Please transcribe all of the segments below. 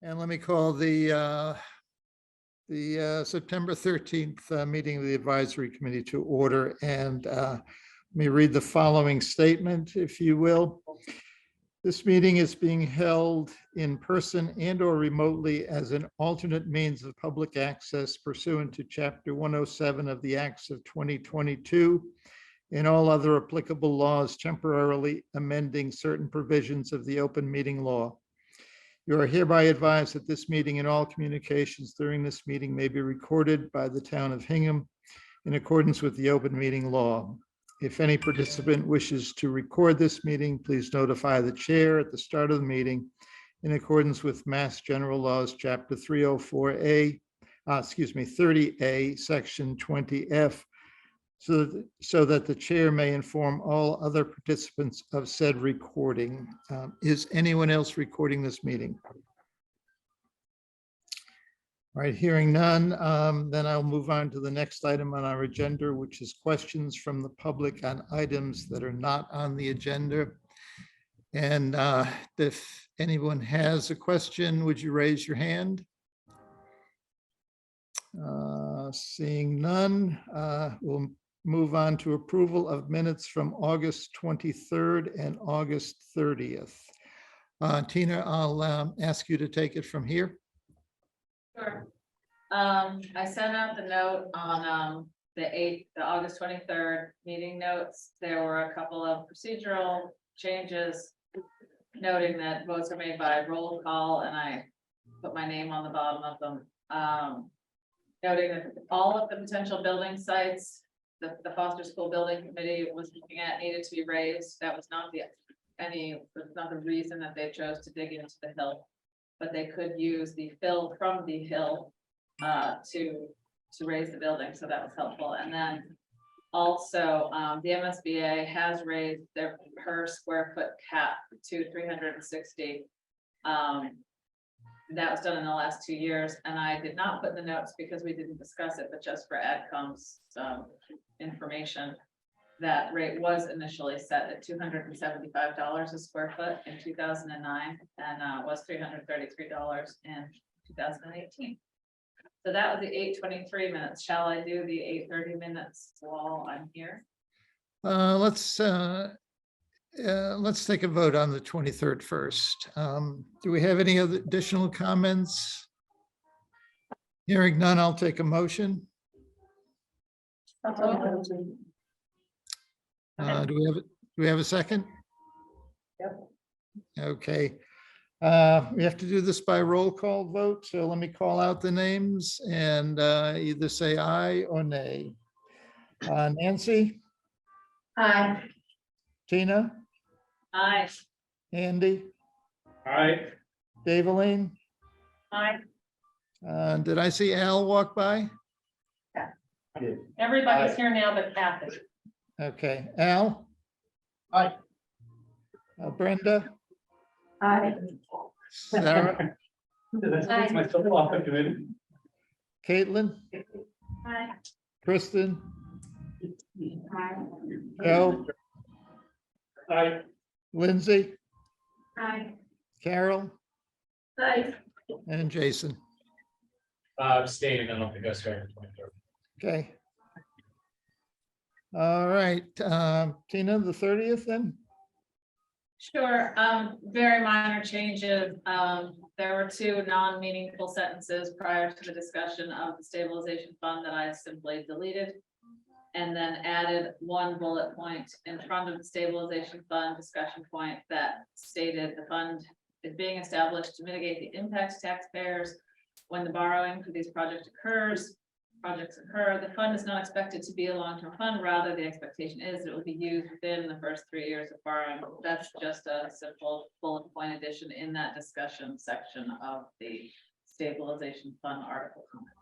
And let me call the September 13th meeting of the Advisory Committee to order. And let me read the following statement, if you will. This meeting is being held in person and or remotely as an alternate means of public access pursuant to Chapter 107 of the Acts of 2022 and all other applicable laws temporarily amending certain provisions of the open meeting law. You are hereby advised that this meeting and all communications during this meeting may be recorded by the Town of Hingham in accordance with the open meeting law. If any participant wishes to record this meeting, please notify the chair at the start of the meeting in accordance with Mass General Laws, Chapter 304A, 30A, Section 20F, so that the chair may inform all other participants of said recording. Is anyone else recording this meeting? All right, hearing none, then I'll move on to the next item on our agenda, which is questions from the public on items that are not on the agenda. And if anyone has a question, would you raise your hand? Seeing none, we'll move on to approval of minutes from August 23rd and August 30th. Tina, I'll ask you to take it from here. Sure. I sent out the note on the August 23rd meeting notes. There were a couple of procedural changes, noting that votes are made by roll call, and I put my name on the bottom of them. Noting that all of the potential building sites the Foster School Building Committee was looking at needed to be raised. That was not the reason that they chose to dig into the hill, but they could use the fill from the hill to raise the building, so that was helpful. And then also the MSBA has raised their per square foot cap to 360. That was done in the last 2 years, and I did not put the notes because we didn't discuss it, but just for AdCom's information, that rate was initially set at $275 a square foot in 2009 and was $333 in 2018. So that was the 8:23 minutes. Shall I do the 8:30 minutes while I'm here? Let's take a vote on the 23rd first. Do we have any other additional comments? Hearing none, I'll take a motion. Do we have a second? Yep. Okay. We have to do this by roll call vote. So let me call out the names and either say aye or nay. Nancy? Aye. Tina? Aye. Andy? Aye. Daveline? Aye. Did I see Al walk by? Everybody's here now but Kathy. Okay, Al? Aye. Brenda? Aye. Sarah? Myself off the committee. Caitlin? Aye. Kristen? Aye. Joe? Aye. Lindsay? Aye. Carol? Aye. And Jason? Abstaining, I don't think I started. Okay. All right, Tina, the 30th then? Sure, very minor changes. There were two non-meaningful sentences prior to the discussion of the stabilization fund that I simply deleted. And then added one bullet point in front of the stabilization fund discussion point that stated the fund is being established to mitigate the impact to taxpayers when the borrowing for these projects occur. The fund is not expected to be a long-term fund. Rather, the expectation is that it will be used within the first 3 years of borrowing. That's just a simple bullet point addition in that discussion section of the stabilization fund article comment.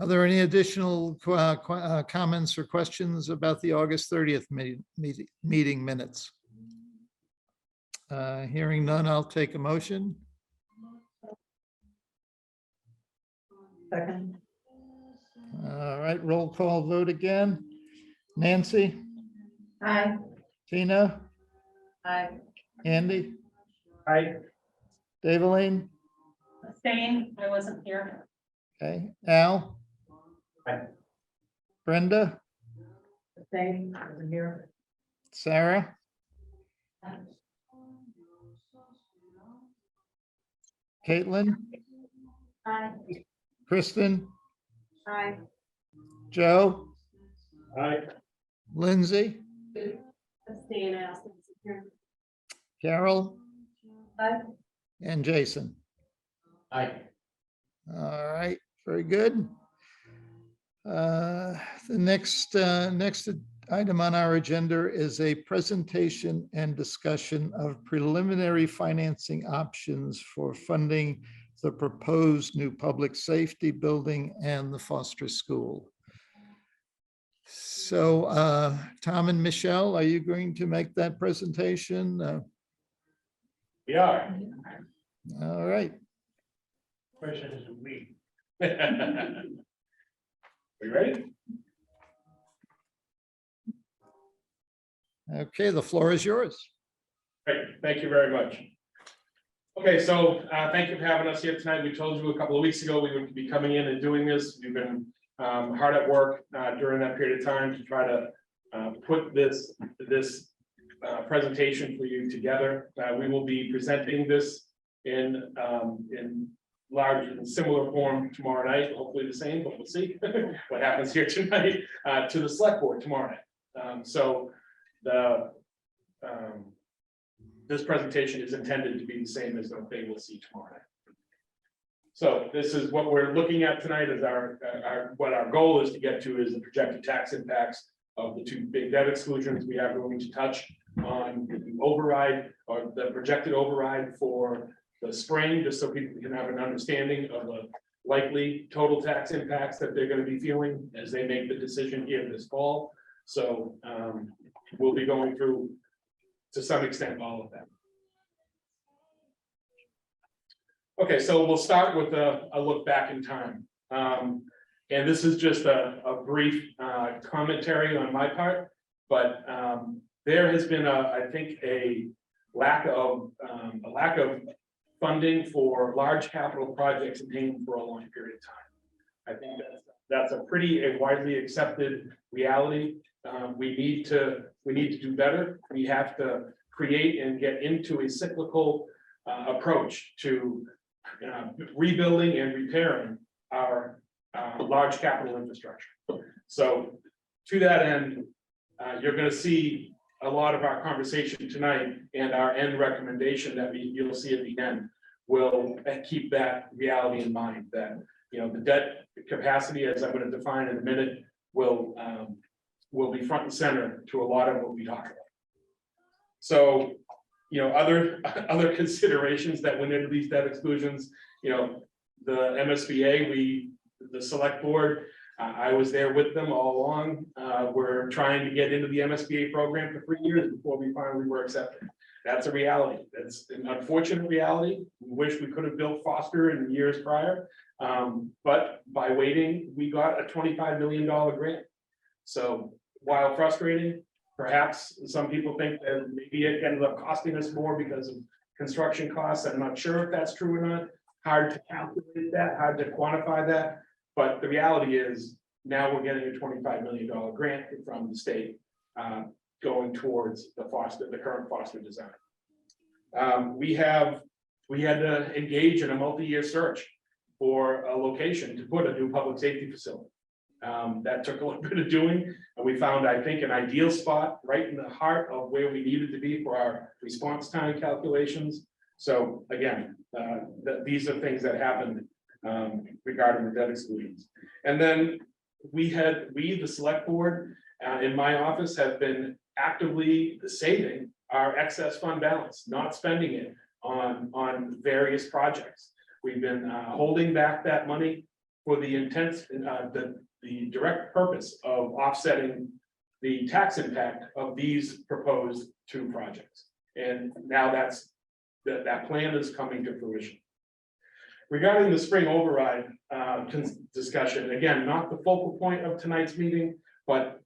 Are there any additional comments or questions about the August 30th meeting minutes? Hearing none, I'll take a motion. Second. All right, roll call vote again. Nancy? Aye. Tina? Aye. Andy? Aye. Daveline, Abstain, I wasn't here. okay, Al? Aye. Brenda, Abstain, I wasn't here. Sarah, Caitlin, Aye. Kristen, Aye. Joe, Aye. Lindsay, Abstain, I also wasn't here. Carol, Aye. and Jason. Aye. All right, very good. The next item on our agenda is a presentation and discussion of preliminary financing options for funding the proposed new public safety building and the Foster School. So Tom and Michelle, are you going to make that presentation? We are. All right. Question is we. We ready? Okay, the floor is yours. Great, thank you very much. Okay, so thank you for having us here tonight. We told you a couple of weeks ago we would be coming in and doing this. We've been hard at work during that period of time to try to put this presentation for you together. We will be presenting this in large and similar form tomorrow night, hopefully the same, but we'll see what happens here tonight to the select board tomorrow night. So this presentation is intended to be the same as what they will see tomorrow night. So this is what we're looking at tonight is what our goal is to get to is the projected tax impacts of the two big debt exclusions. We are going to touch on the override or the projected override for the spring, just so people can have an understanding of the likely total tax impacts that they're going to be feeling as they make the decision here this fall. So we'll be going through to some extent all of that. Okay, so we'll start with a look back in time. And this is just a brief commentary on my part, but there has been I think a lack of funding for large capital projects in Hingham for a long period of time. I think that's a pretty widely accepted reality. We need to do better. We have to create and get into a cyclical approach to rebuilding and repairing our large capital infrastructure. So to that end, you're going to see a lot of our conversation tonight and our end recommendation that you'll see at the end will keep that reality in mind that, you know, the debt capacity, as I'm going to define in a minute, will be front and center to a lot of what we talk about. So, you know, other considerations that went into these debt exclusions, you know, the MSBA, the select board, I was there with them all along. We're trying to get into the MSBA program for 3 years before we finally were accepted. That's a reality. That's an unfortunate reality. We wish we could have built Foster in years prior. But by waiting, we got a $25 million grant. So while frustrating, perhaps some people think that maybe it ended up costing us more because of construction costs. I'm not sure if that's true or not. Hard to calculate that, hard to quantify that. But the reality is now we're getting a $25 million grant from the state going towards the current Foster design. We had to engage in a multi-year search for a location to put a new public safety facility. That took a little bit of doing, and we found, I think, an ideal spot right in the heart of where we needed to be for our response time calculations. So again, these are things that happened regarding the debt exclusions. And then the select board in my office have been actively saving our excess fund balance, not spending it on various projects. We've been holding back that money for the direct purpose of offsetting the tax impact of these proposed two projects. And now that plan is coming to fruition. Regarding the spring override discussion, again, not the focal point of tonight's meeting, but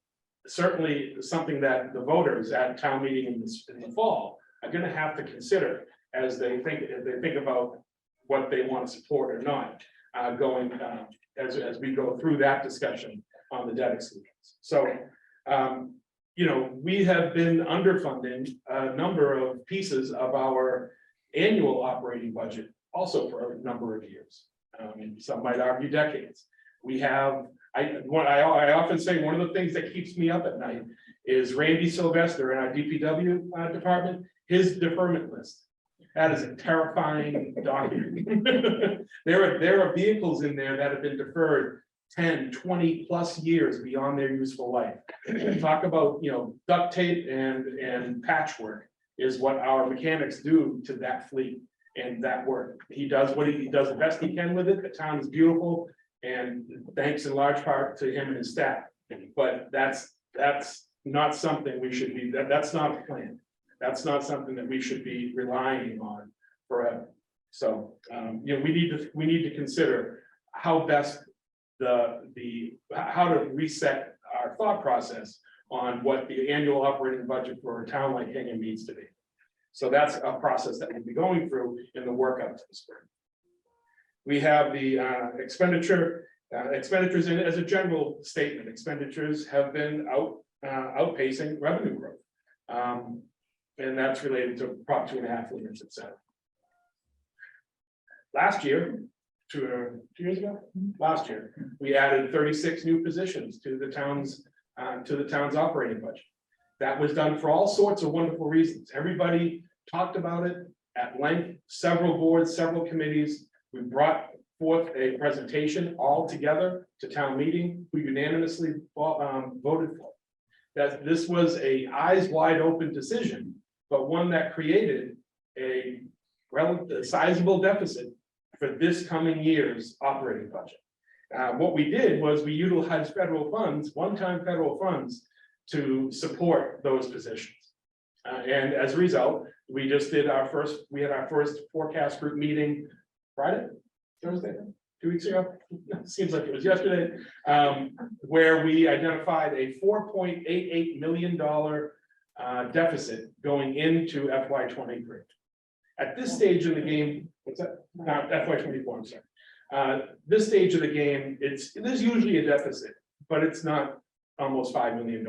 certainly something that the voters at town meeting in the fall are going to have to consider as they think about what they want to support or not, going, as we go through that discussion on the debt exclusions. So, you know, we have been underfunding a number of pieces of our annual operating budget also for a number of years. Some might argue decades. We have, I often say one of the things that keeps me up at night is Randy Sylvester in our DPW department, his deferment list. That is a terrifying document. There are vehicles in there that have been deferred 10, 20 plus years beyond their useful life. And talk about, you know, duct tape and patchwork is what our mechanics do to that fleet and that work. He does he does the best he can with it. The town is beautiful, and thanks in large part to him and his staff. But that's not something we should be, that's not a plan. That's not something that we should be relying on forever. So, you know, we need to consider how best how to reset our thought process on what the annual operating budget for a town like Hingham needs to be. So that's a process that we'll be going through in the work up to the spring. We have the expenditures in, as a general statement, expenditures have been outpacing revenue growth. And that's related to Prop 2.5 limits, etc. Last year, 2 years ago, last year, we added 36 new positions to the town's operating budget. That was done for all sorts of wonderful reasons. Everybody talked about it at length, several boards, several committees. We brought forth a presentation all together to town meeting. We unanimously voted for it. That this was a eyes wide open decision, but one that created a relatively sizable deficit for this coming year's operating budget. What we did was we utilized federal funds, one-time federal funds, to support those positions. And as a result, we just did we had our first forecast group meeting Friday, Thursday, 2 weeks ago. Seems like it was yesterday, where we identified a $4.88 million deficit going into FY23. At this stage in the game, what's that? FY24, I'm sorry. This stage of the game, there's usually a deficit, but it's not almost $5 million.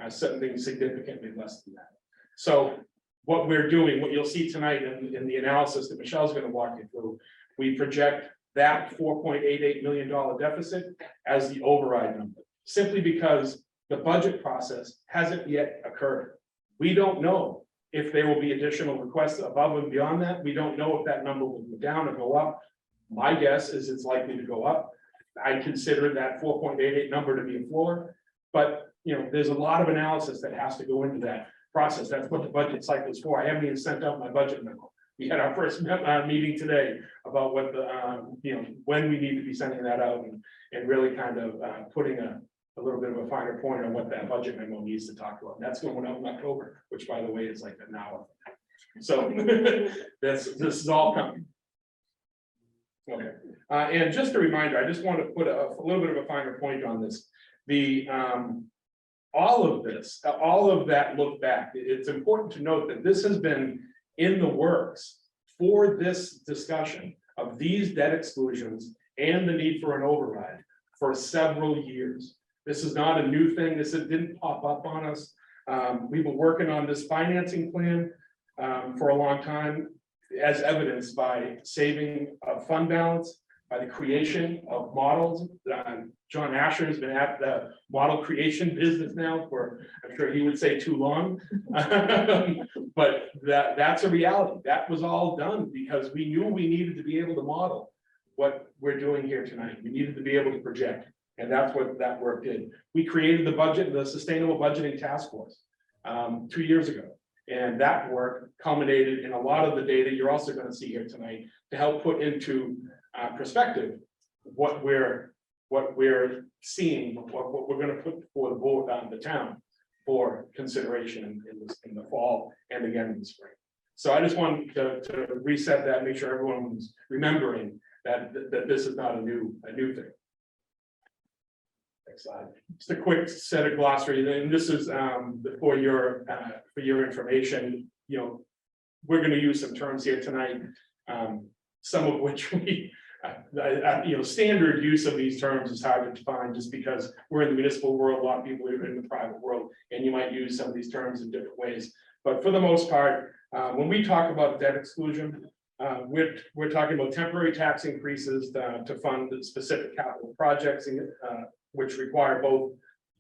Something significantly less than that. So what we're doing, what you'll see tonight in the analysis that Michelle's going to walk you through, we project that $4.88 million deficit as the override number, simply because the budget process hasn't yet occurred. We don't know if there will be additional requests above and beyond that. We don't know if that number will go down or go up. My guess is it's likely to go up. I consider that 4.88 number to be a floor, but you know, there's a lot of analysis that has to go into that process. That's what the budget cycle is for. I haven't even sent out my budget memo. We had our first meeting today about what you know, when we need to be sending that out and really kind of putting a little bit of a finer point on what that budget memo needs to talk about. And that's going out in October, which by the way is like an hour. So this is all coming. Okay, and just a reminder, I just want to put a little bit of a finer point on this. All of that look back, it's important to note that this has been in the works for this discussion of these debt exclusions and the need for an override for several years. This is not a new thing. This didn't pop up on us. We've been working on this financing plan for a long time, as evidenced by saving a fund balance, by the creation of models. John Asher has been at the model creation business now for, I'm sure he would say, too long. But that's a reality. That was all done because we knew we needed to be able to model what we're doing here tonight. We needed to be able to project. And that's what that work did. We created the budget, the Sustainable Budgeting Task Force 2 years ago. And that work culminated in a lot of the data you're also going to see here tonight to help put into perspective what we're seeing, what we're going to put before the board on the town for consideration in the fall and again in the spring. So I just wanted to reset that, make sure everyone's remembering that this is not a new thing. Next slide. Just a quick set of glossary, and this is for your information. You know, we're gonna use some terms here tonight, some of which we, standard use of these terms is hard to define just because we're in the municipal world, a lot of people are in the private world, and you might use some of these terms in different ways. But for the most part, when we talk about debt exclusion, we're talking about temporary tax increases to fund specific capital projects, which require both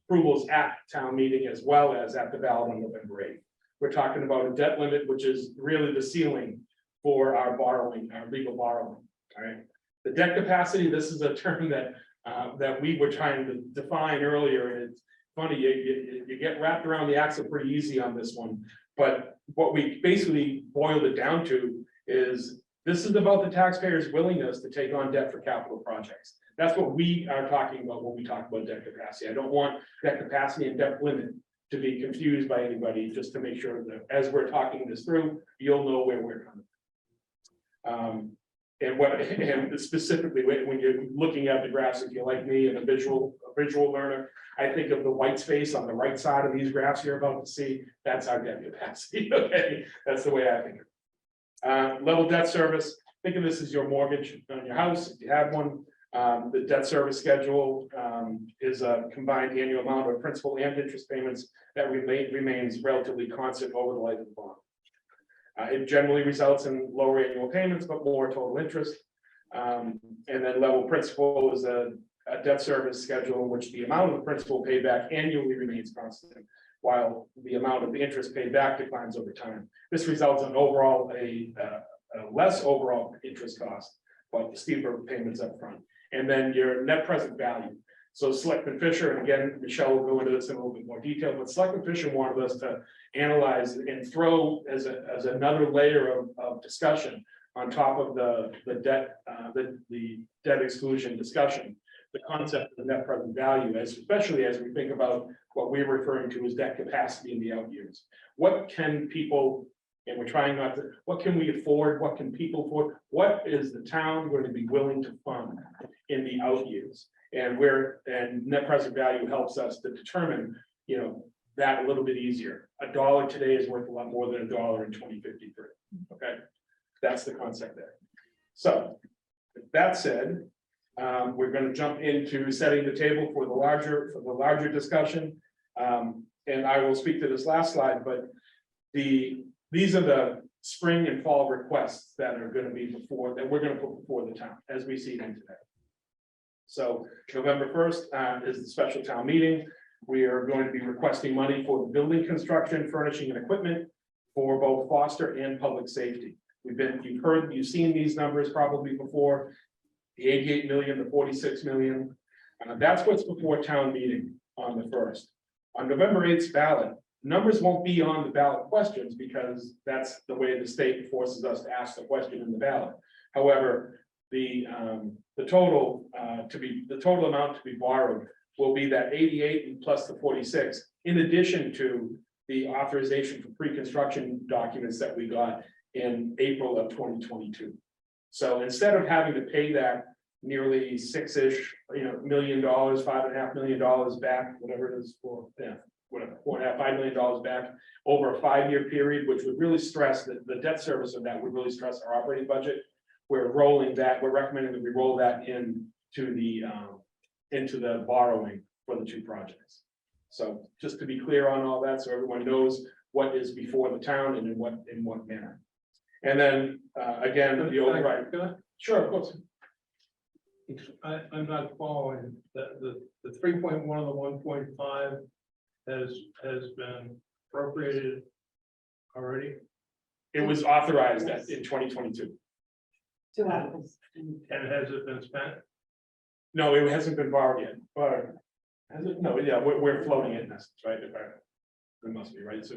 approvals at town meeting as well as at the ballot on November 8th. We're talking about a debt limit, which is really the ceiling for our borrowing, our legal borrowing. All right. The debt capacity, this is a term that we were trying to define earlier, and it's funny, you get wrapped around the axle pretty easy on this one. But what we basically boiled it down to is this is about the taxpayer's willingness to take on debt for capital projects. That's what we are talking about when we talk about debt capacity. I don't want debt capacity and debt limit to be confused by anybody, just to make sure that as we're talking this through, you'll know where we're coming from. And specifically when you're looking at the graphs, if you're like me and a visual learner, I think of the white space on the right side of these graphs you're about to see. That's our debt capacity. Okay, that's the way I think of it. Level debt service. Think of this as your mortgage on your house if you have one. The debt service schedule is a combined annual amount of principal and interest payments that remains relatively constant over the life of the bond. It generally results in lower annual payments, but more total interest. And then level principal is a debt service schedule in which the amount of the principal paid back annually remains constant, while the amount of the interest paid back declines over time. This results in overall a less overall interest cost, but steeper payments up front. And then your net present value. So Selectman Fisher, and again, Michelle will go into this in a little bit more detail, but Selectman Fisher wanted us to analyze and throw as another layer of discussion on top of the debt exclusion discussion, the concept of net present value, especially as we think about what we're referring to as debt capacity in the out years. What can people, and we're trying not to, what can we afford? What can people afford? What is the town going to be willing to fund in the out years? And net present value helps us to determine, that a little bit easier. $1 today is worth a lot more than $1 in 2053. Okay, that's the concept there. So, with that said, we're going to jump into setting the table for the larger discussion. And I will speak to this last slide, but these are the spring and fall requests that are going to be that we're going to put before the town as we see them today. So November 1st is the special town meeting. We are going to be requesting money for the building construction, furnishing and equipment for both foster and public safety. You've seen these numbers probably before, the 88 million, the 46 million. That's what's before town meeting on the 1st. On November 8th ballot, numbers won't be on the ballot questions because that's the way the state forces us to ask the question in the ballot. However, the total amount to be borrowed will be that 88 plus the 46, in addition to the authorization for pre-construction documents that we got in April of 2022. So instead of having to pay that nearly $6-ish million, $5.5 million back, whatever it is for, $4.5-5 million back over a 5-year period, which would really stress the debt service of that would really stress our operating budget. We're recommending that we roll that into the borrowing for the 2 projects. So just to be clear on all that, so everyone knows what is before the town and in what manner. And then again, the override. Sure, of course. I'm not following the 3.1 and the 1.5 has been appropriated already. It was authorized in 2022. 2 articles. And has it been spent? No, it hasn't been borrowed yet. Or has it? No, yeah, we're floating it in essence, right? It must be right. So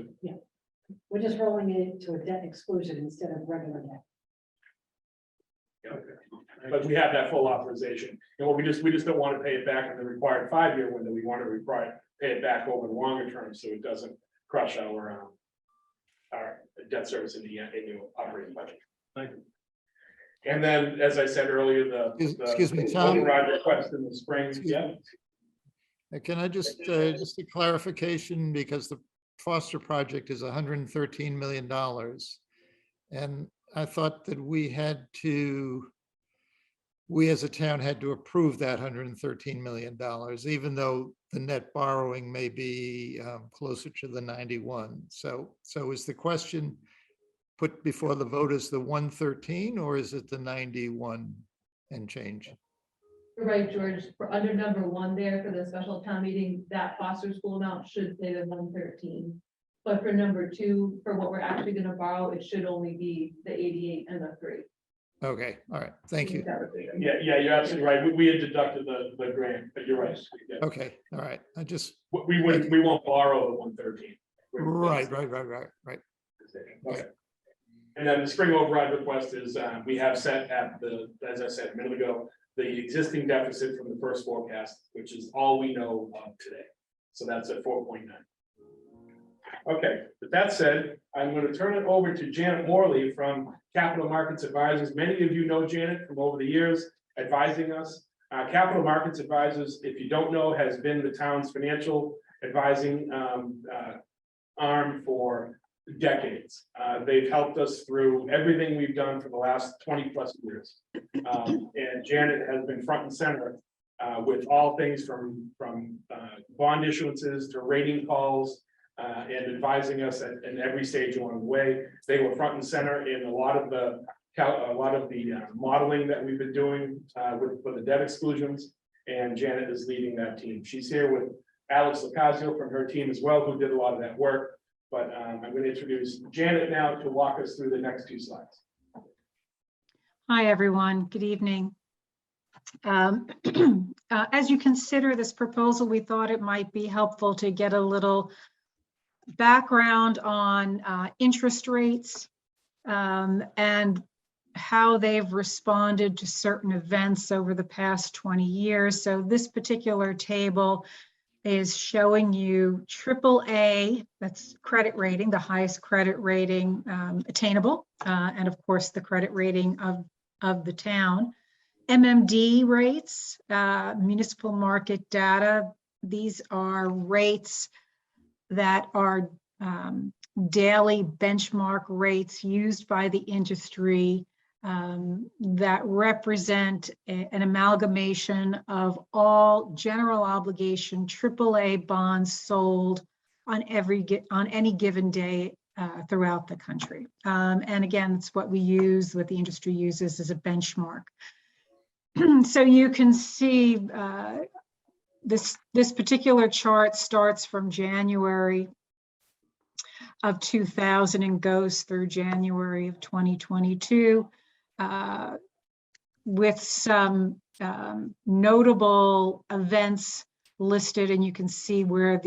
We're just rolling it into a debt exclusion instead of regular debt. okay. But we have that full authorization, and we just don't want to pay it back in the required 5-year window. We want to pay it back over the longer term, so it doesn't crush our debt service in the annual operating budget. Thank you. And then, as I said earlier, Excuse me, Tom. override request in the spring. Yeah. Can I just a clarification, because the Foster project is $113 million. And I thought that we as a town had to approve that $113 million, even though the net borrowing may be closer to the 91. So is the question put before the voters the 113, or is it the 91 and change? You're right, George, for under number 1 there for the special town meeting, that foster school amount should say the 113. But for number 2, for what we're actually gonna borrow, it should only be the 88 and the 3. Okay, all right, thank you. Yeah, you're absolutely right. We had deducted the grant, but you're right. Yeah. Okay, all right, We won't borrow the 113. right. Okay. And then the spring override request is, we have set at as I said a minute ago, the existing deficit from the first forecast, which is all we know of today. So that's at 4.9. Okay, with that said, I'm going to turn it over to Janet Morley from Capital Markets Advisors. Many of you know Janet from over the years advising us. Capital Markets Advisors, if you don't know, has been the town's financial advising arm for decades. They've helped us through everything we've done for the last 20+ years. And Janet has been front and center with all things from bond issuances to rating calls and advising us in every stage along the way. They were front and center in a lot of the modeling that we've been doing for the debt exclusions, and Janet is leading that team. She's here with Alex Locasio from her team as well, who did a lot of that work. But I'm going to introduce Janet now to walk us through the next 2 slides. Hi, everyone. Good evening. As you consider this proposal, we thought it might be helpful to get a little background on interest rates and how they've responded to certain events over the past 20 years. So this particular table is showing you AAA, that's credit rating, the highest credit rating attainable, and of course the credit rating of the town. MMD rates, municipal market data, these are rates that are daily benchmark rates used by the industry that represent an amalgamation of all general obligation AAA bonds sold on any given day throughout the country. And again, it's what the industry uses as a benchmark. So you can see this particular chart starts from January of 2000 and goes through January of 2022 with some notable events listed, and you can see where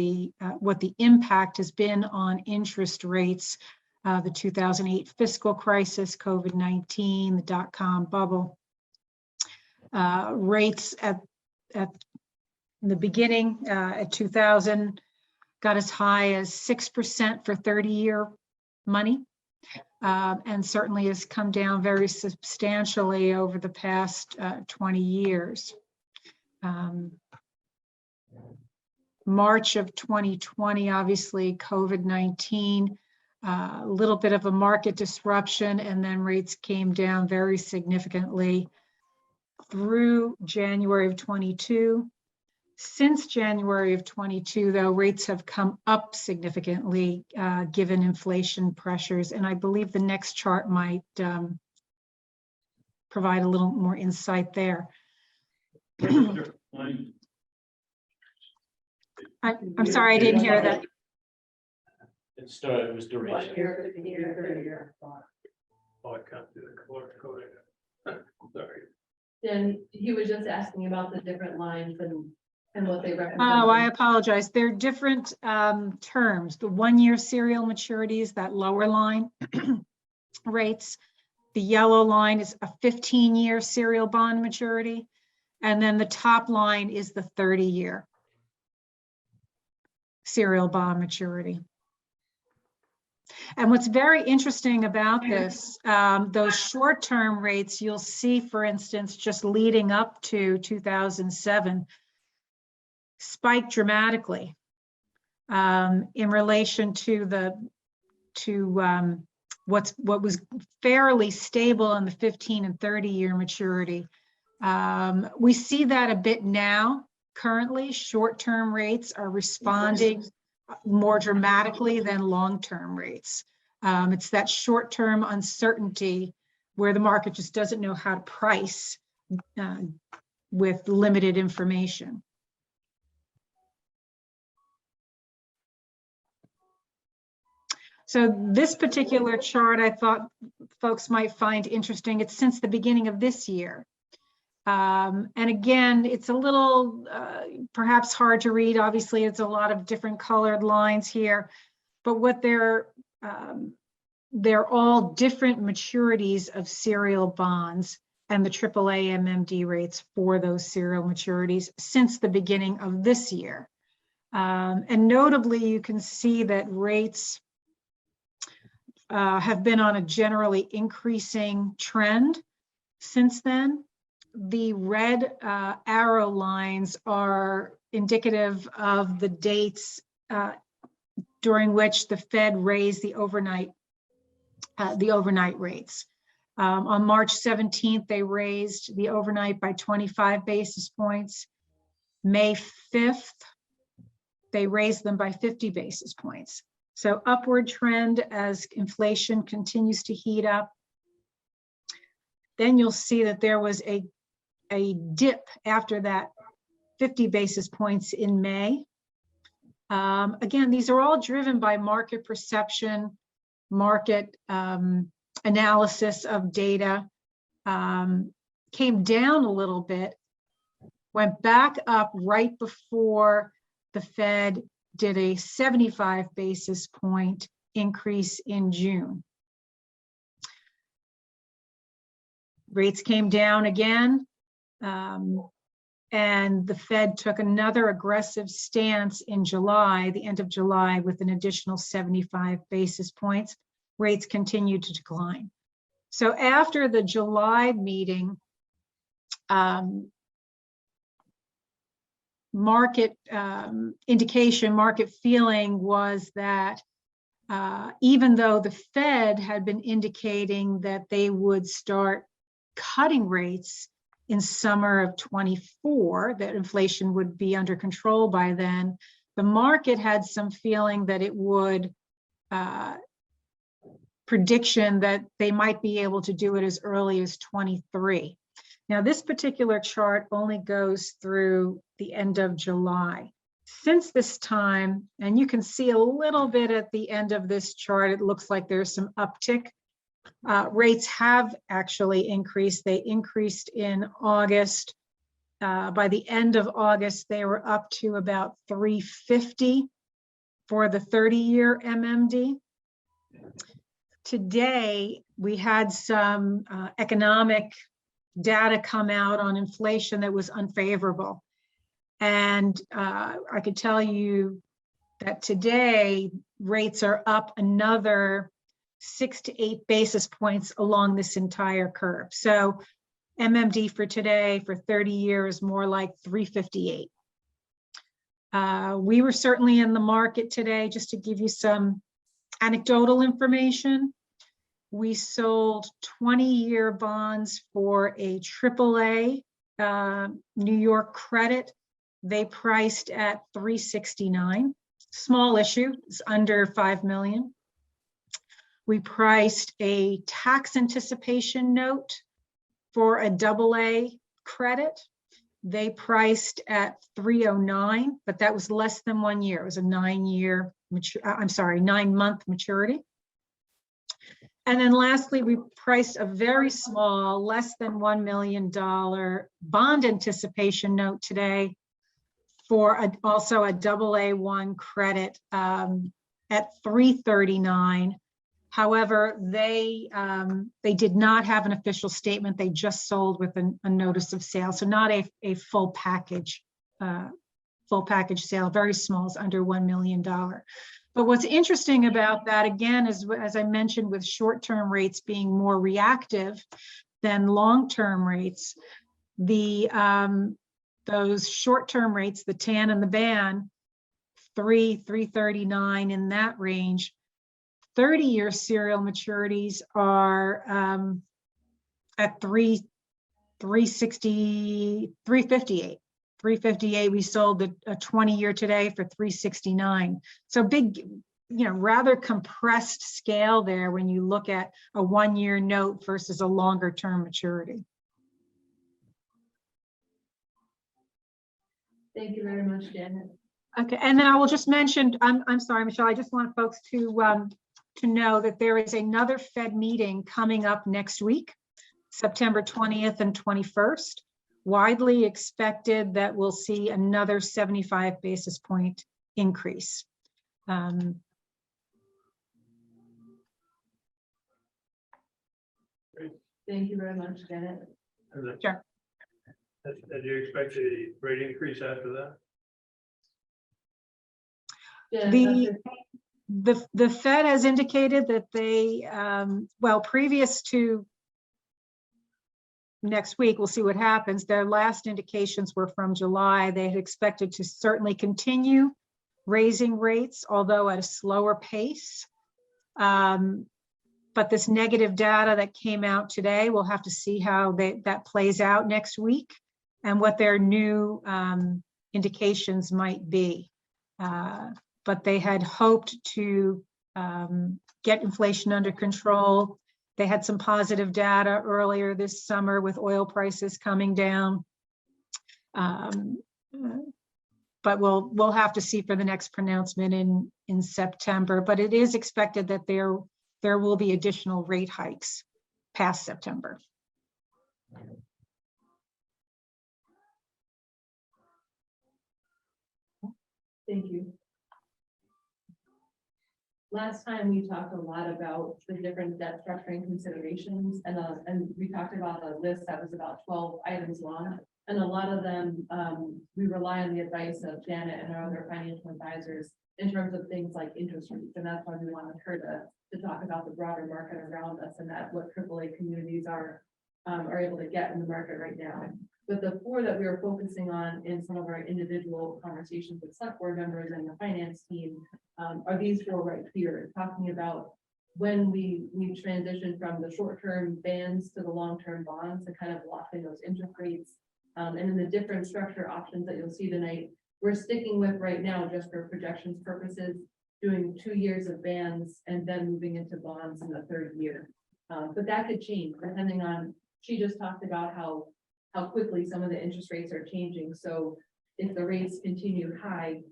what the impact has been on interest rates, the 2008 fiscal crisis, COVID-19, the dot-com bubble. Rates at the beginning at 2000 got as high as 6% for 30-year money, and certainly has come down very substantially over the past 20 years. March of 2020, obviously COVID-19, a little bit of a market disruption, and then rates came down very significantly through January of 22. Since January of 22, though, rates have come up significantly given inflation pressures. And I believe the next chart might provide a little more insight there. I'm sorry, I didn't hear that. It was duration. Oh, I can't do the color coding. Sorry. Then he was just asking about the different lines and what they represent. Oh, I apologize. They're different terms. The 1-year serial maturities, that lower line rates. The yellow line is a 15-year serial bond maturity. And then the top line is the 30-year serial bond maturity. And what's very interesting about this, those short-term rates, you'll see, for instance, just leading up to 2007, spiked dramatically in relation to the what was fairly stable in the 15 and 30-year maturity. We see that a bit now. Currently, short-term rates are responding more dramatically than long-term rates. It's that short-term uncertainty where the market just doesn't know how to price with limited information. So this particular chart I thought folks might find interesting. It's since the beginning of this year. And again, it's a little perhaps hard to read. Obviously, it's a lot of different colored lines here, but what they're all different maturities of serial bonds and the AAA MMD rates for those serial maturities since the beginning of this year. And notably, you can see that rates have been on a generally increasing trend since then. The red arrow lines are indicative of the dates during which the Fed raised the overnight rates. On March 17th, they raised the overnight by 25 basis points. May 5th, they raised them by 50 basis points. So upward trend as inflation continues to heat up. Then you'll see that there was a dip after that 50 basis points in May. Again, these are all driven by market perception, market analysis of data. Came down a little bit, went back up right before the Fed did a 75 basis point increase in June. Rates came down again, and the Fed took another aggressive stance in July, the end of July, with an additional 75 basis points. Rates continued to decline. So after the July meeting, market indication, market feeling was that even though the Fed had been indicating that they would start cutting rates in summer of 24, that inflation would be under control by then, the market had some feeling that it would prediction that they might be able to do it as early as 23. Now, this particular chart only goes through the end of July. Since this time, and you can see a little bit at the end of this chart, it looks like there's some uptick. Rates have actually increased. They increased in August. By the end of August, they were up to about 350 for the 30-year MMD. Today, we had some economic data come out on inflation that was unfavorable. And I could tell you that today rates are up another 6 to 8 basis points along this entire curve. So MMD for today for 30 years, more like 358. We were certainly in the market today, just to give you some anecdotal information. We sold 20-year bonds for a AAA New York credit. They priced at 369. Small issue, it's under 5 million. We priced a tax anticipation note for a AA credit. They priced at 309, but that was less than 1 year. It was a 9-month maturity. And then lastly, we priced a very small, less than $1 million bond anticipation note today for also a AA1 credit at 339. However, they did not have an official statement. They just sold with a notice of sale. So not a full package sale, very small, it's under $1 million. But what's interesting about that, again, is, as I mentioned, with short-term rates being more reactive than long-term rates, those short-term rates, the TAN and the BAN, 339 in that range, 30-year serial maturities are at 358. 358, we sold a 20-year today for 369. So big, rather compressed scale there when you look at a 1-year note versus a longer term maturity. Thank you very much, Janet. Okay, and then I will just mention, I'm sorry, Michelle, I just want folks to know that there is another Fed meeting coming up next week, September 20th and 21st. Widely expected that we'll see another 75 basis point increase. Thank you very much, Janet. Sure. And do you expect a rate increase after that? Janet, The Fed has indicated that they, well, previous to next week, we'll see what happens. Their last indications were from July. They had expected to certainly continue raising rates, although at a slower pace. But this negative data that came out today, we'll have to see how that plays out next week and what their new indications might be. But they had hoped to get inflation under control. They had some positive data earlier this summer with oil prices coming down. But we'll have to see for the next pronouncement in September. But it is expected that there will be additional rate hikes past September. Thank you. Last time we talked a lot about the different debt structuring considerations, and we talked about a list that was about 12 items long. And a lot of them, we rely on the advice of Janet and our other financial advisors in terms of things like interest rates. And that's why we wanted her to talk about the broader market around us and that what AAA communities are able to get in the market right now. But the 4 that we were focusing on in some of our individual conversations with select board members and the finance team are these 4 right here, talking about when we transition from the short-term bands to the long-term bonds to kind of lock in those interest rates. And in the different structure options that you'll see tonight, we're sticking with right now, just for projections purposes, doing 2 years of bands and then moving into bonds in the 3rd year. But that could change depending on, she just talked about how quickly some of the interest rates are changing. So if the rates continue high,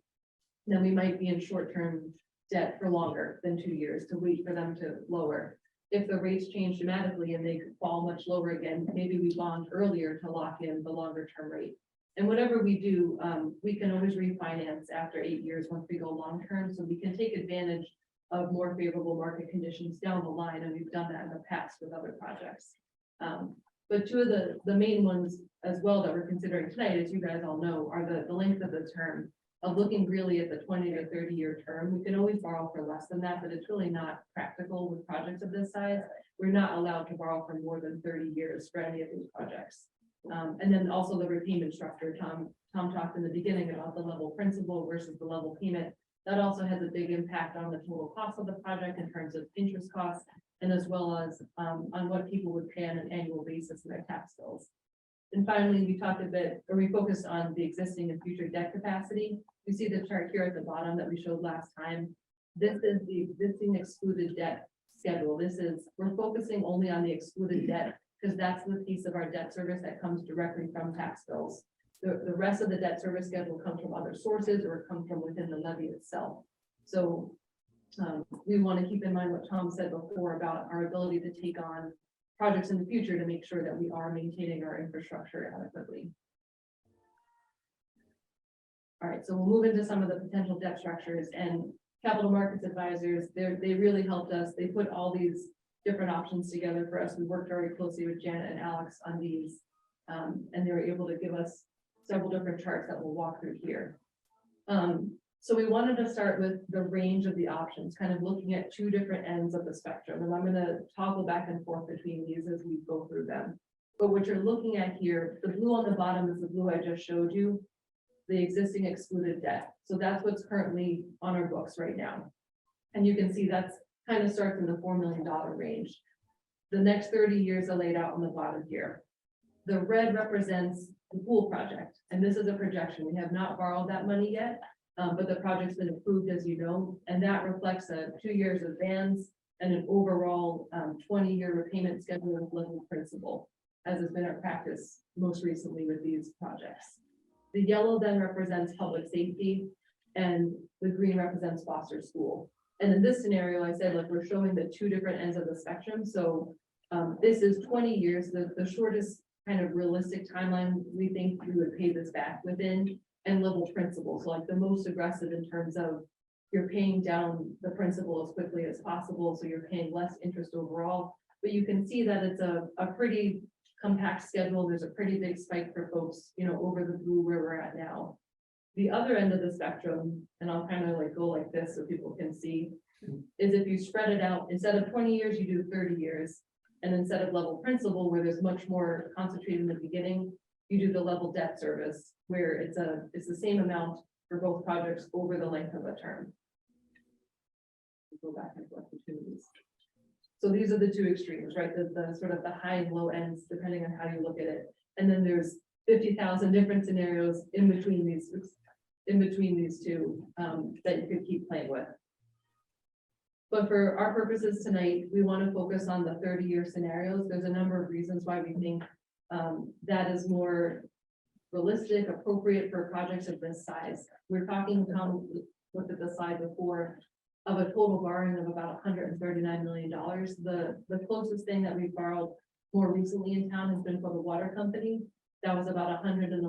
then we might be in short-term debt for longer than 2 years to wait for them to lower. If the rates change dramatically and they fall much lower again, maybe we bond earlier to lock in the longer term rate. And whatever we do, we can always refinance after 8 years once we go long-term. So we can take advantage of more favorable market conditions down the line. And we've done that in the past with other projects. But 2 of the main ones as well that we're considering tonight, as you guys all know, are the length of the term. Of looking really at the 20 to 30-year term. We can always borrow for less than that, but it's really not practical with projects of this size. We're not allowed to borrow for more than 30 years for any of these projects. And then also the repayment structure. Tom talked in the beginning about the level principal versus the level payment. That also has a big impact on the total cost of the project in terms of interest costs, and as well as on what people would pay on an annual basis in their tax bills. And finally, we talked a bit, or we focused on the existing and future debt capacity. You see the chart here at the bottom that we showed last time. This is the existing excluded debt schedule. We're focusing only on the excluded debt because that's the piece of our debt service that comes directly from tax bills. The rest of the debt service schedule comes from other sources or it comes from within the levy itself. So we want to keep in mind what Tom said before about our ability to take on projects in the future to make sure that we are maintaining our infrastructure adequately. All right, so we'll move into some of the potential debt structures, and capital markets advisors, they really helped us. They put all these different options together for us. We worked very closely with Janet and Alex on these, and they were able to give us several different charts that we'll walk through here. So we wanted to start with the range of the options, kind of looking at 2 different ends of the spectrum. And I'm going to toggle back and forth between these as we go through them. But what you're looking at here, the blue on the bottom is the blue I just showed you, the existing excluded debt. So that's what's currently on our books right now. And you can see that's kind of starts in the $4 million range. The next 30 years are laid out on the bottom here. The red represents the pool project, and this is a projection. We have not borrowed that money yet, but the project's been approved, as you know, and that reflects 2 years of advance and an overall 20-year repayment schedule of level principal, as has been our practice most recently with these projects. The yellow then represents public safety, and the green represents Foster School. And in this scenario, I said, look, we're showing the 2 different ends of the spectrum. So this is 20 years, the shortest kind of realistic timeline we think we would pay this back within, and level principal. So like the most aggressive in terms of you're paying down the principal as quickly as possible, so you're paying less interest overall. But you can see that it's a pretty compact schedule. There's a pretty big spike for folks, you know, over the blue where we're at now. The other end of the spectrum, and I'll kind of like go like this so people can see, is if you spread it out, instead of 20 years, you do 30 years. And instead of level principal, where there's much more concentrated in the beginning, you do the level debt service, where it's the same amount for both projects over the length of a term. Go back and forth between these. So these are the 2 extremes, right? The sort of the high and low ends, depending on how you look at it. And then there's 50,000 different scenarios in between these 2 that you could keep playing with. But for our purposes tonight, we want to focus on the 30-year scenarios. There's a number of reasons why we think that is more realistic, appropriate for projects of this size. We're talking, Tom looked at the slide before, of a total borrowing of about $139 million. The closest thing that we've borrowed more recently in town has been for the water company. That was about $111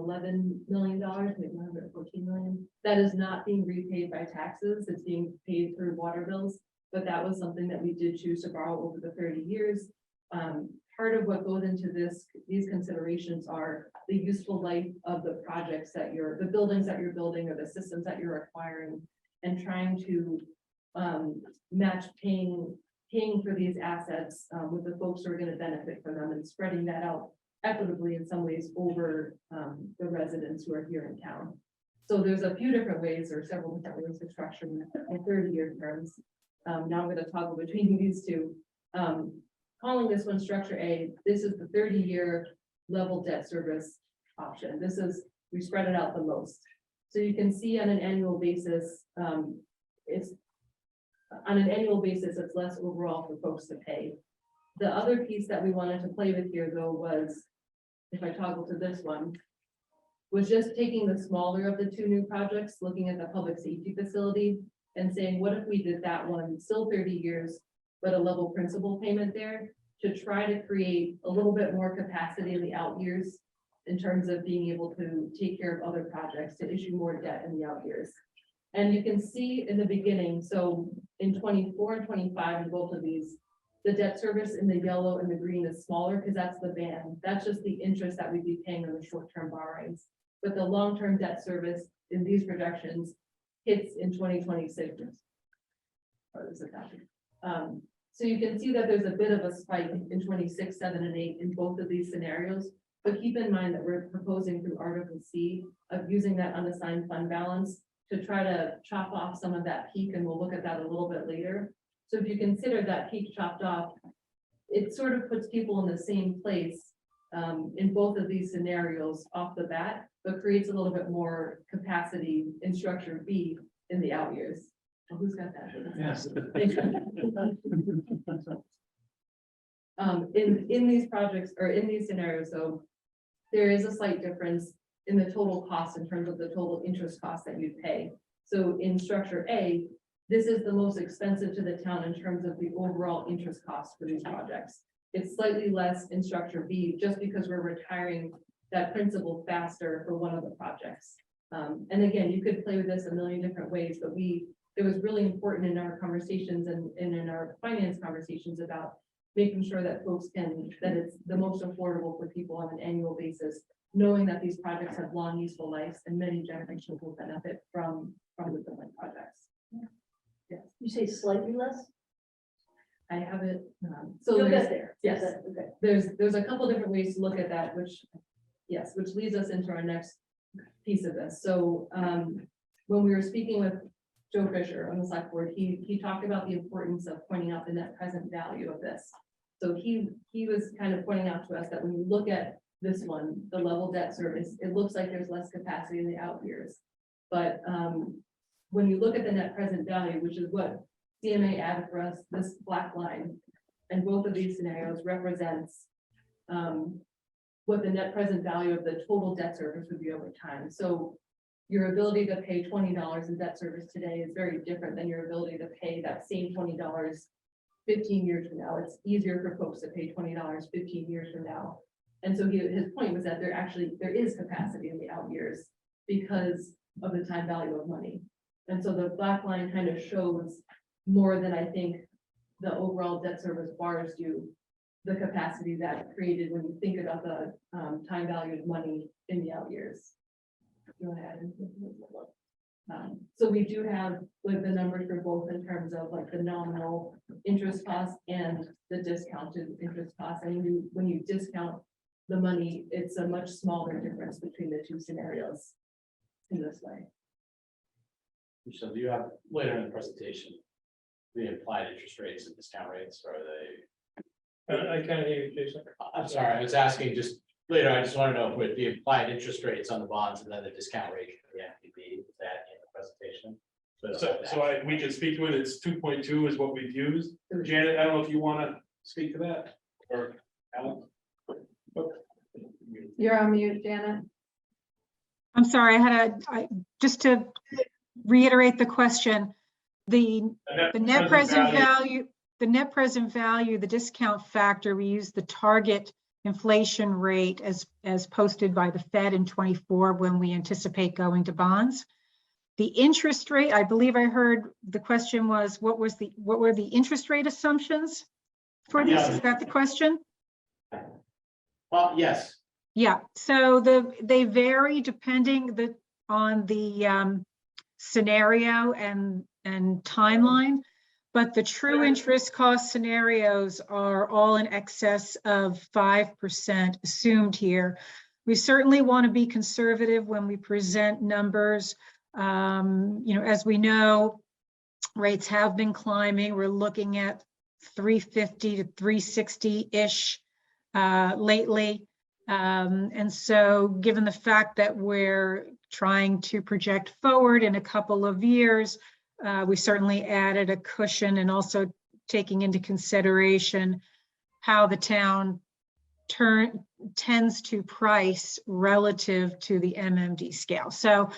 million, maybe $114 million. That is not being repaid by taxes. It's being paid through water bills. But that was something that we did choose to borrow over the 30 years. Part of what goes into these considerations are the useful life of the projects that the buildings that you're building or the systems that you're acquiring, and trying to match paying for these assets with the folks who are going to benefit from them, and spreading that out equitably in some ways over the residents who are here in town. So there's a few different ways, or several different ways to structure in 30-year terms. Now I'm going to toggle between these 2. Calling this one structure A, this is the 30-year level debt service option. We spread it out the most. So you can see on an annual basis, it's less overall for folks to pay. The other piece that we wanted to play with here, though, was, if I toggle to this one, was just taking the smaller of the 2 new projects, looking at the public safety facility, and saying, what if we did that one, still 30 years, but a level principal payment there, to try to create a little bit more capacity in the out years in terms of being able to take care of other projects, to issue more debt in the out years. And you can see in the beginning, so in 24 and 25, in both of these, the debt service in the yellow and the green is smaller because that's the band. That's just the interest that we'd be paying on the short-term borrowings. But the long-term debt service in these projections hits in 2026. So you can see that there's a bit of a spike in 26, 7, and 8 in both of these scenarios. But keep in mind that we're proposing through Article C of using that unassigned fund balance to try to chop off some of that peak, and we'll look at that a little bit later. So if you consider that peak chopped off, it sort of puts people in the same place in both of these scenarios off the bat, but creates a little bit more capacity in structure B in the out years. Well, who's got that? Yes. In these projects, or in these scenarios, so there is a slight difference in the total cost in terms of the total interest cost that you pay. So in structure A, this is the most expensive to the town in terms of the overall interest cost for these projects. It's slightly less in structure B, just because we're retiring that principal faster for one of the projects. And again, you could play with this a million different ways, but it was really important in our conversations and in our finance conversations about making sure that that it's the most affordable for people on an annual basis, knowing that these projects have long useful lives and many generations will benefit from the building projects. Yes, You say slightly less? I have it. So You'll there's, get there. yes. Okay. There's a couple different ways to look at that, which leads us into our next piece of this. So when we were speaking with Joe Fisher on the select board, he talked about the importance of pointing out the net present value of this. So he was kind of pointing out to us that when you look at this one, the level debt service, it looks like there's less capacity in the out years. But when you look at the net present value, which is what CMA added for us, this black line, and both of these scenarios represents what the net present value of the total debt service would be over time. So your ability to pay $20 in debt service today is very different than your ability to pay that same $20 15 years from now. It's easier for folks to pay $20 15 years from now. And so his point was that there is capacity in the out years because of the time value of money. And so the black line kind of shows more than I think the overall debt service bars do, the capacity that created when you think about the time value of money in the out years. You want to add anything? So we do have like the numbers for both in terms of like the nominal interest cost and the discounted interest cost. And when you discount the money, it's a much smaller difference between the two scenarios in this way. So do you have later in the presentation, the implied interest rates and discount rates, or are they? I can't hear you, Jason. I'm sorry, I was asking just later, I just want to know with the implied interest rates on the bonds and then the discount rate for the MPV, is that in the presentation? We can speak to it. It's 2.2 is what we've used. Janet, I don't know if you want to speak to that or Alan. You're on mute, Janet. I'm sorry, just to reiterate the question, the net present value, the discount factor, we use the target inflation rate as posted by the Fed in 24 when we anticipate going to bonds. The interest rate, I believe I heard the question was, what were the interest rate assumptions for this? Yeah. Is that the question? Well, yes. Yeah, so they vary depending on the scenario and timeline, but the true interest cost scenarios are all in excess of 5% assumed here. We certainly want to be conservative when we present numbers. As we know, rates have been climbing. We're looking at 350 to 360-ish lately. And so given the fact that we're trying to project forward in a couple of years, we certainly added a cushion, and also taking into consideration how the town tends to price relative to the MMD scale. So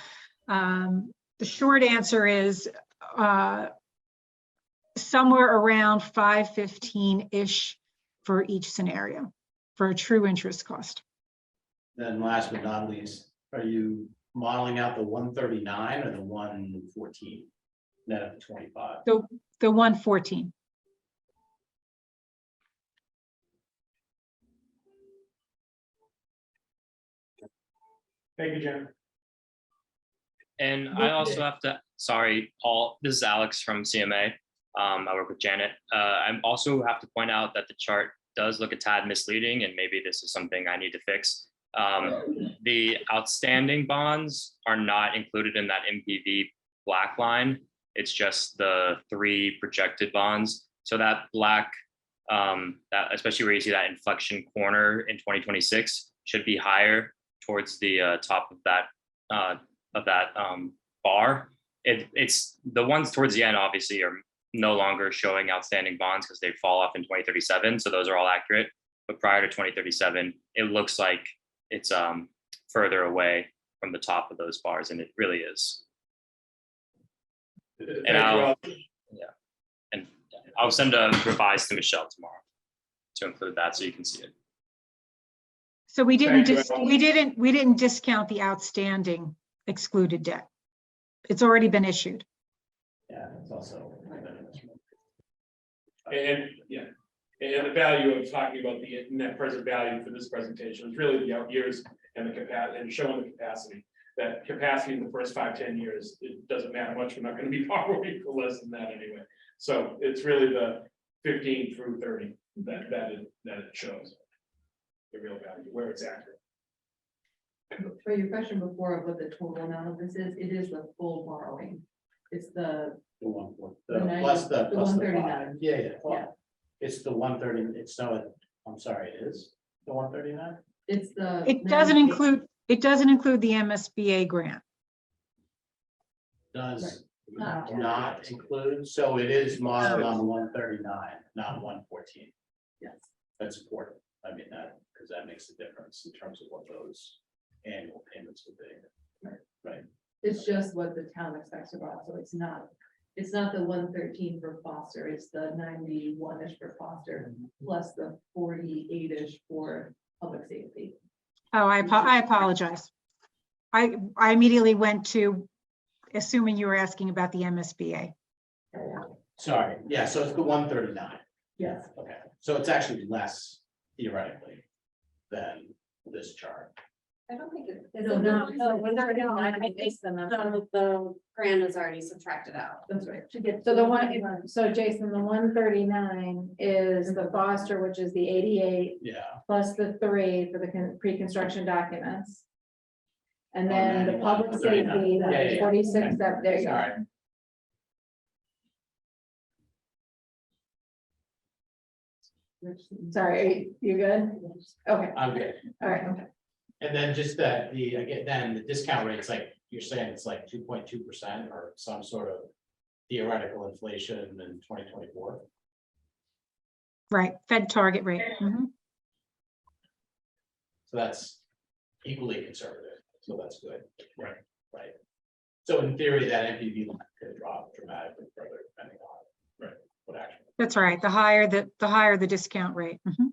the short answer is somewhere around 515-ish for each scenario for a true interest cost. Then last but not least, are you modeling out the 139 or the 114 net of 25? The 114. Thank you, Janet. And I also have to, sorry, this is Alex from CMA. I work with Janet. I also have to point out that the chart does look a tad misleading, and maybe this is something I need to fix. The outstanding bonds are not included in that MPV black line. It's just the 3 projected bonds. So that black, that especially where you see that inflection corner in 2026, should be higher towards the top of that bar. It's the ones towards the end obviously are no longer showing outstanding bonds because they fall off in 2037. So those are all accurate. But prior to 2037, it looks like it's further away from the top of those bars, and it really is. And I'll send a revise to Michelle tomorrow to include that so you can see it. So we didn't discount the outstanding excluded debt. It's already been issued. Yeah, it's also. And the value of talking about the net present value for this presentation is really the out years and the capacity, and showing the capacity. That capacity in the first 5-10 years, it doesn't matter much. We're not going to be borrowing for less than that anyway. So it's really the 15 through 30 that it shows the real value where it's accurate. For your question before of what the total amount of this is, it is the full borrowing. It's the, The one, for- The the 90 plus the. the plus 139. 5. Yeah, yeah. Yeah. It's the 130, it's no, I'm sorry, it is the 139? it's the. It doesn't include the MSBA grant. Does Not- not include, so it is modeled on 139, not 114. Yes. That's important. I mean, that, because that makes a difference in terms of what those annual payments would be. Right. It's just what the town expects of us, so it's not the 113 for foster, it's the 91-ish for foster, plus the 48-ish for public safety. Oh, I apologize. I immediately went to assuming you were asking about the MSBA. Sorry, yeah, so it's the 139. Yes. Okay, so it's actually less theoretically than this chart. I don't think it. No, no, The grant is already subtracted out. That's right. So the one, so Jason, the 139 is the foster, which is the 88 Yeah. plus the 3 for the pre-construction documents. And Oh, then the 91, public 39. safety, Yeah, yeah, yeah. 46, that, there you go. Sorry. Sorry, you good? Okay, I'm good. all right, okay. And then just that again, then the discount rate's like, you're saying it's like 2.2% or some sort of theoretical inflation in 2024. Right, Fed target rate. Mhm. So that's equally conservative, so that's good. Right. Right. So in theory, that NPV line could drop dramatically further depending on what action. That's right. The higher the discount rate. Mhm.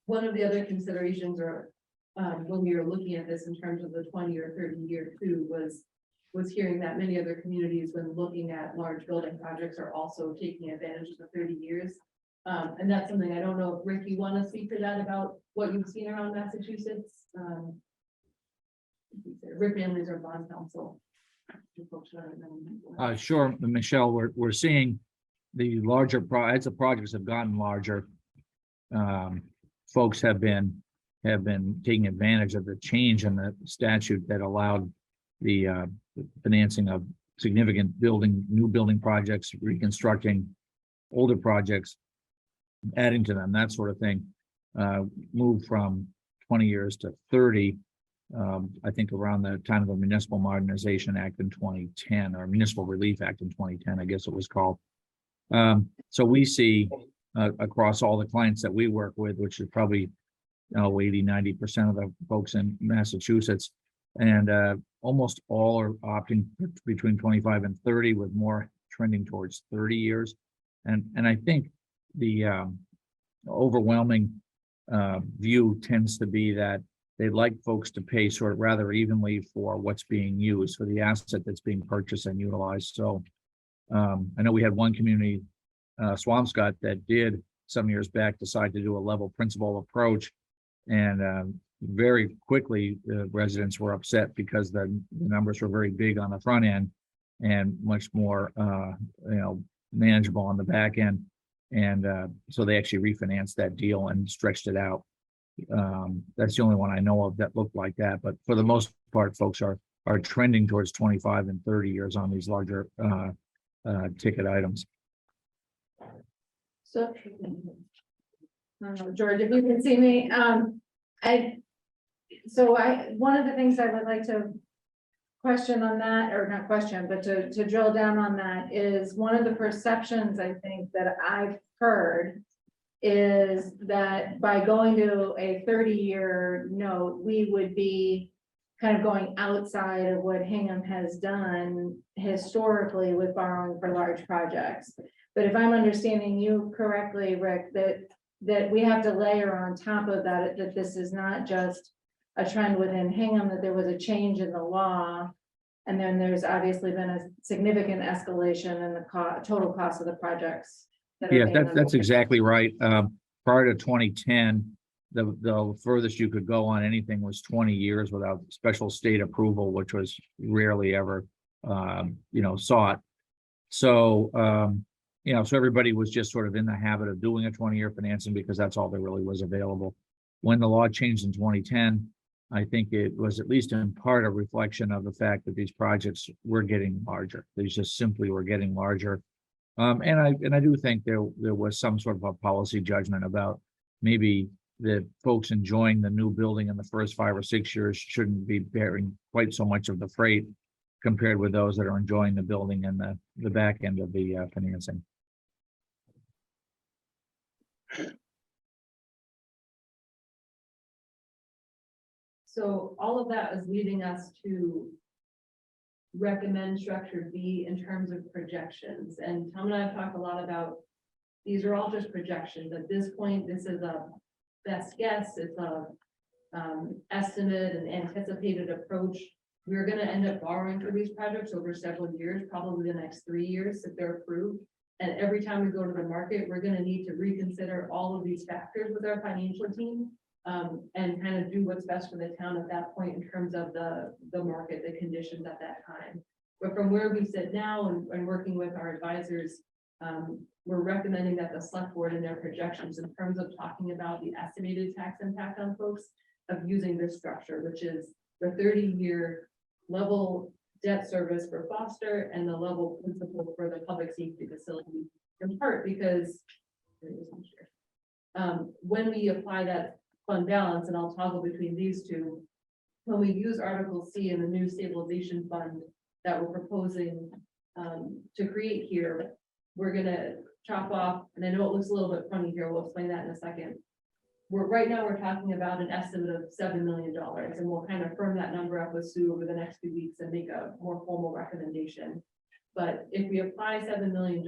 One of the other considerations or when we were looking at this in terms of the 20 or 30-year too, was hearing that many other communities when looking at large building projects are also taking advantage of the 30 years. And that's something I don't know if Rick, you want to speak to that about what you've seen around Massachusetts? Rick Families or Bond Council. Sure, Michelle, we're seeing the larger as the projects have gotten larger. Folks have been taking advantage of the change in the statute that allowed the financing of significant new building projects, reconstructing older projects, adding to them, that sort of thing. Moved from 20 years to 30. I think around the time of the Municipal Modernization Act in 2010, or Municipal Relief Act in 2010, I guess it was called. So we see across all the clients that we work with, which is probably 80–90% of the folks in Massachusetts, and almost all are opting between 25 and 30, with more trending towards 30 years. And I think the overwhelming view tends to be that they'd like folks to pay sort of rather evenly for what's being used, for the asset that's being purchased and utilized. So I know we had one community, Swampscott, that did some years back decide to do a level principal approach. And very quickly, the residents were upset because the numbers were very big on the front end and much more, manageable on the back end. And so they actually refinanced that deal and stretched it out. That's the only one I know of that looked like that. But for the most part, folks are trending towards 25 and 30 years on these larger ticket items. So, George, if you can see me, one of the things I would like to question on that, or not question, but to drill down on that, is one of the perceptions I think that I've heard is that by going to a 30-year note, we would be kind of going outside of what Hingham has done historically with borrowing for large projects. But if I'm understanding you correctly, Rick, that we have to layer on top of that, that this is not just a trend within Hingham, that there was a change in the law. And then there's obviously been a significant escalation in the total cost of the projects. Yeah, that's exactly right. Prior to 2010, the furthest you could go on anything was 20 years without special state approval, which was rarely ever, sought. So, so everybody was just sort of in the habit of doing a 20-year financing because that's all there really was available. When the law changed in 2010, I think it was at least in part a reflection of the fact that these projects were getting larger. They just simply were getting larger. And I do think there was some sort of a policy judgment about maybe the folks enjoying the new building in the first 5 or 6 years shouldn't be bearing quite so much of the freight compared with those that are enjoying the building and the back end of the financing. So all of that is leading us to recommend structure B in terms of projections. And Tom and I have talked a lot about, these are all just projections. At this point, this is a best guess. It's a estimate and anticipated approach. We're gonna end up borrowing for these projects over several years, probably the next 3 years if they're approved. And every time we go to the market, we're gonna need to reconsider all of these factors with our financial team. And kind of do what's best for the town at that point in terms of the market, the conditions at that time. But from where we sit now and working with our advisors, we're recommending that the select board in their projections in terms of talking about the estimated tax impact on folks of using this structure, which is the 30-year level debt service for Foster and the level principal for the public safety facility, in part because when we apply that fund balance, and I'll toggle between these two, when we use Article C in the new stabilization fund that we're proposing to create here, we're gonna chop off, and I know it looks a little bit funny here, we'll explain that in a second. Right now, we're talking about an estimate of $7 million, and we'll kind of firm that number up with Sue over the next few weeks and make a more formal recommendation. But if we apply $7 million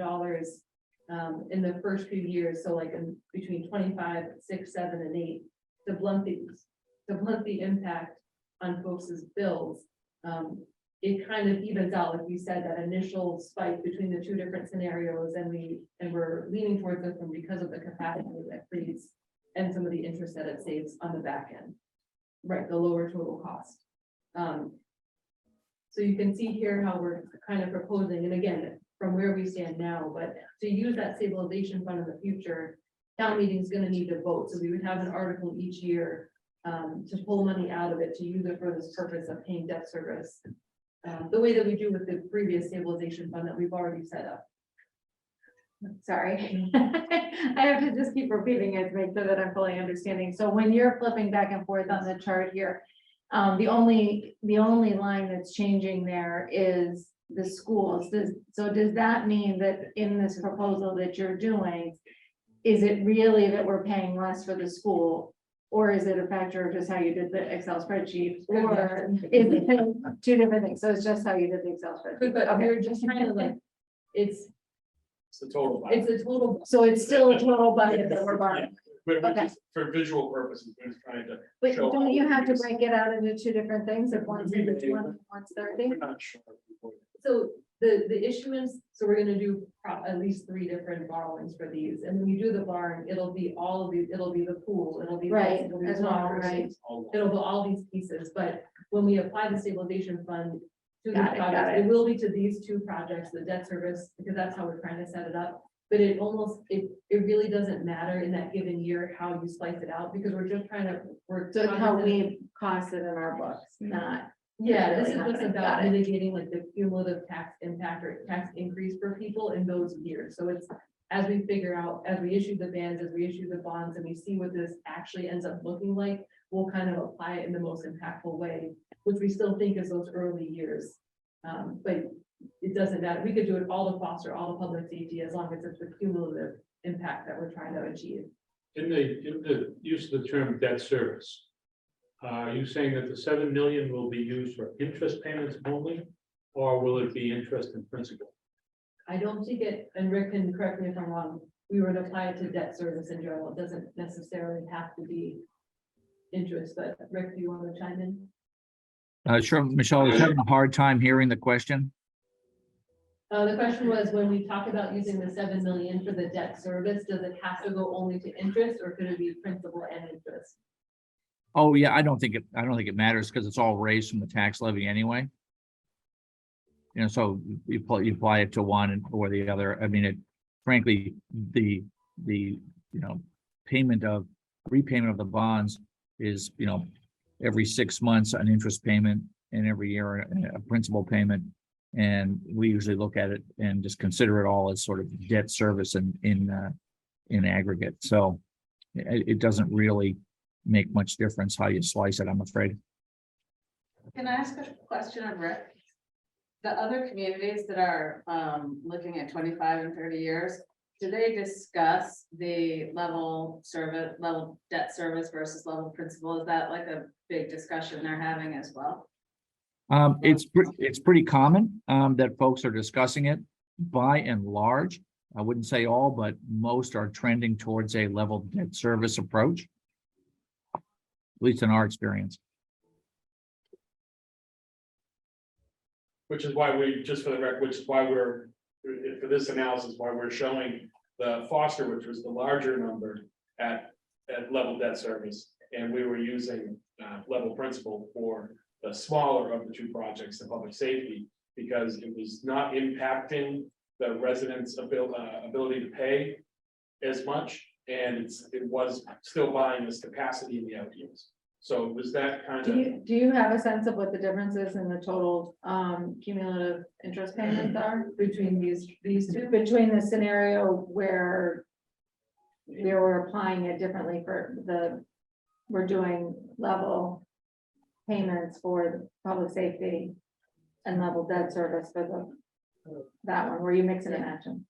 in the first few years, so like in between 25, 6, 7, and 8, to blunt the impact on folks' bills, it kind of evens out, like you said, that initial spike between the two different scenarios, and we're leaning towards this one because of the capacity that creates and some of the interest that it saves on the back end. Right, the lower total cost. So you can see here how we're kind of proposing, and again, from where we stand now, but to use that stabilization fund in the future, town meeting is going to need to vote. So we would have an article each year to pull money out of it to use it for this purpose of paying debt service. The way that we do with the previous stabilization fund that we've already set up. Sorry. I have to just keep repeating it to make sure that I'm fully understanding. So when you're flipping back and forth on the chart here, the only line that's changing there is the schools. So does that mean that in this proposal that you're doing, is it really that we're paying less for the school? Or is it a factor of just how you did the Excel spreadsheet? Or is it two different things? So it's just how you did the Excel spreadsheet. But we're just trying to like, it's It's the total. a total. So it's still a total budget that we're borrowing. But Okay. just for visual purposes, we're just trying to. But show don't how you we have to use- break it out into two different things? If one's We- 20, one's 30? We're not sure. So the issuance, so we're gonna do at least 3 different borrowings for these, and when you do the borrowing, it'll be all of these, it'll be the pool, it'll be. this, Right, it'll be as well, water, right. It'll be all these pieces, but when we apply the stabilization fund to these Got it, got projects, it. it will be to these 2 projects, the debt service, because that's how we're trying to set it up. But it really doesn't matter in that given year how you slice it out, because we're just trying to, we're. So it's how we cost it in our books, not. Yeah, this really is just happening. about Got it. mitigating like the cumulative tax impact or tax increase for people in those years. So it's, as we figure out, as we issue the bands, as we issue the bonds, and we see what this actually ends up looking like, we'll kind of apply it in the most impactful way, which we still think is those early years. But it doesn't matter. We could do it all to foster all the public safety as long as it's the cumulative impact that we're trying to achieve. In the use of the term debt service, are you saying that the 7 million will be used for interest payments only? Or will it be interest and principal? I don't think it, and Rick can correct me if I'm wrong, we would apply it to debt service in general. It doesn't necessarily have to be interest, but Rick, do you want to chime in? Sure, Michelle, I was having a hard time hearing the question. The question was, when we talk about using the 7 million for the debt service, does it have to go only to interest, or could it be principal and interest? Oh, yeah, I don't think it matters because it's all raised from the tax levy anyway. You know, so you apply it to one or the other. I mean, it frankly, the repayment of the bonds is, every 6 months an interest payment and every year a principal payment. And we usually look at it and just consider it all as sort of debt service in aggregate. So it doesn't really make much difference how you slice it, I'm afraid. Can I ask a question of Rick? The other communities that are looking at 25 and 30 years, do they discuss the level debt service versus level principal? Is that like a big discussion they're having as well? It's pretty common that folks are discussing it. By and large, I wouldn't say all, but most are trending towards a level debt service approach, at least in our experience. Which is why we, just for the record, which is why we're, for this analysis, why we're showing the Foster, which was the larger number at level debt service. And we were using level principal for the smaller of the two projects, the public safety, because it was not impacting the residents' ability to pay as much. And it was still buying this capacity in the out years. So it was that kind of. Do you have a sense of what the differences in the total cumulative interest payments are Between these two? between the scenario where we were applying it differently we're doing level payments for the public safety and level debt service for that one, were you mixing and matching?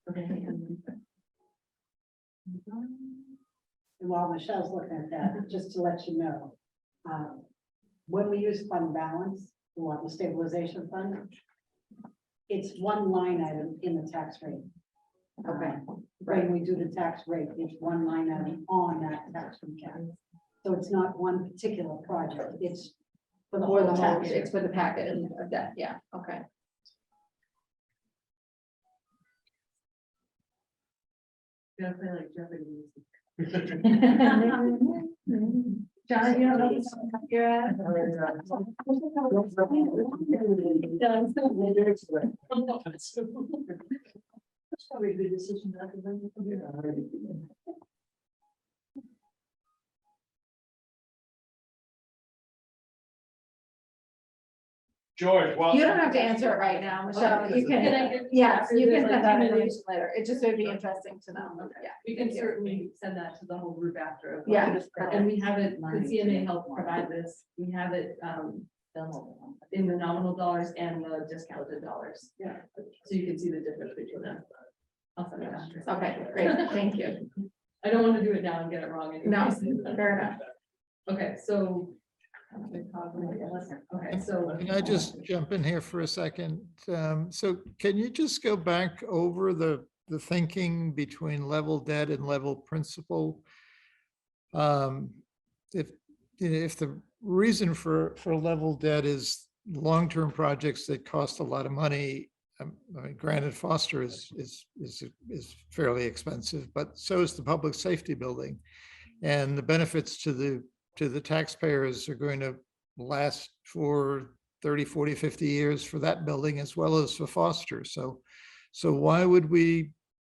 While Michelle's looking at that, just to let you know, when we use fund balance, the stabilization fund, it's one line item in the tax rate. Okay. When we do the tax rate, it's one line item on that tax recap. So it's not one particular project, it's for the whole tax. It's for the packet of that, yeah, okay. Gonna play like Jeopardy. John, you don't know what you're at? That's probably a good decision. George, well. You don't have to answer it right now, Michelle, you can, yes, you can send that information later, it just would be interesting to know, yeah. We can certainly send that to the whole group after. Yeah. And we have it, the CMA helped provide this, we have it in the nominal dollars and the discounted dollars. Yeah. So you can see the difference between them. I'll send it after. Okay, great, thank you. I don't want to do it now and get it wrong. No, anyways. fair enough. Okay, so. Okay, so. Can I just jump in here for a second? So can you just go back over the thinking between level debt and level principal? If the reason for level debt is long-term projects that cost a lot of money, I mean, granted, Foster is fairly expensive, but so is the public safety building. And the benefits to the taxpayers are going to last for 30, 40, 50 years for that building as well as for Foster. So why would we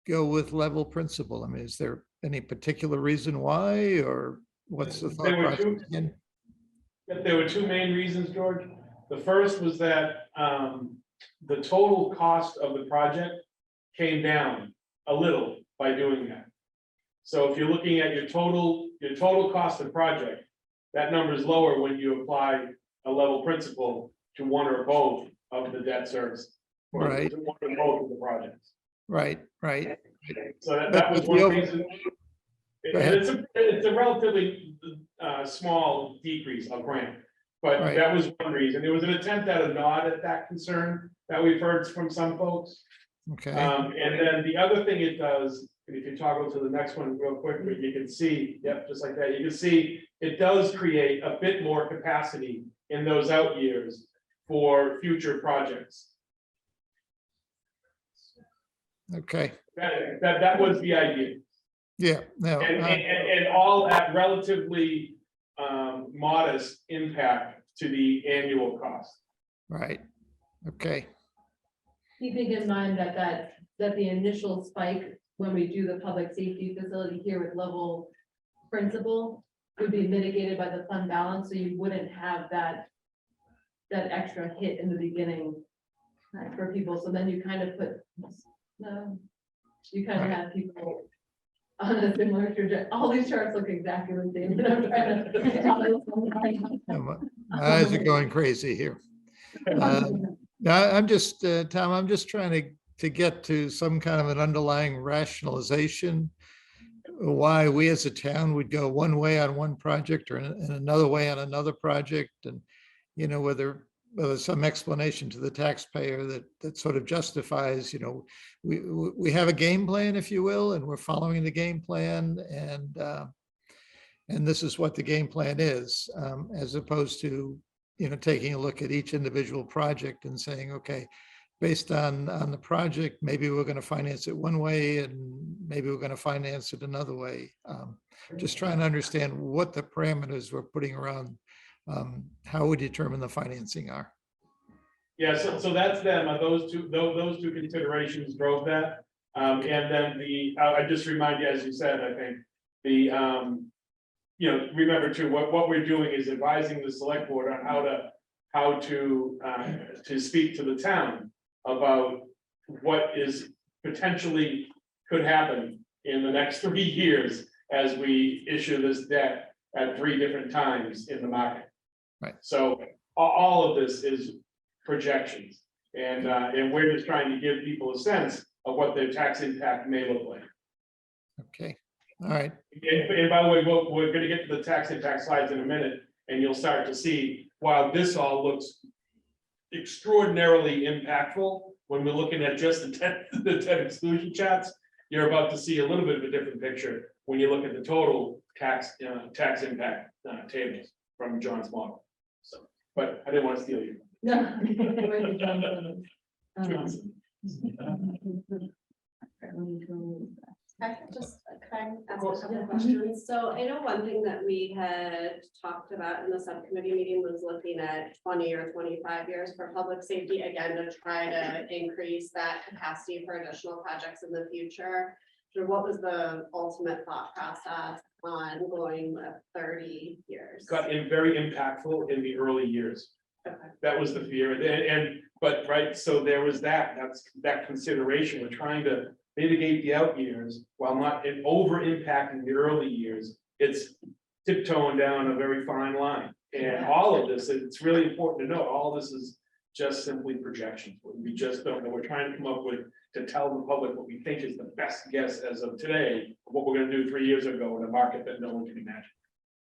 go with level principal? I mean, is there any particular reason why, or what's the thought process again? There were two main reasons, George. The first was that the total cost of the project came down a little by doing that. So if you're looking at your total cost of project, that number is lower when you apply a level principal to one or both of the debt service. Or Right. to one or both of the projects. Right. So that was But one the reason. Go ahead. It's a relatively small decrease, I'll grant, but Right. that was one reason. There was an attempt at a nod at that concern that we've heard from some folks. Okay, And then the other thing it does, if you toggle to the next one real quickly, you can see, yep, just like that, you can see it does create a bit more capacity in those out years for future projects. okay. That was the idea. Yeah, no, And all at relatively modest impact to the annual cost. right. Okay, Keeping in mind that the initial spike when we do the public safety facility here with level principal would be mitigated by the fund balance, so you wouldn't have that extra hit in the beginning for people. So then you kind of you kind of have people on a similar trajectory. All these charts look exactly the same. but I'm trying to- Yeah, my eyes are going crazy here. No, I'm just, Tom, I'm just trying to get to some kind of an underlying rationalization. Why we as a town would go one way on one project or in another way on another project. And, you know, whether some explanation to the taxpayer that sort of justifies, you know, we have a game plan, if you will, and we're following the game plan. And this is what the game plan is, as opposed to, you know, taking a look at each individual project and saying, okay, based on the project, maybe we're going to finance it one way and maybe we're going to finance it another way. Just trying to understand what the parameters we're putting around how we determine the financing are. Yeah, so that's them, those two considerations drove that. And then I just remind you, as you said, I think, you know, remember too, what we're doing is advising the select board on how to speak to the town about what is potentially could happen in the next 3 years as we issue this debt at 3 different times in the market. Right. So all of this is projections, and we're just trying to give people a sense of what their tax impact may look like. Okay, all right. And by the way, we're going to get to the tax impact slides in a minute, and you'll start to see, while this all looks extraordinarily impactful, when we're looking at just the 10 exclusion charts, you're about to see a little bit of a different picture when you look at the total tax impact tables from John's model. So, but I didn't want to steal you. No. Just kind of ask a couple of questions. So I know one thing that we had talked about in the subcommittee meeting was looking at 20 or 25 years for public safety, again, to try to increase that capacity for additional projects in the future. So what was the ultimate thought process on going with 30 years? Got in very impactful in the early years. Okay. That was the fear, but right, so there was that's that consideration. We're trying to mitigate the out years while not over impacting the early years. It's tiptoeing down a very fine line, and all of this, it's really important to note, all this is just simply projections. We just don't know. We're trying to come up with, to tell the public what we think is the best guess as of today, what we're going to do 3 years ago in a market that no one can imagine.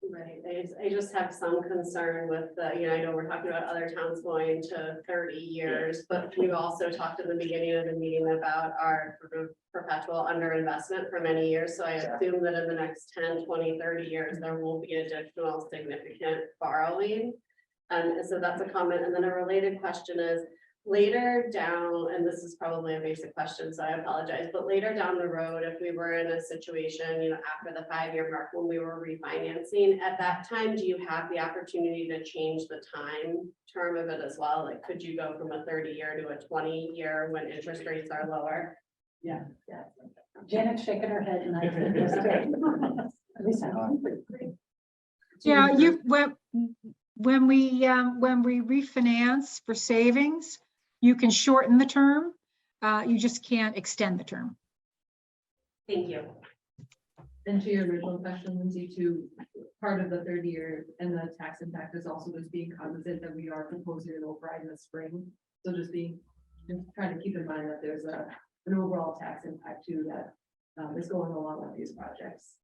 Right, I just have some concern with the, you know, I know we're talking about other towns going to 30 years, but we've also talked at the beginning of the meeting about our sort of perpetual underinvestment for many years. So I assume that in the next 10, 20, 30 years, there will be additional significant borrowing. And so that's a comment. And then a related question is, later down, and this is probably a basic question, so I apologize, but later down the road, if we were in a situation, you know, after the 5-year mark when we were refinancing, at that time, do you have the opportunity to change the time term of it as well? Like, could you go from a 30-year to a 20-year when interest rates are lower? Yeah. Janet's shaking her head and I think that's great. At least I know. Yeah, when we refinance for savings, you can shorten the term. You just can't extend the term. Thank you. And to your original question, Lindsay, too, part of the 30-year and the tax impact is also just being cognizant that we are proposing an override in the spring. So just trying to keep in mind that there's an overall tax impact too that is going along with these projects.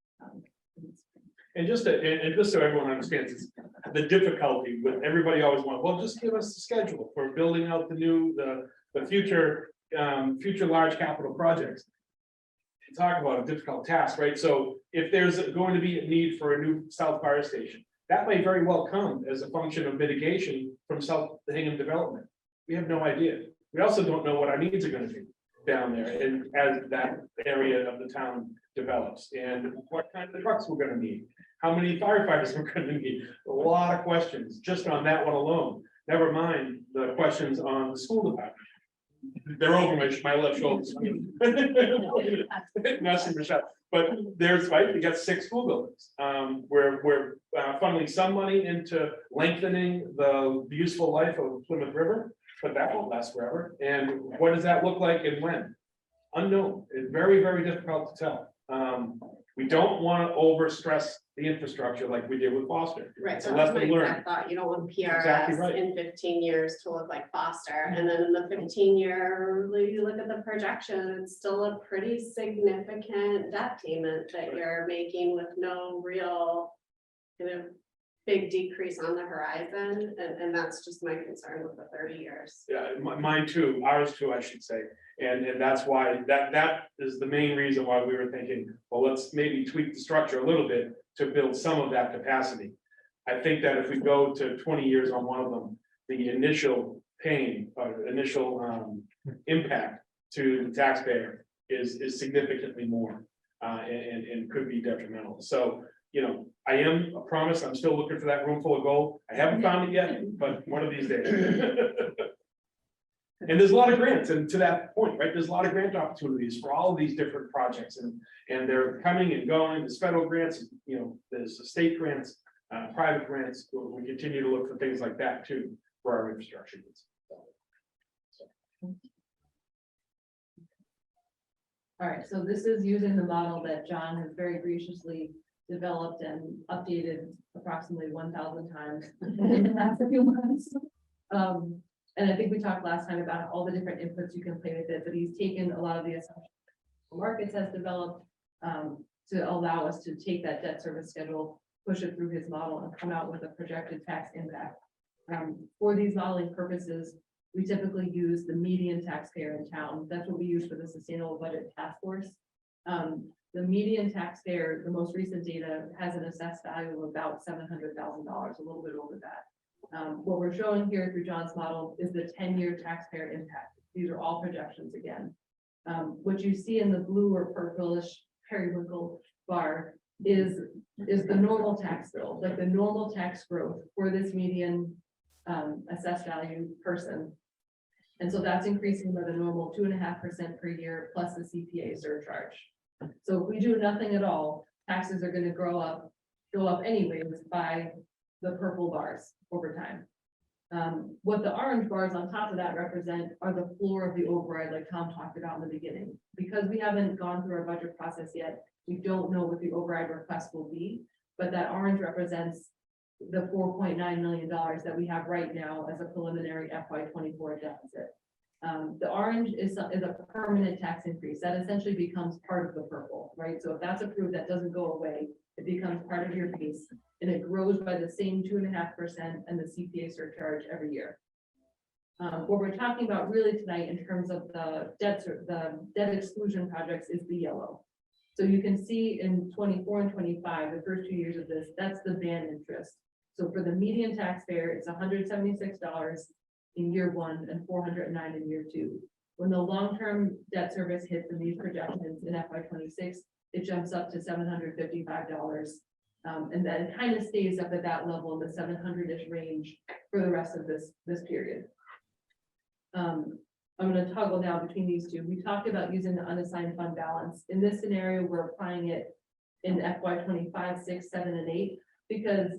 And just so everyone understands, the difficulty with everybody always wants, well, just give us the schedule for building out the future large capital projects. Talk about a difficult task, right? So if there's going to be a need for a new South Fire Station, that may very well come as a function of mitigation from South Hingham development. We have no idea. We also don't know what our needs are going to be down there, and as that area of the town develops, and what kind of trucks we're going to need, how many firefighters we're going to need. A lot of questions just on that one alone. Never mind the questions on the school department. They're over my left shoulder. But there's, right, we got 6 school buildings. We're funneling some money into lengthening the useful life of Plymouth River, but that won't last forever. And what does that look like and when? Unknown. It's very, very difficult to tell. We don't want to overstress the infrastructure like we did with Foster. Right, It's so a that's my lesson learned. exact thought, you don't want Exactly PRS right. in 15 years to look like Foster, and then in the 15-year, you look at the projection, it's still a pretty significant debt payment that you're making with no real kind of big decrease on the horizon, and that's just my concern with the 30 years. Yeah, mine too, ours too, I should say. And that's why, that is the main reason why we were thinking, well, let's maybe tweak the structure a little bit to build some of that capacity. I think that if we go to 20 years on one of them, the initial pain or initial impact to the taxpayer is significantly more and could be detrimental. So, you know, I promise, I'm still looking for that room full of gold. I haven't found it yet, but one of these days. And there's a lot of grants, and to that point, right, there's a lot of grant opportunities for all of these different projects, and they're coming and going. There's federal grants, you know, there's state grants, private grants. We continue to look for things like that too for our infrastructure needs. All right, so this is using the model that John has very graciously developed and updated approximately 1,000 times in the last few months. And I think we talked last time about all the different inputs you can play with it, but he's taken a lot of the assumptions the markets has developed to allow us to take that debt service schedule, push it through his model, and come out with a projected tax impact. For these modeling purposes, we typically use the median taxpayer in town. That's what we use for the Sustainable Budget Task Force. The median taxpayer, the most recent data, has an assessed value of about $700,000, a little bit over that. What we're showing here through John's model is the 10-year taxpayer impact. These are all projections again. What you see in the blue or purplish periwinkle bar is the normal tax bill, like the normal tax growth for this median assessed value person. And so that's increasing by the normal 2.5% per year plus the CPA surcharge. So if we do nothing at all, taxes are going to go up anyways by the purple bars over time. What the orange bars on top of that represent are the floor of the override, like Tom talked about in the beginning. Because we haven't gone through our budget process yet, we don't know what the override request will be, but that orange represents the $4.9 million that we have right now as a preliminary FY24 deficit. The orange is a permanent tax increase that essentially becomes part of the purple, right? So if that's approved, that doesn't go away. It becomes part of your base, and it grows by the same 2.5% and the CPA surcharge every year. What we're talking about really tonight in terms of the debt exclusion projects is the yellow. So you can see in 24 and 25, the first 2 years of this, that's the band interest. So for the median taxpayer, it's $176 in year 1 and $409 in year 2. When the long-term debt service hits in these projections in FY26, it jumps up to $755. And then it kind of stays up at that level in the 700-ish range for the rest of this period. I'm going to toggle now between these two. We talked about using the unassigned fund balance. In this scenario, we're applying it in FY25, 6, 7, and 8, because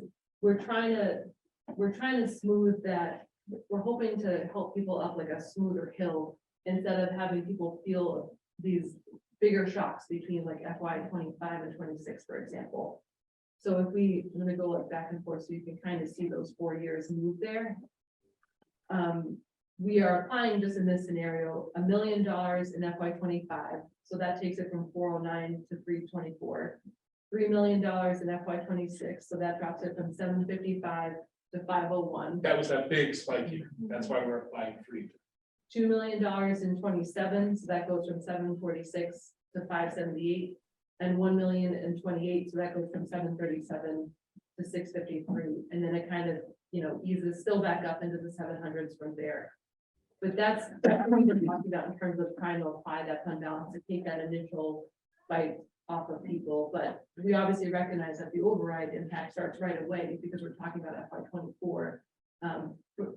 we're trying to smooth that. We're hoping to help people up like a smoother hill instead of having people feel these bigger shocks between like FY25 and 26, for example. So if I'm going to go like back and forth so you can kind of see those 4 years move there. We are applying just in this scenario $1 million in FY25, so that takes it from 409 to 324. $3 million in FY26, so that drops it from 755 to 501. That was that big spike here. That's why we're applying 3. $2 million in 27, so that goes from 746 to 578, and 1 million in 28, so that goes from 737 to 653, and then it kind of, eases still back up into the 700s from there. But that's what we've been talking about in terms of trying to apply that fund balance to take that initial bite off of people. But we obviously recognize that the override impact starts right away because we're talking about FY24 for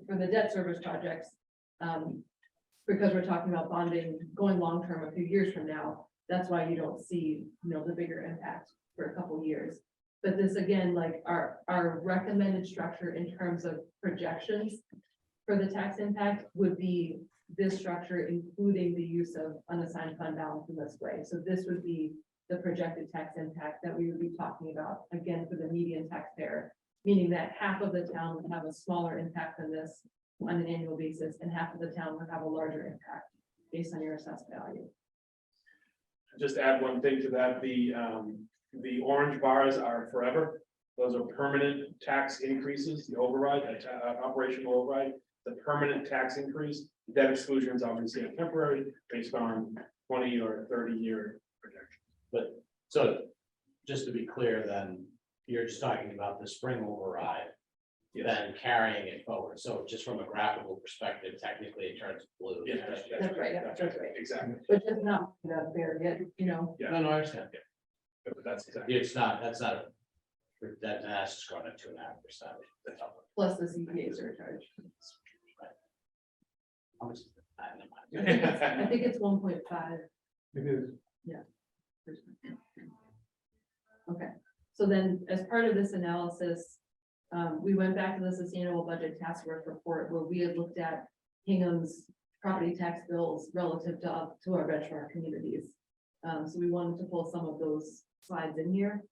the debt service projects. Because we're talking about bonding going long term a few years from now, That's why you don't see, the bigger impact for a couple years. But this again, like our recommended structure in terms of projections for the tax impact would be this structure, including the use of unassigned fund balance in this way. So this would be the projected tax impact that we would be talking about, again, for the median taxpayer, meaning that half of the town would have a smaller impact than this on an annual basis, and half of the town would have a larger impact based on your assessed value. Just add one thing to that, the orange bars are forever. Those are permanent tax increases, the override, operational override, the permanent tax increase. Debt exclusions obviously are temporary based on 20 or 30-year projection. But so just to be clear, then you're just talking about the spring override, then carrying it forward. So just from a graphical perspective, technically it turns blue. Yeah, That's right. Exactly. But just not that there yet, Yeah, no, I understand. But that's exactly. That's just going at 2.5%. plus the CPA surcharge. How much is that? I think it's 1.5. It is. Okay, so then as part of this analysis, we went back to the sustainable budget task force report where we had looked at Hingham's property tax bills relative to our benchmark communities. So we wanted to pull some of those slides in here.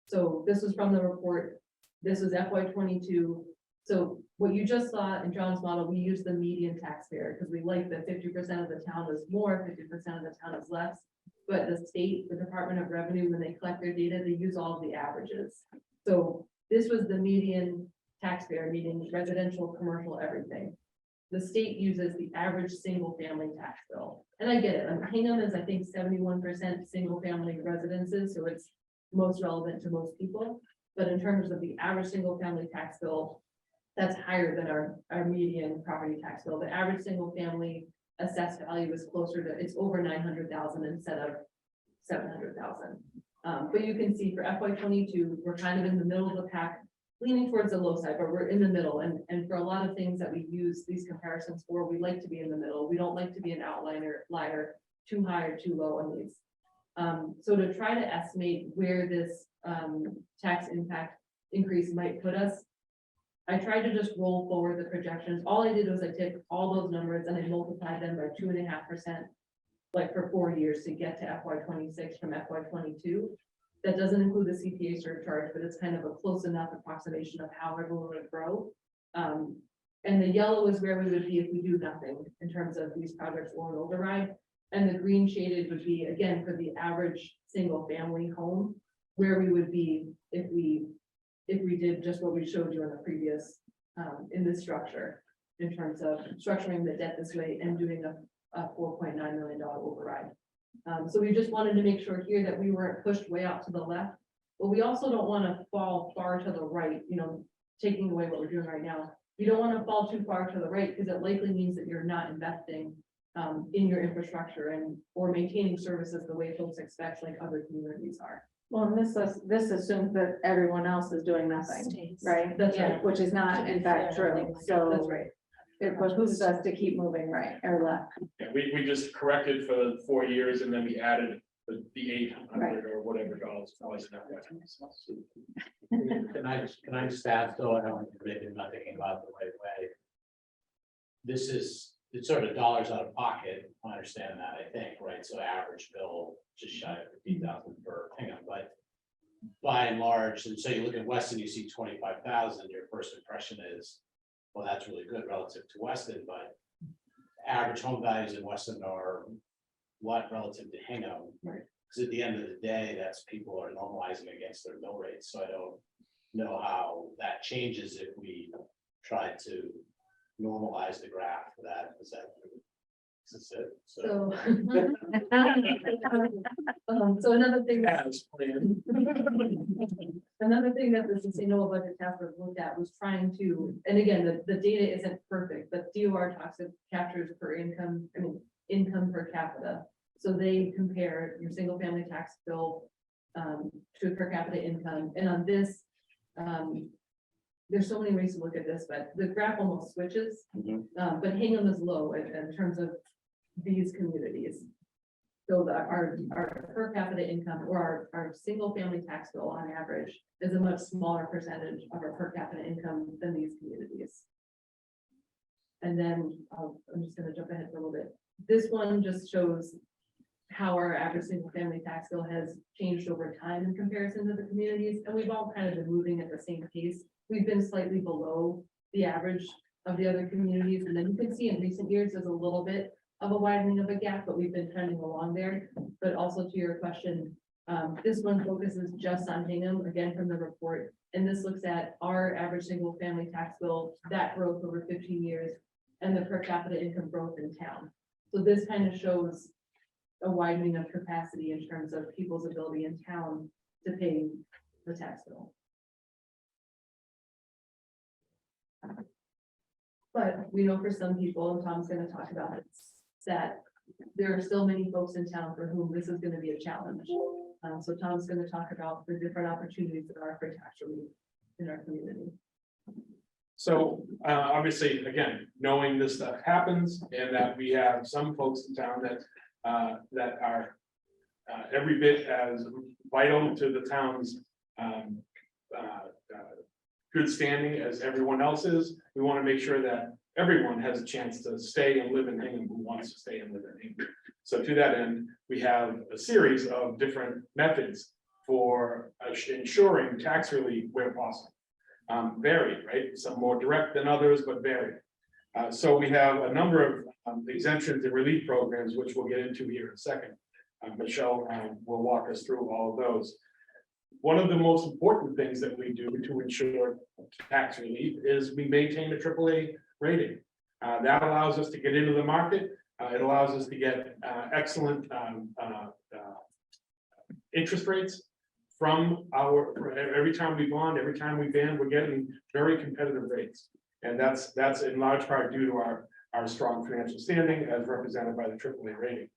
So this was from the report. This was FY22. So what you just saw in John's model, we use the median taxpayer because we like that 50% of the town is more, 50% of the town is less. But the state, the Department of Revenue, when they collect their data, they use all of the averages. So this was the median taxpayer, meaning residential, commercial, everything. The state uses the average single family tax bill. And I get it. Hingham is, I think, 71% single family residences. So it's most relevant to most people. But in terms of the average single family tax bill, that's higher than our median property tax bill. The average single family assessed value is closer to, it's over 900,000 instead of 700,000. But you can see for FY22, we're kind of in the middle of the pack, leaning towards the low side, but we're in the middle. And for a lot of things that we use these comparisons for, we like to be in the middle. We don't like to be an outlier, too high or too low on these. So to try to estimate where this tax impact increase might put us, I tried to just roll forward the projections. All I did was I took all those numbers and I multiplied them by 2.5%, like for 4 years to get to FY26 from FY22. That doesn't include the CPA surcharge, but it's kind of a close enough approximation of how everyone would grow. And the yellow is where we would be if we do nothing in terms of these projects or an override. And the green shaded would be, again, for the average single family home, where we would be if we did just what we showed you in the previous, in this structure, in terms of structuring the debt this way and doing a $4.9 million override. So we just wanted to make sure here that we weren't pushed way out to the left, but we also don't want to fall far to the right, taking away what we're doing right now. You don't want to fall too far to the right because it likely means that you're not investing in your infrastructure or maintaining services the way folks expect, like other communities are. Well, and this assumes that everyone else is doing nothing, right? That's right. Which is not in fact true, so. That's right. It behooves us to keep moving right or left. Yeah, we just corrected for 4 years and then we added the 800 or whatever dollars. Can I just add, so I don't, maybe I'm not thinking about it the right way. It's sort of dollars out of pocket, I understand that, I think, right? So average bill just shy of 50,000 per Hingham, but by and large, and so you look at Weston, you see 25,000, your first impression is, well, that's really good relative to Weston, but average home values in Weston are what relative to Hingham? Right. Because at the end of the day, that's people are normalizing against their mill rates, so I don't know how that changes if we try to normalize the graph for that. Is it? So so another thing As planned. Another thing that the sustainable budget task force looked at was trying to, and again, the data isn't perfect, but DOR talks of captures per income, income per capita. So they compare your single family tax bill to per capita income. And on this, there's so many ways to look at this, but the graph almost switches. But Hingham is low in terms of these communities. So our per capita income or our single family tax bill on average is a much smaller percentage of our per capita income than these communities. And then I'm just gonna jump ahead for a little bit. This one just shows how our average single family tax bill has changed over time in comparison to the communities. And we've all kind of been moving at the same pace. We've been slightly below the average of the other communities. And then you can see in recent years, there's a little bit of a widening of a gap, but we've been trending along there. But also to your question, this one focuses just on Hingham, again, from the report. And this looks at our average single family tax bill, that growth over 15 years, and the per capita income growth in town. So this kind of shows a widening of capacity in terms of people's ability in town to pay the tax bill. But we know for some people, and Tom's going to talk about this, that there are still many folks in town for whom this is going to be a challenge. So Tom's going to talk about the different opportunities that are for tax relief in our community. So obviously, again, knowing this stuff happens and that we have some folks in town that are every bit as vital to the town's good standing as everyone else is, we want to make sure that everyone has a chance to stay and live in Hingham who wants to stay and live in Hingham. So to that end, we have a series of different methods for ensuring tax relief where possible. Varied, right? Some more direct than others, but varied. So we have a number of exemptions and relief programs, which we'll get into here in a second. Michelle will walk us through all of those. One of the most important things that we do to ensure tax relief is we maintain a AAA rating. That allows us to get into the market. It allows us to get excellent interest rates from every time we bond, every time we ban, we're getting very competitive rates. And that's in large part due to our strong financial standing as represented by the AAA rating.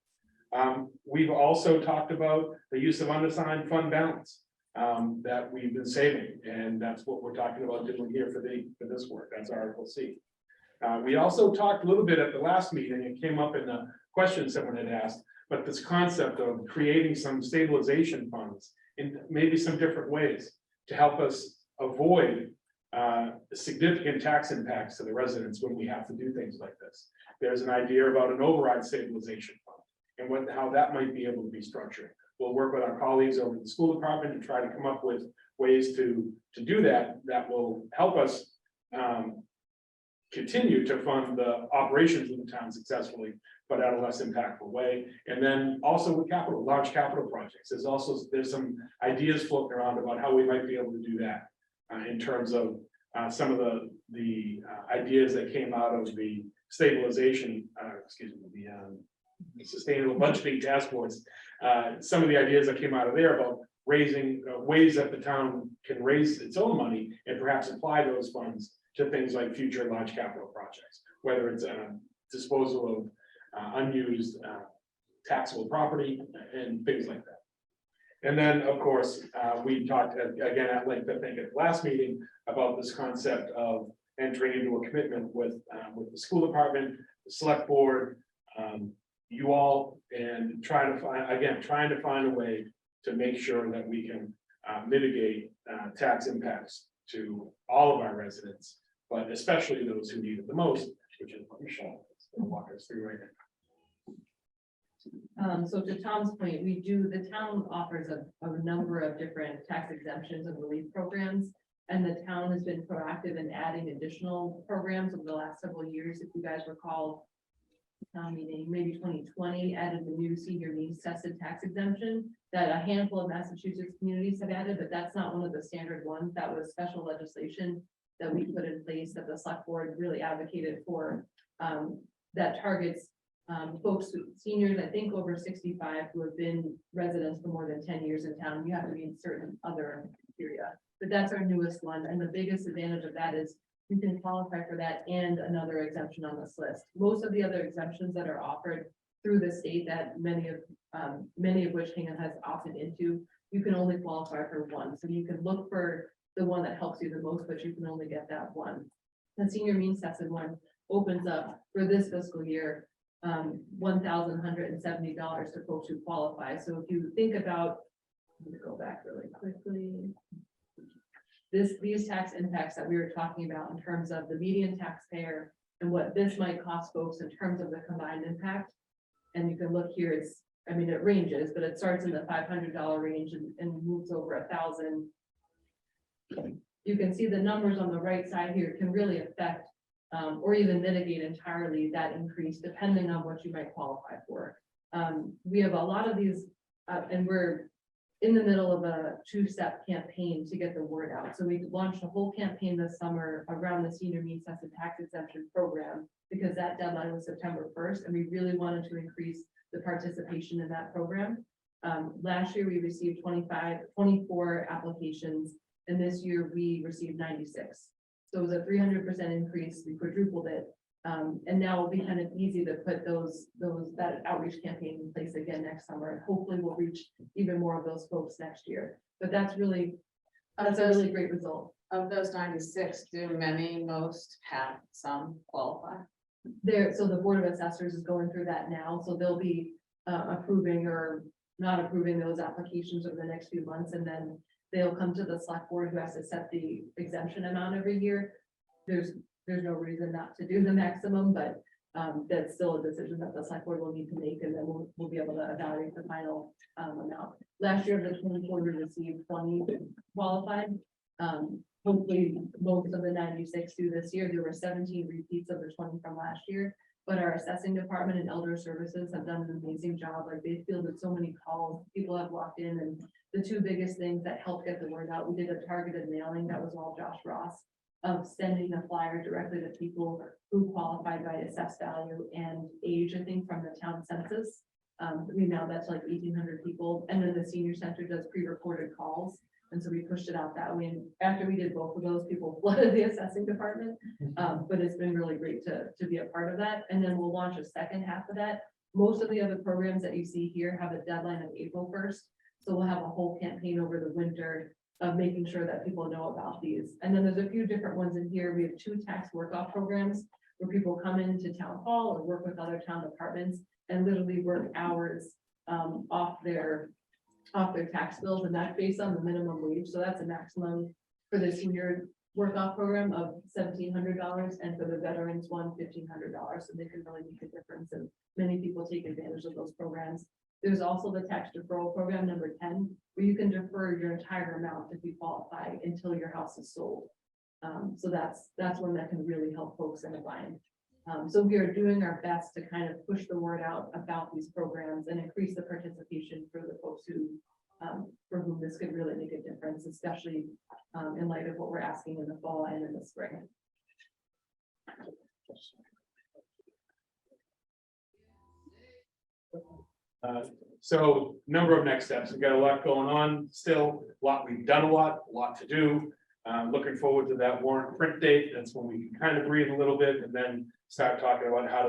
We've also talked about the use of unassigned fund balance that we've been saving. And that's what we're talking about doing here for this work. That's Article C. We also talked a little bit at the last meeting, it came up in the questions someone had asked, but this concept of creating some stabilization funds in maybe some different ways to help us avoid significant tax impacts to the residents when we have to do things like this. There's an idea about an override stabilization fund and how that might be able to be structured. We'll work with our colleagues over at the school department to try to come up with ways to do that will help us continue to fund the operations of the town successfully, but at a less impactful way. And then also with large capital projects, there's some ideas floating around about how we might be able to do that in terms of some of the ideas that came out of the stabilization, the sustainable budgeting task force. Some of the ideas that came out of there about raising ways that the town can raise its own money and perhaps apply those funds to things like future large capital projects, whether it's disposal of unused taxable property and things like that. And then, of course, we talked again at length, I think at the last meeting, about this concept of entering into a commitment with the school department, the select board, you all, and trying to find a way to make sure that we can mitigate tax impacts to all of our residents, but especially those who need it the most, which is what Michelle will walk us through right now. So to Tom's point, the town offers a number of different tax exemptions and relief programs. And the town has been proactive in adding additional programs over the last several years. If you guys recall, town meeting, maybe 2020 added the new senior needs tested tax exemption that a handful of Massachusetts communities have added, but that's not one of the standard ones. That was special legislation that we put in place that the select board really advocated for, that targets folks, seniors, I think over 65 who have been residents for more than 10 years in town. You have to meet certain other criteria, but that's our newest one. And the biggest advantage of that is you can qualify for that and another exemption on this list. Most of the other exemptions that are offered through the state that many of which Hingham has opted into, you can only qualify for one. So you can look for the one that helps you the most, but you can only get that one. The senior means tested one opens up for this fiscal year $1,170 to folks who qualify. So if you think about, let me go back really quickly. These tax impacts that we were talking about in terms of the median taxpayer and what this might cost folks in terms of the combined impact. And you can look here, it's, I mean, it ranges, but it starts in the $500 range and moves over 1,000. You can see the numbers on the right side here can really affect or even mitigate entirely that increase depending on what you might qualify for. We have a lot of these, and we're in the middle of a two-step campaign to get the word out. So we launched a whole campaign this summer around the senior means tested tax exemption program because that deadline was September 1st, and we really wanted to increase the participation in that program. Last year, we received 24 applications, and this year we received 96. So it was a 300% increase. We quadrupled it. And now it'll be kind of easy to put that outreach campaign in place again next summer. And hopefully we'll reach even more of those folks next year. But that's a really great result. Of those 96, do most have some qualify? So the Board of Assessors is going through that now. So they'll be approving or not approving those applications over the next few months. And then they'll come to the select board who has to set the exemption amount every year. There's no reason not to do the maximum, but that's still a decision that the select board will need to make, and then we'll be able to evaluate the final amount. Last year, the 24 we received 20 qualified. Hopefully, most of the 96 do this year. There were 17 repeats of the 20 from last year, but our assessing department and elder services have done an amazing job. Like they fielded so many calls, people have walked in, and the two biggest things that helped get the word out, we did a targeted mailing that was all Josh Ross, of sending a flyer directly to people who qualified by assessed value and age, I think, from the town census. We mailed that to like 1,800 people, and then the senior center does pre-recorded calls. And so we pushed it out that way. And after we did both of those, people flooded the assessing department. But it's been really great to be a part of that. And then we'll launch a second half of that. Most of the other programs that you see here have a deadline of April 1st. So we'll have a whole campaign over the winter of making sure that people know about these. And then there's a few different ones in here. We have 2 tax work-off programs where people come into town hall or work with other town departments and literally work hours off their tax bills, and that's based on the minimum wage. So that's a maximum for the senior work-off program of $1,700, and for the veterans one, $1,500. So they can really make a difference, and many people take advantage of those programs. There's also the tax deferral program number 10, where you can defer your entire amount if you qualify until your house is sold. So that's one that can really help folks in a bind. So we are doing our best to kind of push the word out about these programs and increase the participation for the folks who, for whom this could really make a difference, especially in light of what we're asking in the fall and in the spring. So number of next steps. We've got a lot going on still, we've done a lot to do. Looking forward to that warrant print date. That's when we can kind of breathe a little bit and then start talking about how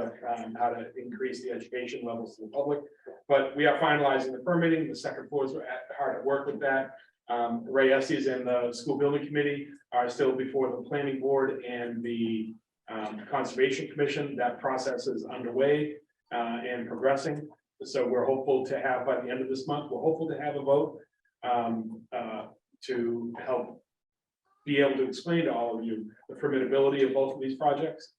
to increase the education levels to the public. But we are finalizing the permitting. The second floor is hard at work with that. Ray Estes and the school building committee are still before the planning board and the conservation commission. That process is underway and progressing. So we're hopeful to have, by the end of this month, we're hopeful to have a vote to help be able to explain to all of you the formidability of both of these projects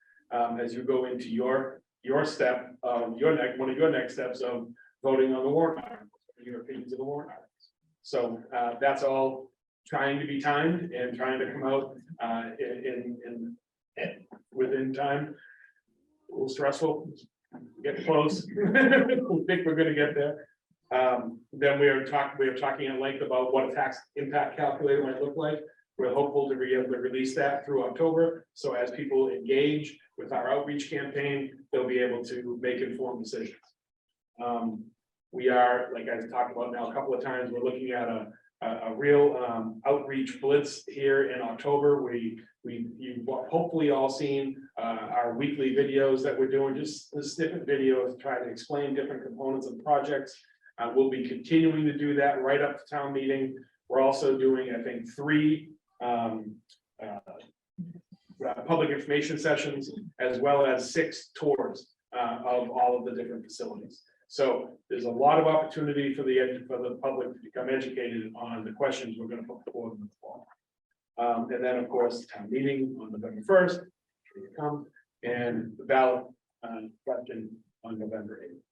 as you go into your step of one of your next steps of voting on the warrant articles, your opinions of the warrant articles. So that's all trying to be timed and trying to come out within time. A little stressful. Get close. We think we're going to get there. Then we are talking at length about what a tax impact calculator might look like. We're hopeful to be able to release that through October. So as people engage with our outreach campaign, they'll be able to make informed decisions. We are, like I talked about now a couple of times, we're looking at a real outreach blitz here in October. You've hopefully all seen our weekly videos that we're doing, just the snippet videos, trying to explain different components of projects. We'll be continuing to do that right up to town meeting. We're also doing, I think, 3 public information sessions, as well as 6 tours of all of the different facilities. So there's a lot of opportunity for the public to become educated on the questions we're going to put forward in the fall. And then, of course, town meeting on November 1st, come, and the ballot question on November 8th.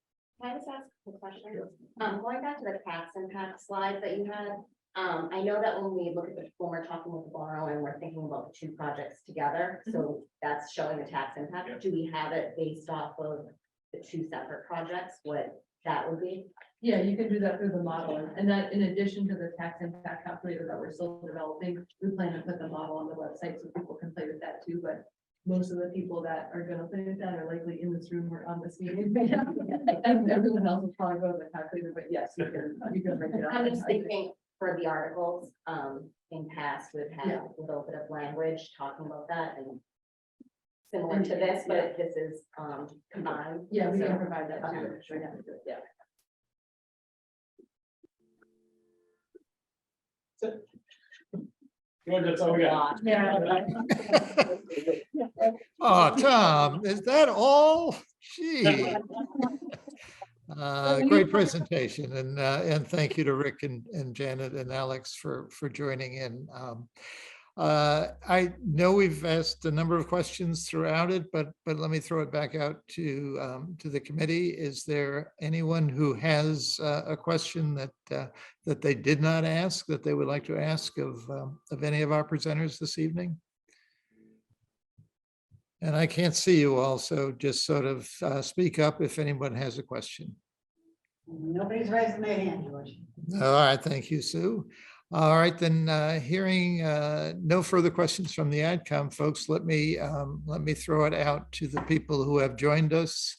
Can I just ask a question? Going back to the tax impact slide that you had, I know that when we look at when we're talking with the borrow and we're thinking about the two projects together, so that's showing the tax impact. Yeah. Do we have it based off of the two separate projects, what that would be? Yeah, you can do that through the model, and that in addition to the tax impact calculator that we're still developing, we plan to put the model on the website so people can play with that too, but most of the people that are gonna play with that are likely in this room or on this meeting. And everyone else will probably go to the calculator, but yes, you can break it up. I'm just thinking for the articles, in past, we've had Yeah. a little bit of language talking about that and similar to this, but this is, combined. Yeah, we So- can provide that too. Okay. Sure, yeah, we do it, yeah. George, that's all we got. Yeah. Oh, Tom, is that all? Gee. Great presentation, and thank you to Rick and Janet and Alex for joining in. I know we've asked a number of questions throughout it, but let me throw it back out to the committee. Is there anyone who has a question that they did not ask, that they would like to ask of any of our presenters this evening? And I can't see you all, so just sort of speak up if anyone has a question. Nobody's raising their hand, George. All right, thank you, Sue. All right, then, hearing no further questions from the AdCom folks, let me throw it out to the people who have joined us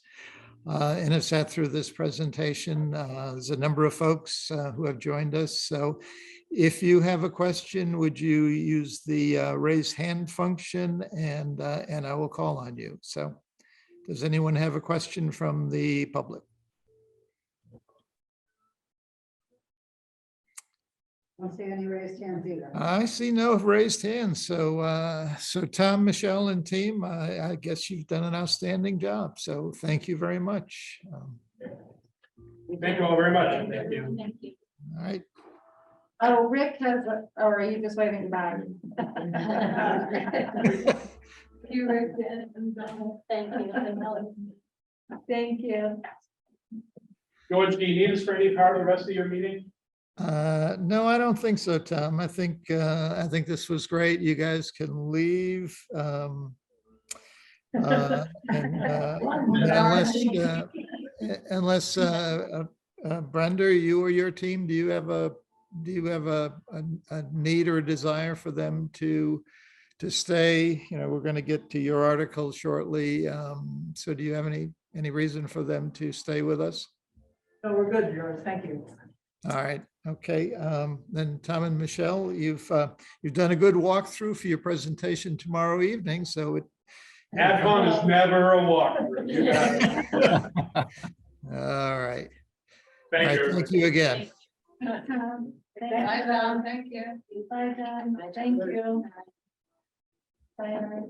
and have sat through this presentation. There's a number of folks who have joined us. So if you have a question, would you use the raise hand function, and I will call on you. So does anyone have a question from the public? Don't see any raised hands either. I see no raised hands. So Tom, Michelle, and team, I guess you've done an outstanding job. So thank you very much. Thank you all very much. Thank you. All right. Oh, Rick has, or are you just waving goodbye? You, Rick, Janet, and Donna. Thank you. Thank you. George, do you need us for any part of the rest of your meeting? No, I don't think so, Tom. I think this was great. You guys can leave. Unless Brenda, you or your team, do you have a need or a desire for them to stay? You know, we're going to get to your article shortly. So do you have any reason for them to stay with us? No, we're good, George. Thank you. All right, okay. Then Tom and Michelle, you've done a good walkthrough for your presentation tomorrow evening, so it. AdCom is never a walk. All right. Thank you. Thank you again. Bye, Tom. Thank you. Bye, John. Thank you. Bye.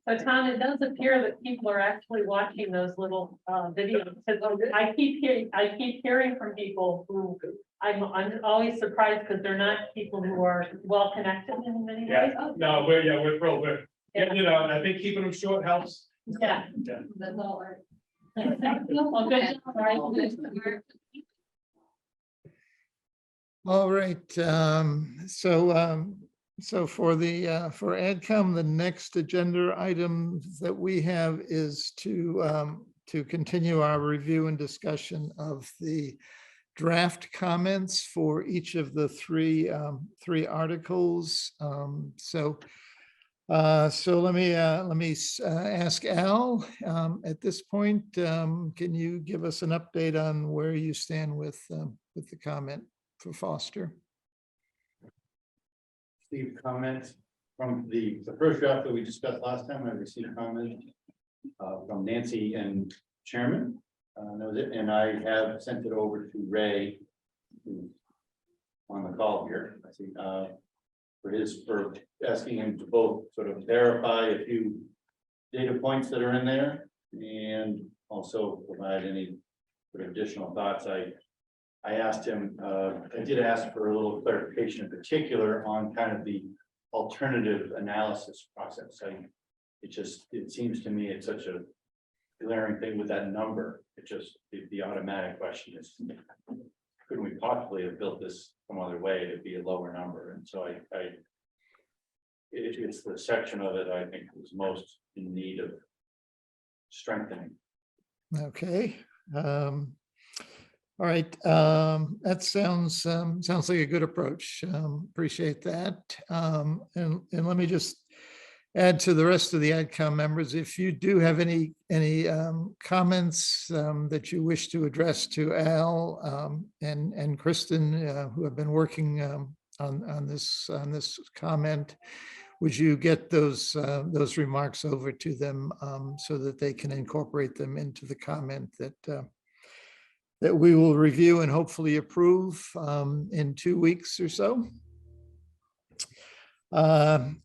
So Tom, it does appear that people are actually watching those little videos. Because I keep hearing from people who I'm always surprised because they're not people who are well connected in many ways. Yeah, no, we're thrilled. You know, and I think keeping them short helps. Yeah. Yeah. That's all right. Well, good job. All right, so for AdCom, the next agenda item that we have is to continue our review and discussion of the draft comments for each of the three articles. So let me ask Al, at this point, can you give us an update on where you stand with the comment for Foster? Received comments from the first draft that we discussed last time. I received comment from Nancy and Chairman. That was it, and I have sent it over to Ray, who's on the call here. I see for asking him to both sort of verify a few data points that are in there and also provide any sort of additional thoughts. I asked him, I did ask for a little clarification in particular on kind of the alternative analysis process. It seems to me it's such a glaring thing with that number. The automatic question is, couldn't we possibly have built this some other way to be a lower number? And so it's the section of it I think was most in need of strengthening. Okay. All right, that sounds like a good approach. Appreciate that. And let me just add to the rest of the AdCom members, if you do have any comments that you wish to address to Al and Kristen, who have been working on this comment, would you get those remarks over to them so that they can incorporate them into the comment that we will review and hopefully approve in 2 weeks or so.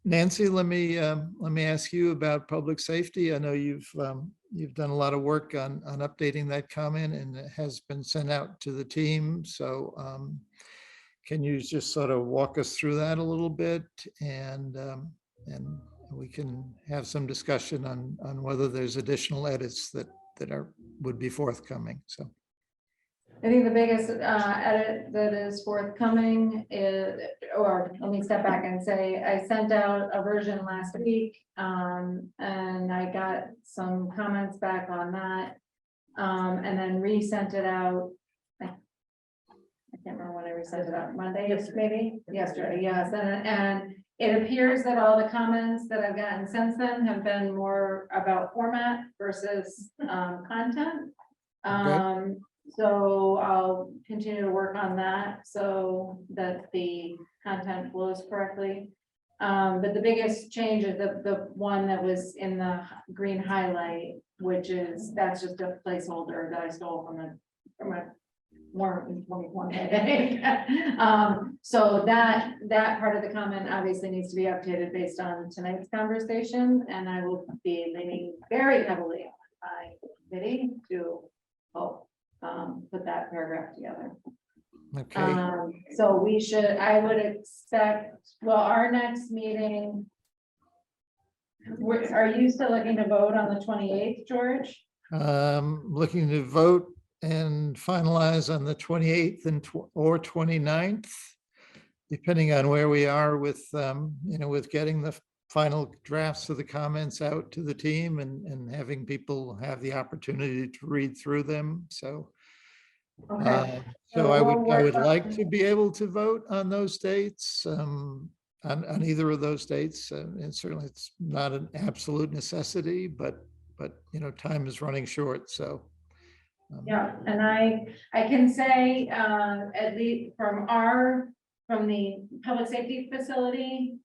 Nancy, let me ask you about public safety. I know you've done a lot of work on updating that comment, and it has been sent out to the team. So can you just sort of walk us through that a little bit, and we can have some discussion on whether there's additional edits that would be forthcoming. So. I think the biggest edit that is forthcoming is, or let me step back and say, I sent out a version last week, and I got some comments back on that, and then resent it out. I can't remember when I resent it out, Monday, maybe? Yesterday, yes, and it appears that all the comments that I've gotten since then have been more about format versus content. Okay. So I'll continue to work on that so that the content flows correctly. But the biggest change is the one that was in the green highlight, that's just a placeholder that I stole from a more in 2021. So that part of the comment obviously needs to be updated based on tonight's conversation, and I will be leaning very heavily on my committee to put that paragraph together. Okay. So I would expect, well, our next meeting. Are you still looking to vote on the 28th, George? Looking to vote and finalize on the 28th or 29th, depending on where we are with, with getting the final drafts of the comments out to the team and having people have the opportunity to read through them. So, Okay. so I would like to be able to vote on those dates, on either of those dates. And certainly it's not an absolute necessity, but time is running short. So. Yeah, and I can say, at least from the public safety facility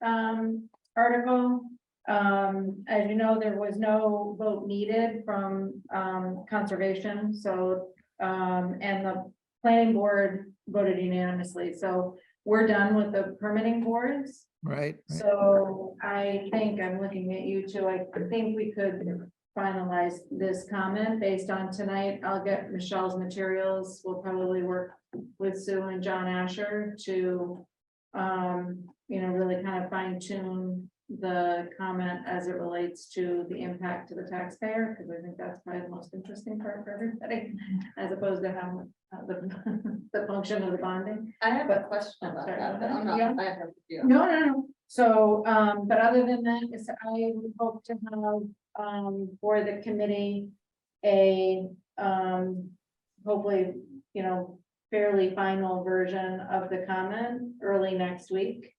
article, as you know, there was no vote needed from conservation. So and the planning board voted unanimously. So we're done with the permitting boards. Right. So I think I'm looking at you too. I think we could finalize this comment based on tonight. I'll get Michelle's materials. We'll probably work with Sue and John Asher to, really kind of fine tune the comment as it relates to the impact to the taxpayer, because I think that's probably the most interesting part for everybody, as opposed to how the function of the bonding. I have a question about that, but I'm not, Yeah. I have to. No. So, but other than that, I would hope to have, for the committee, a, hopefully, fairly final version of the comment early next week.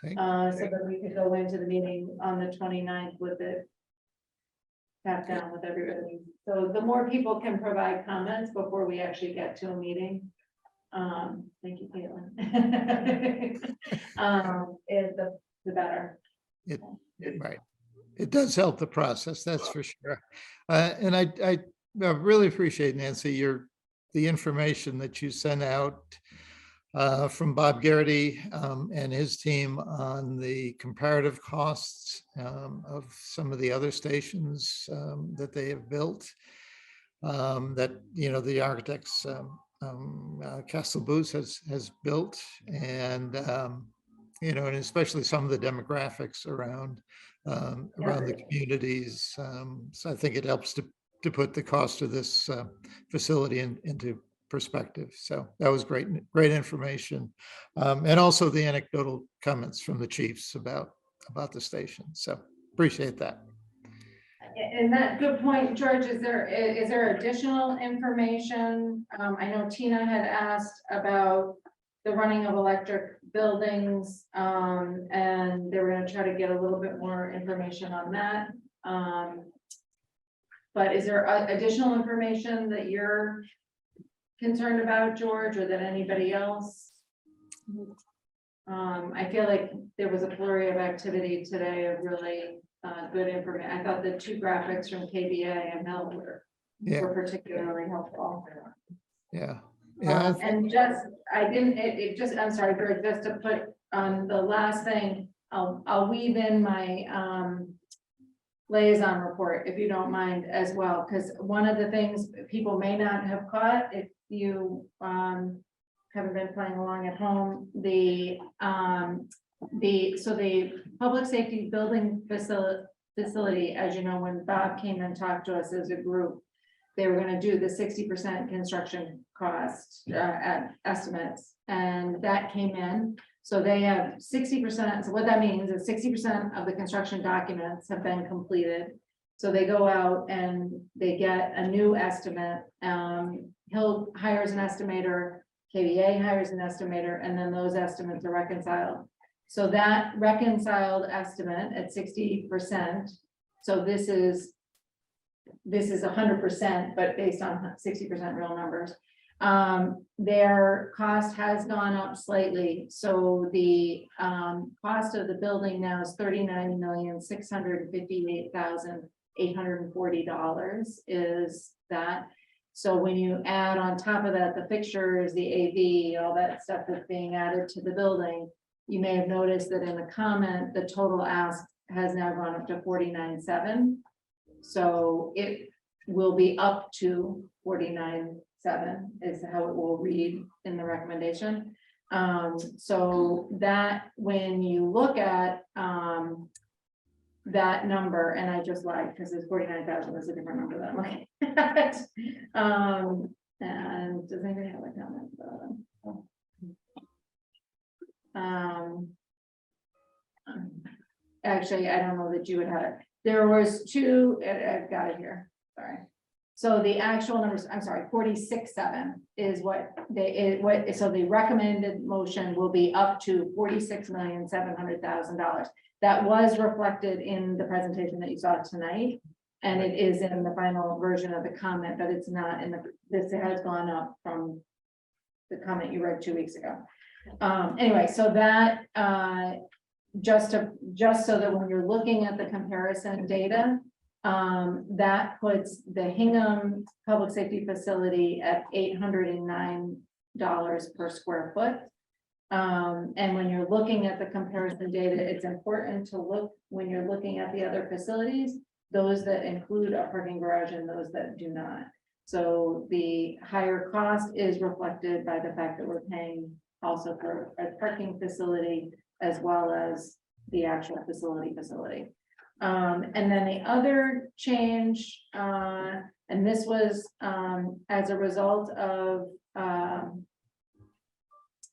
Okay. So that we could go into the meeting on the 29th with it tapped down with everybody. So the more people can provide comments before we actually get to a meeting. Thank you, Caitlin. Is the better. Right. It does help the process, that's for sure. And I really appreciate, Nancy, the information that you sent out from Bob Garrity and his team on the comparative costs of some of the other stations that they have built. that, the architects, Castle Booze has built, and, and especially some of the demographics around the communities. So I think it helps to put the cost of this facility into perspective. So that was great information. And also the anecdotal comments from the chiefs about the station. So appreciate that. And that, good point, George. Is there additional information? I know Tina had asked about the running of electric buildings, and they were gonna try to get a little bit more information on that. But is there additional information that you're concerned about, George, or that anybody else? I feel like there was a flurry of activity today of really good information. I thought the two graphics from KBA and Mel were particularly helpful. Yeah. And I'm sorry, George, just to put on the last thing, I'll weave in my liaison report, if you don't mind, as well, because one of the things people may not have caught, if you haven't been playing along at home, the public safety building facility, as you know, when Bob came and talked to us as a group, they were going to do the 60% construction cost estimates, and that came in. So they have 60%. So what that means is 60% of the construction documents have been completed. So they go out and they get a new estimate. Hill hires an estimator, KBA hires an estimator, and then those estimates are reconciled. So that reconciled estimate at 60%. So this is 100%, but based on 60% real numbers. Their cost has gone up slightly. So the cost of the building now is $39,658,840 is that. So when you add on top of that, the fixtures, the AV, all that stuff that's being added to the building, you may have noticed that in the comment, the total ask has now gone up to 49.7. So it will be up to 49.7 is how it will read in the recommendation. So that when you look at that number, and I just lied because it's 49,000 is a different number that I'm looking at. And does anybody have a comment about it? Actually, I don't know that you would have it. There was two, I've got it here, sorry. So the actual numbers, I'm sorry, 46.7 is what so the recommended motion will be up to $46,700,000. That was reflected in the presentation that you saw tonight. And it is in the final version of the comment, but it's not in this has gone up from the comment you read 2 weeks ago. Anyway, so that, just so that when you're looking at the comparison data, that puts the Hingham Public Safety Facility at $809 per square foot. And when you're looking at the comparison data, it's important to look when you're looking at the other facilities, those that include a parking garage and those that do not. So the higher cost is reflected by the fact that we're paying also for a parking facility as well as the actual facility. And then the other change, and this was as a result of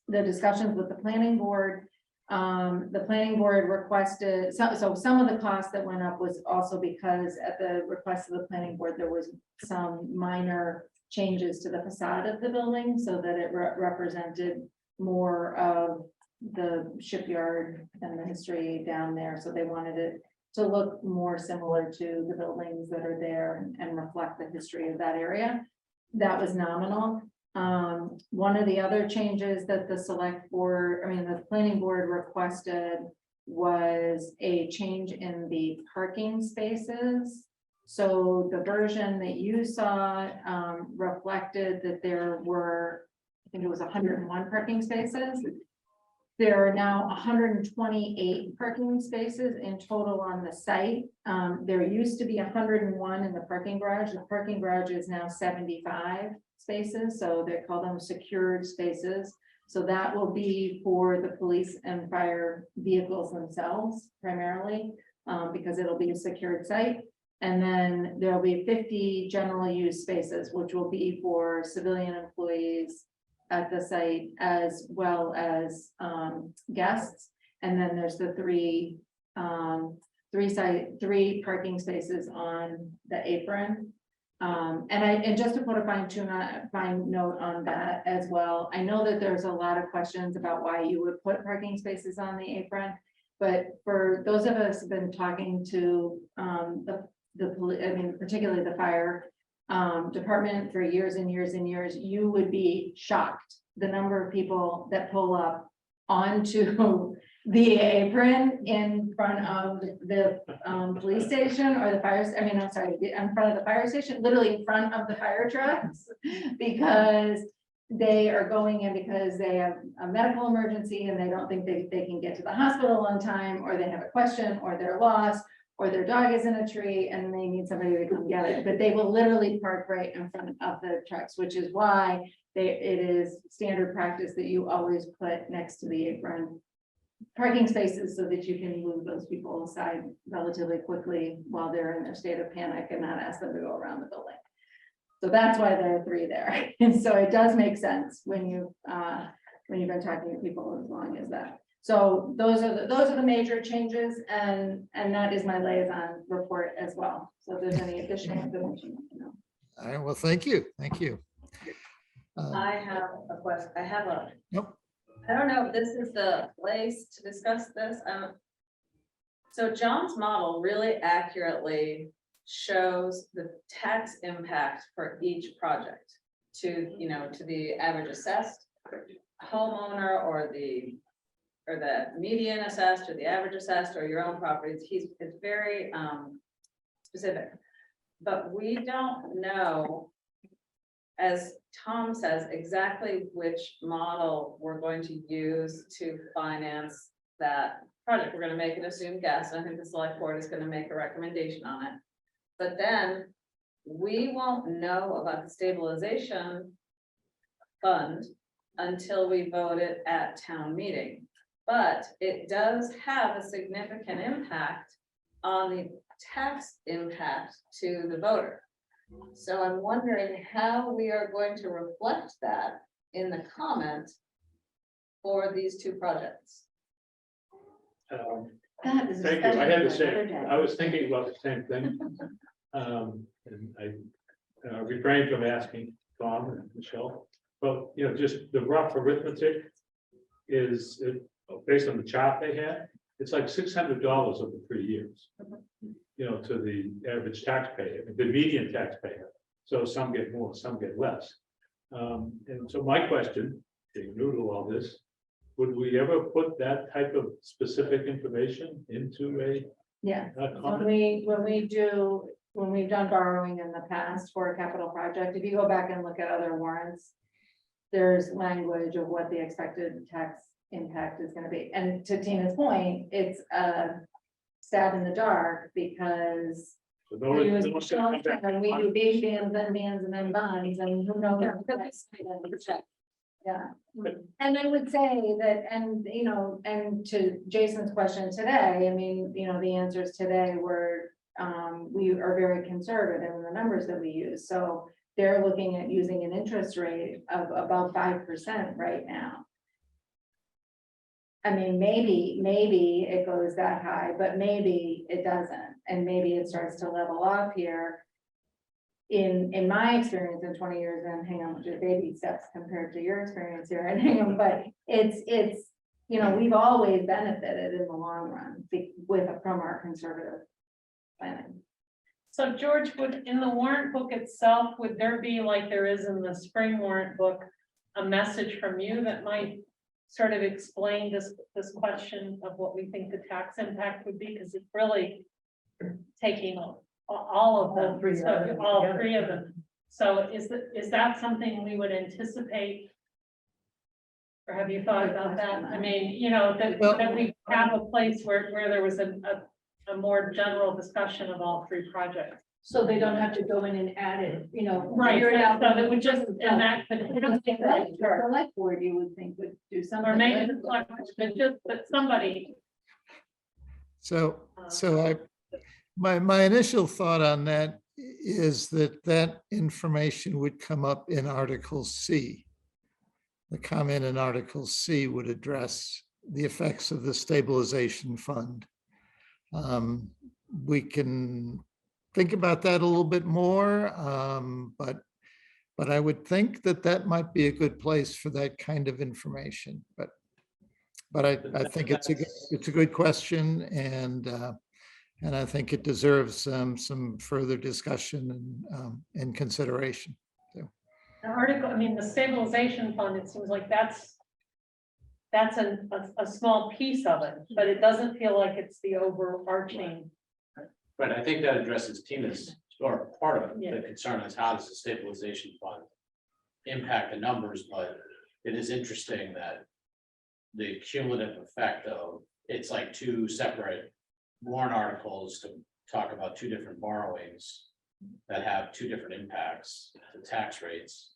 the discussions with the planning board. The planning board requested, so some of the costs that went up was also because at the request of the planning board, there was some minor changes to the facade of the building so that it represented more of the shipyard and the history down there. So they wanted it to look more similar to the buildings that are there and reflect the history of that area. That was nominal. One of the other changes that the the planning board requested was a change in the parking spaces. So the version that you saw reflected that there were, I think it was 101 parking spaces. There are now 128 parking spaces in total on the site. There used to be 101 in the parking garage. The parking garage is now 75 spaces, so they call them secured spaces. So that will be for the police and fire vehicles themselves primarily, because it'll be a secured site. And then there'll be 50 general use spaces, which will be for civilian employees at the site as well as guests. And then there's the three parking spaces on the apron. And just to put a fine note on that as well, I know that there's a lot of questions about why you would put parking spaces on the apron. But for those of us who've been talking to particularly the fire department for years and years and years, you would be shocked the number of people that pull up onto the apron in front of the police station or the fire, in front of the fire station, literally in front of the fire trucks, because they are going in because they have a medical emergency and they don't think they can get to the hospital on time, or they have a question, or they're lost, or their dog is in a tree and they need somebody to come get it. But they will literally park right in front of the trucks, which is why it is standard practice that you always put next to the apron parking spaces, so that you can move those people aside relatively quickly while they're in their state of panic and not ask them to go around the building. So that's why there are 3 there. And so it does make sense when you've been talking to people as long as that. So those are the major changes, and that is my liaison report as well. So if there's any additional information, All right, well, thank you. I have a question. Nope. I don't know if this is the place to discuss this. So John's model really accurately shows the tax impact for each project to the average assessed homeowner, or the median assessed, or the average assessed, or your own properties. It's very specific, but we don't know, as Tom says, exactly which model we're going to use to finance that project. We're going to make an assumed guess, and I think the select board is going to make a recommendation on it. But then we won't know about the stabilization fund until we vote it at town meeting. But it does have a significant impact on the tax impact to the voter. So I'm wondering how we are going to reflect that in the comment for these 2 projects. that is. a Thank you. I discussion had the for same, another day. I was thinking about the same thing. And I refrained from asking Tom and Michelle, but just the rough arithmetic is based on the chart they had. It's like $600 over 3 years, to the average taxpayer, the median taxpayer. So some get more, some get less. And so my question, being new to all this, would we ever put that type of specific information into a Yeah, comment? when we've done borrowing in the past for a capital project, if you go back and look at other warrants, there's language of what the expected tax impact is going to be. And to Tina's point, it's a stab in the dark, because So no one- we use no one's gonna come back. and we do big bands and then bonds, and who knows. Yeah, and I would say that, and to Jason's question today, the answers today were, we are very conservative in the numbers that we use. So they're looking at using an interest rate of about 5% right now. Maybe it goes that high, but maybe it doesn't, and maybe it starts to level off here. In my experience in 20 years in Hingham, which is baby steps compared to your experience here in Hingham, but it's we've always benefited in the long run from our conservative planning. So George, in the warrant book itself, would there be, like there is in the spring warrant book, a message from you that might sort of explain this question of what we think the tax impact would be? Because it's really taking all of them, all 3 of them. So is that something we would anticipate Or have you thought about that? I mean, you know, that Well- we have a place where there was a more general discussion of all three projects. So they don't have to go in and add it, you know. Right, figure it out. so that would just, and that could. The select board, you would think would do something. Or maybe, with it. but just, but somebody, So my initial thought on that is that information would come up in Article C. The comment in Article C would address the effects of the stabilization fund. We can think about that a little bit more, but I would think that might be a good place for that kind of information. But I think it's a good question, and I think it deserves some further discussion and consideration. the article, I mean, the stabilization fund, it seems like that's a small piece of it, but it doesn't feel like it's the overarching. But I think that addresses Tina's, or part of Yeah. the concern is how does the stabilization fund impact the numbers, but it is interesting that the cumulative effect of, it's like two separate warrant articles to talk about two different borrowings that have two different impacts to tax rates.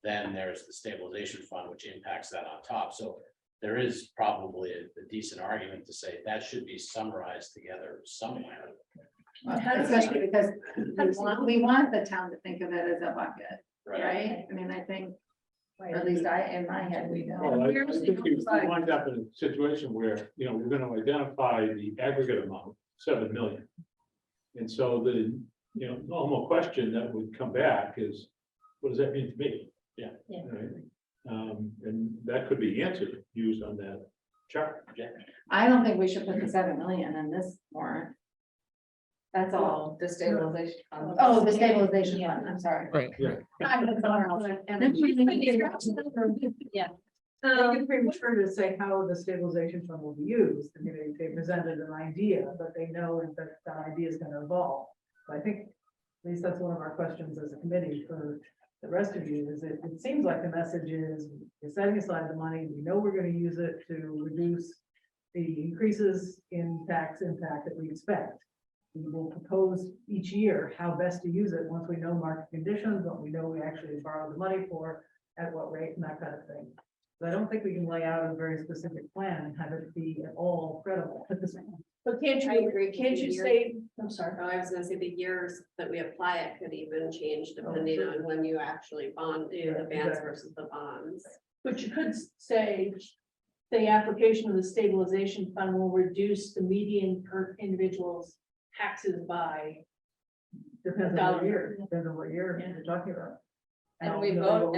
Then there's the stabilization fund, which impacts that on top. So there is probably a decent argument to say that should be summarized together somewhere. Especially because we want the town to think of it as a bucket, Right. right? I mean, I think, or at least in my head, we Well, know. I think you wind up in a situation where, you know, we're gonna identify the aggregate amount, 7 million. And so the, you know, normal question that would come back is, what does that mean to me? Yeah. Yeah. Right? And that could be answered, used on that chart. I don't think we should put the 7 million in this warrant. That's all. The stabilization fund. Oh, the stabilization fund, I'm sorry. Right. Yeah. I think it's premature to say how the stabilization fund will be used. I mean, they presented an idea, but they know that that idea is going to evolve. So I think, at least that's one of our questions as a committee for the rest of you, is it seems like the message is, we're setting aside the money, we know we're going to use it to reduce the increases in tax impact that we expect. We will propose each year how best to use it once we know market conditions, what we know we actually borrow the money for, at what rate, and that kind of thing. But I don't think we can lay out a very specific plan and have it be at all credible at this point. But can't I agree. you, can't you say, I'm sorry. Oh, I was gonna say the years that we apply it could even change depending on when you actually bond the advance versus the bonds. But you could say, the application of the stabilization fund will reduce the median per individual's taxes by. Depends on what year, you're talking about. And we vote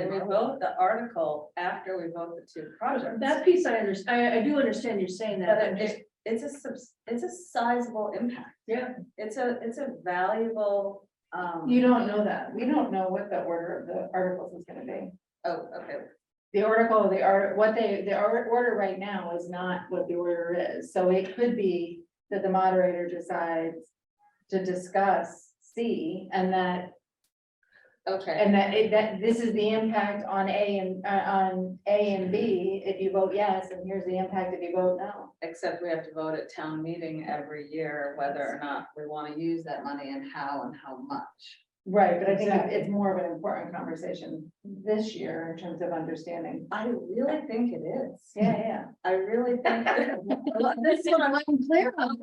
the article after we vote the two projects. That piece I understand, I do understand you're saying that. But I'm just- it's a sizable impact. Yeah. It's a valuable, You don't know that. We don't know what the order of the articles is gonna be. oh, okay. The order, the order right now is not what the order is. So it could be that the moderator decides to discuss C and that Okay, that this is the impact on A and B, if you vote yes, and here's the impact if you vote no. except we have to vote at town meeting every year whether or not we want to use that money and how much. Right, but I think Exactly. it's more of an important conversation this year in terms of understanding. I really think it is. Yeah. I really think. This is what I'm unclear on.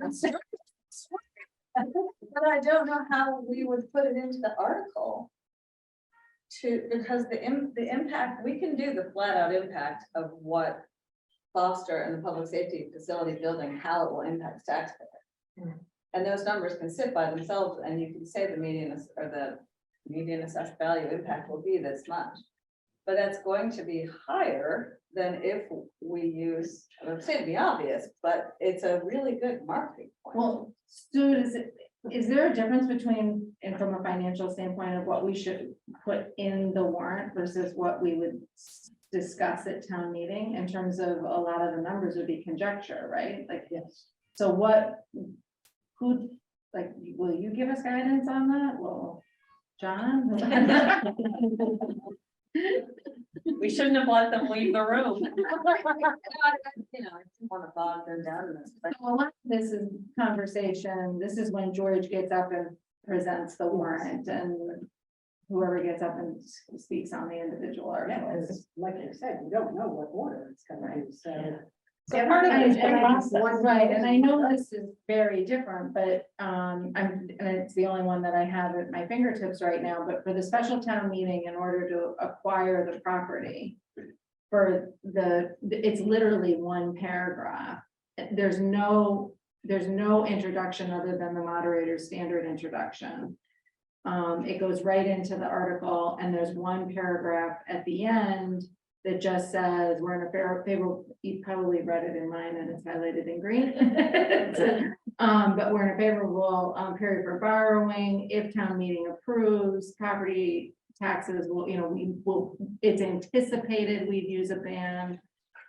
But I don't know how we would put it into the article. Because the impact, we can do the flat out impact of what Foster and the public safety facility building, how it will impact taxpayers. And those numbers can sit by themselves, and you can say the median assessed value impact will be this much. But that's going to be higher than if we use, I would say the obvious, but it's a really good marketing point. Well, Stu, is there a difference between, and from a financial standpoint, of what we should put in the warrant versus what we would discuss at town meeting in terms of a lot of the numbers would be conjecture, right? Like, yes. So will you give us guidance on that? Well, John? We shouldn't have let them leave the room. You know, I didn't want to bog them down in this, but A lot of this is conversation. This is when George gets up and presents the warrant and whoever gets up and speaks on the individual articles. Like you said, you don't know what order it's gonna be, so. So part of it is right, and I know this is very different, but and it's the only one that I have at my fingertips right now, but for the special town meeting, in order to acquire the property. For it's literally one paragraph. There's no introduction other than the moderator's standard introduction. It goes right into the article, and there's one paragraph at the end that just says, we're in a favorable, you probably read it in mine and it's highlighted in green. But we're in a favorable period for borrowing. If town meeting approves, property taxes will, it's anticipated we'd use a ban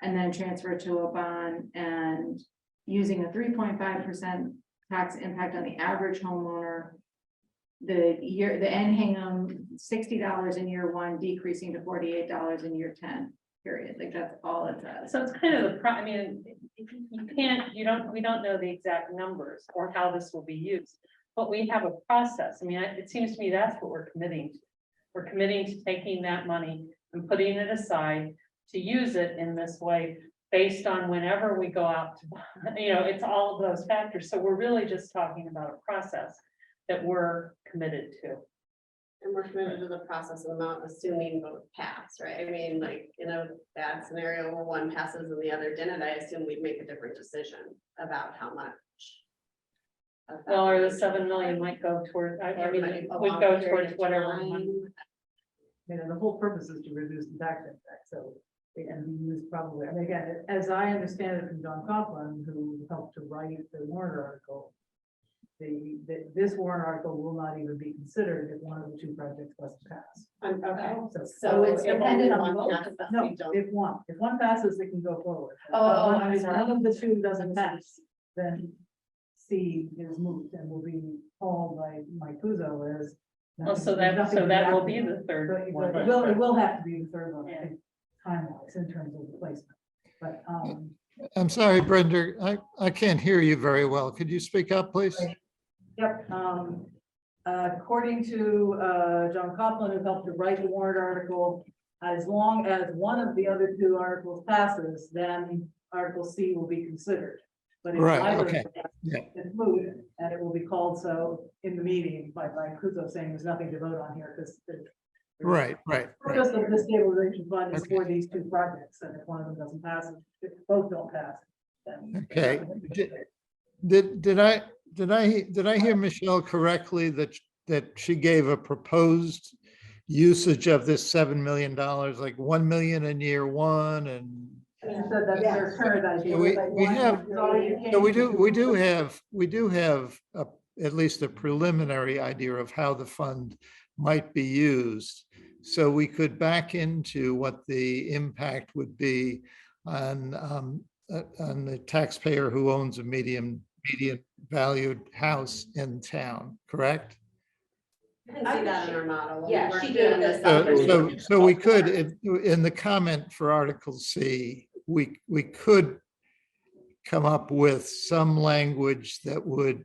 and then transfer to a bond, and using a 3.5% tax impact on the average homeowner. The N Hingham, $60 in year 1, decreasing to $48 in year 10, period. Like that's all it says. So it's kind of I mean, we don't know the exact numbers or how this will be used, but we have a process. I mean, it seems to me that's what we're committing to. We're committing to taking that money and putting it aside to use it in this way based on whenever we go out to, it's all of those factors. So we're really just talking about a process that we're committed to. And we're committed to the process of amount, assuming both pass, right? I mean, like, in a bad scenario where one passes and the other didn't, I assume we'd make a different decision about how much. of that Well, or the money. 7 million might go toward, I Or mean, might a would long go period towards of whatever. time. The whole purpose is to reduce the tax impact, so it can be used probably, I mean, again, as I understand it from John Coughlin, who helped to write the warrant article. This warrant article will not even be considered if one of the two projects doesn't pass. Okay, So it's it won't dependent be on one both. pass that No, we don't- if one passes, it can go forward. Oh, If I'm if sorry. one of the two doesn't pass, then C is moved and will be called by Mike Puzo as. Well, so that will be the third But one. it will have to be the third one, I Yeah. think, time-wise, in terms of the placement. But, I'm sorry, Brenda, I can't hear you very well. Could you speak up, please? yep, according to John Coughlin, who helped to write the warrant article, as long as one of the other two articles passes, then Article C will be considered. But if Right, neither okay, passes, yeah. it's moved, and it will be called so in the meeting by Kuzo saying there's nothing to vote on here because Right. purpose of the stabilization fund is for these two projects, and if one of them doesn't pass, if both don't pass, then. Okay. Did I hear Michelle correctly that she gave a proposed usage of this $7 million, like 1 million in year 1 and She said that's their current idea. we but have- one- so we do have at least a preliminary idea of how the fund might be used. So we could back into what the impact would be on the taxpayer who owns a medium valued house in town, correct? You can see that in our model. when we Yeah, worked she through did. this. So we could, in the comment for Article C, we could come up with some language that would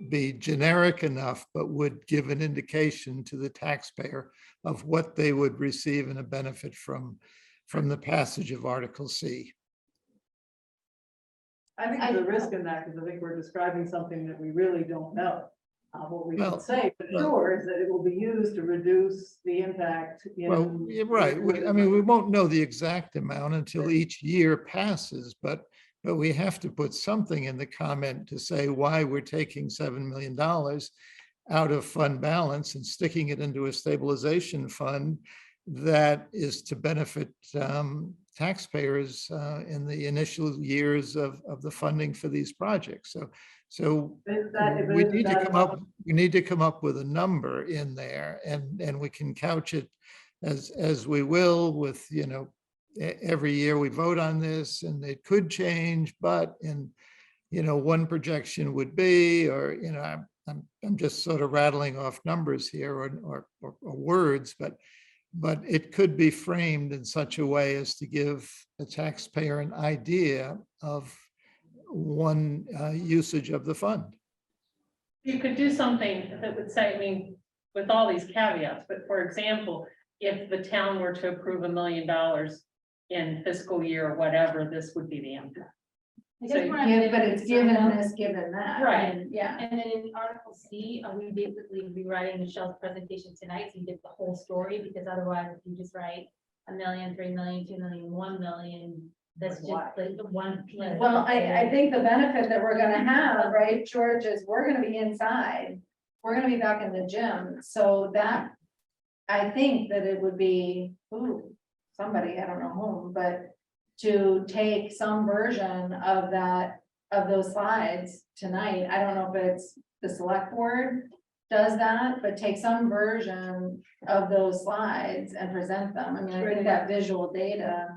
be generic enough, but would give an indication to the taxpayer of what they would receive in a benefit from the passage of Article C. I think there's a risk in that, because I think we're describing something that we really don't know. What we Well, can say for sure is that it will be used to reduce the impact. Well, you're right. I mean, we won't know the exact amount until each year passes, but we have to put something in the comment to say why we're taking $7 million out of fund balance and sticking it into a stabilization fund that is to benefit taxpayers in the initial years of the funding for these projects. So we need to come up with a number in there, and we can couch it as we will with, every year we vote on this and it could change, but one projection would be, or, I'm just sort of rattling off numbers here or words, but But it could be framed in such a way as to give the taxpayer an idea of one usage of the fund. You could do something that would say, I mean, with all these caveats, but for example, if the town were to approve $1 million in fiscal year or whatever, this would be the impact. I So guess you what I'm give- getting but it's given concerned this, given that. Right. and Yeah. And then in Article C, are we basically rewriting Michelle's presentation tonight, so you get the whole story, because otherwise, if you just write 1 million, 3 million, 2 million, 1 million, that's just like the one. Well, I think the benefit that we're gonna have, right, George, is we're gonna be inside. We're gonna be back in the gym, so that, I think that it would be, somebody, I don't know whom, but to take some version of that, of those slides tonight. I don't know if it's the select board does that, but take some version of those slides and present them. I mean, I think that visual data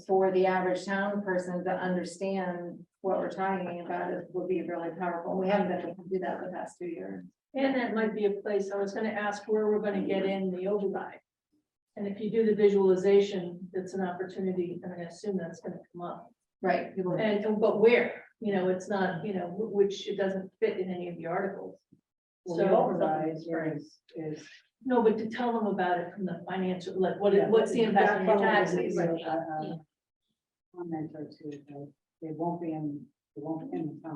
for the average town person to understand what we're talking about it would be really powerful. We haven't been able to do that the past 2 years. And that might be a place, I was gonna ask where we're gonna get in the override. And if you do the visualization, it's an opportunity, and I assume that's gonna come up. Right. People, But where, it's not, which it doesn't fit in any of the articles. Well, So the override is. No, but to tell them about it from the financial, like, what's the impact on your taxes? comment or two, they won't be in,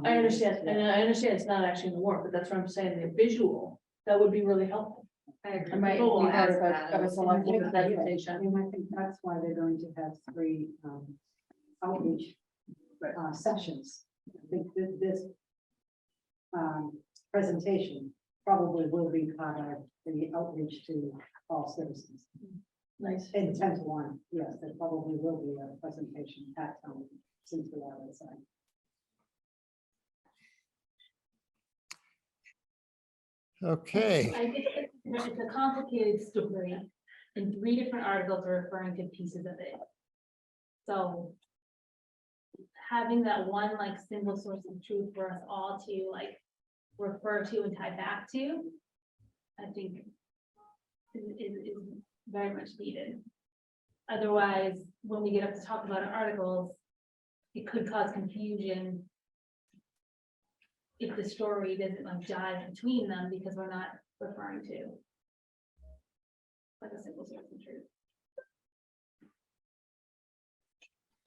I understand, and I understand it's not actually in the warrant, but that's what I'm saying, the visual, that would be really helpful. I agree. I might People will be part ask of a, that. of a select board presentation. I think that's why they're going to have 3 outreach sessions. I think this presentation probably will be part of the outreach to all citizens. Nice. In 10 to 1, yes, there probably will be a presentation at town since we are inside. Okay, I think it's a complicated story, and 3 different articles are referring to pieces of it. So having that one like single source of truth for us all to like refer to and tie back to, I think is very much needed. Otherwise, when we get up to talk about our articles, it could cause confusion if the story doesn't like jive between them, because we're not referring to like a single source of truth.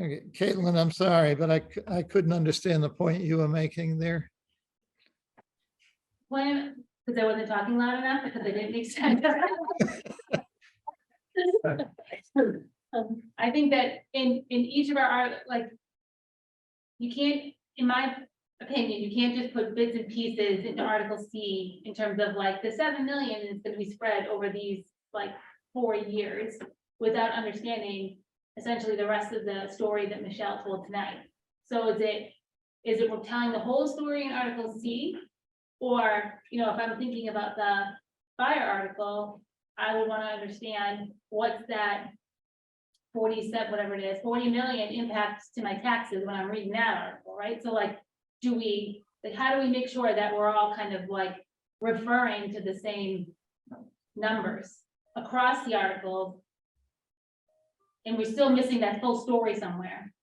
okay, Caitlin, I'm sorry, but I couldn't understand the point you were making there. When, because I wasn't talking loud enough, because I didn't make sense. I think that in each of our, like, you can't, in my opinion, you can't just put bits and pieces into Article C in terms of like the 7 million is going to be spread over these like 4 years without understanding essentially the rest of the story that Michelle told tonight. So is it we're telling the whole story in Article C? Or, if I'm thinking about the fire article, I would want to understand what's that 47, whatever it is, 40 million impacts to my taxes when I'm reading that article, right? So like, how do we make sure that we're all kind of like referring to the same numbers across the articles? And we're still missing that full story somewhere.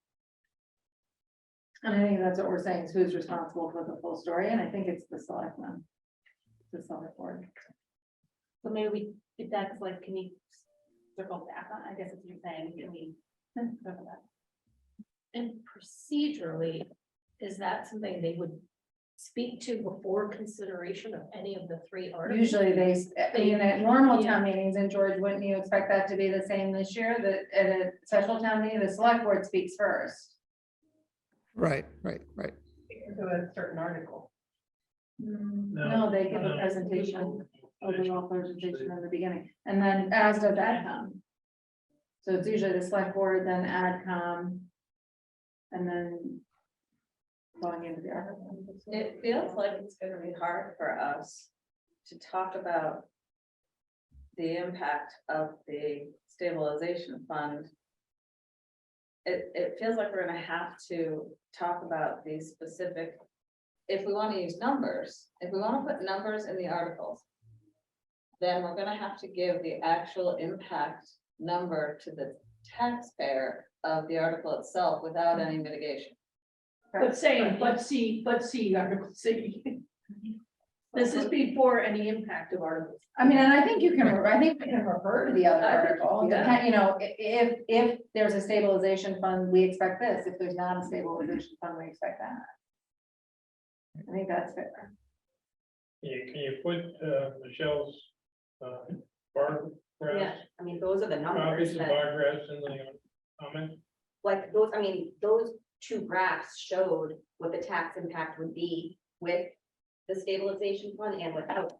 And I think that's what we're saying, is who's responsible for the full story, and I think it's the selectmen. The select board. So maybe if that's like, can we circle back on, I guess what you're saying, can we circle back? And procedurally, is that something they would speak to before consideration of any of the 3 articles? Usually at normal town meetings, and George, wouldn't you expect that to be the same this year, that at a special town meeting, the select board speaks first? Right. To a certain article. No, they give a presentation, overall presentation in the beginning, and then as does AdCom. So it's usually the select board, then AdCom, and then going into the article. It feels like it's gonna be hard for us to talk about the impact of the stabilization fund. It feels like we're gonna have to talk about these specific, if we want to use numbers, if we want to put numbers in the articles, then we're gonna have to give the actual impact number to the taxpayer of the article itself without any mitigation. But saying, but see, Article C. This is before any impact of articles. I mean, and I think we can refer to the other article, Yeah. you know, if there's a stabilization fund, we expect this, if there's not a stabilization fund, we expect that. I think that's fair. Can you put Michelle's bar Yeah, graphs, I mean, those are the copies numbers of that, bar graphs in the comment? like, those, I mean, those two graphs showed what the tax impact would be with the stabilization fund and without.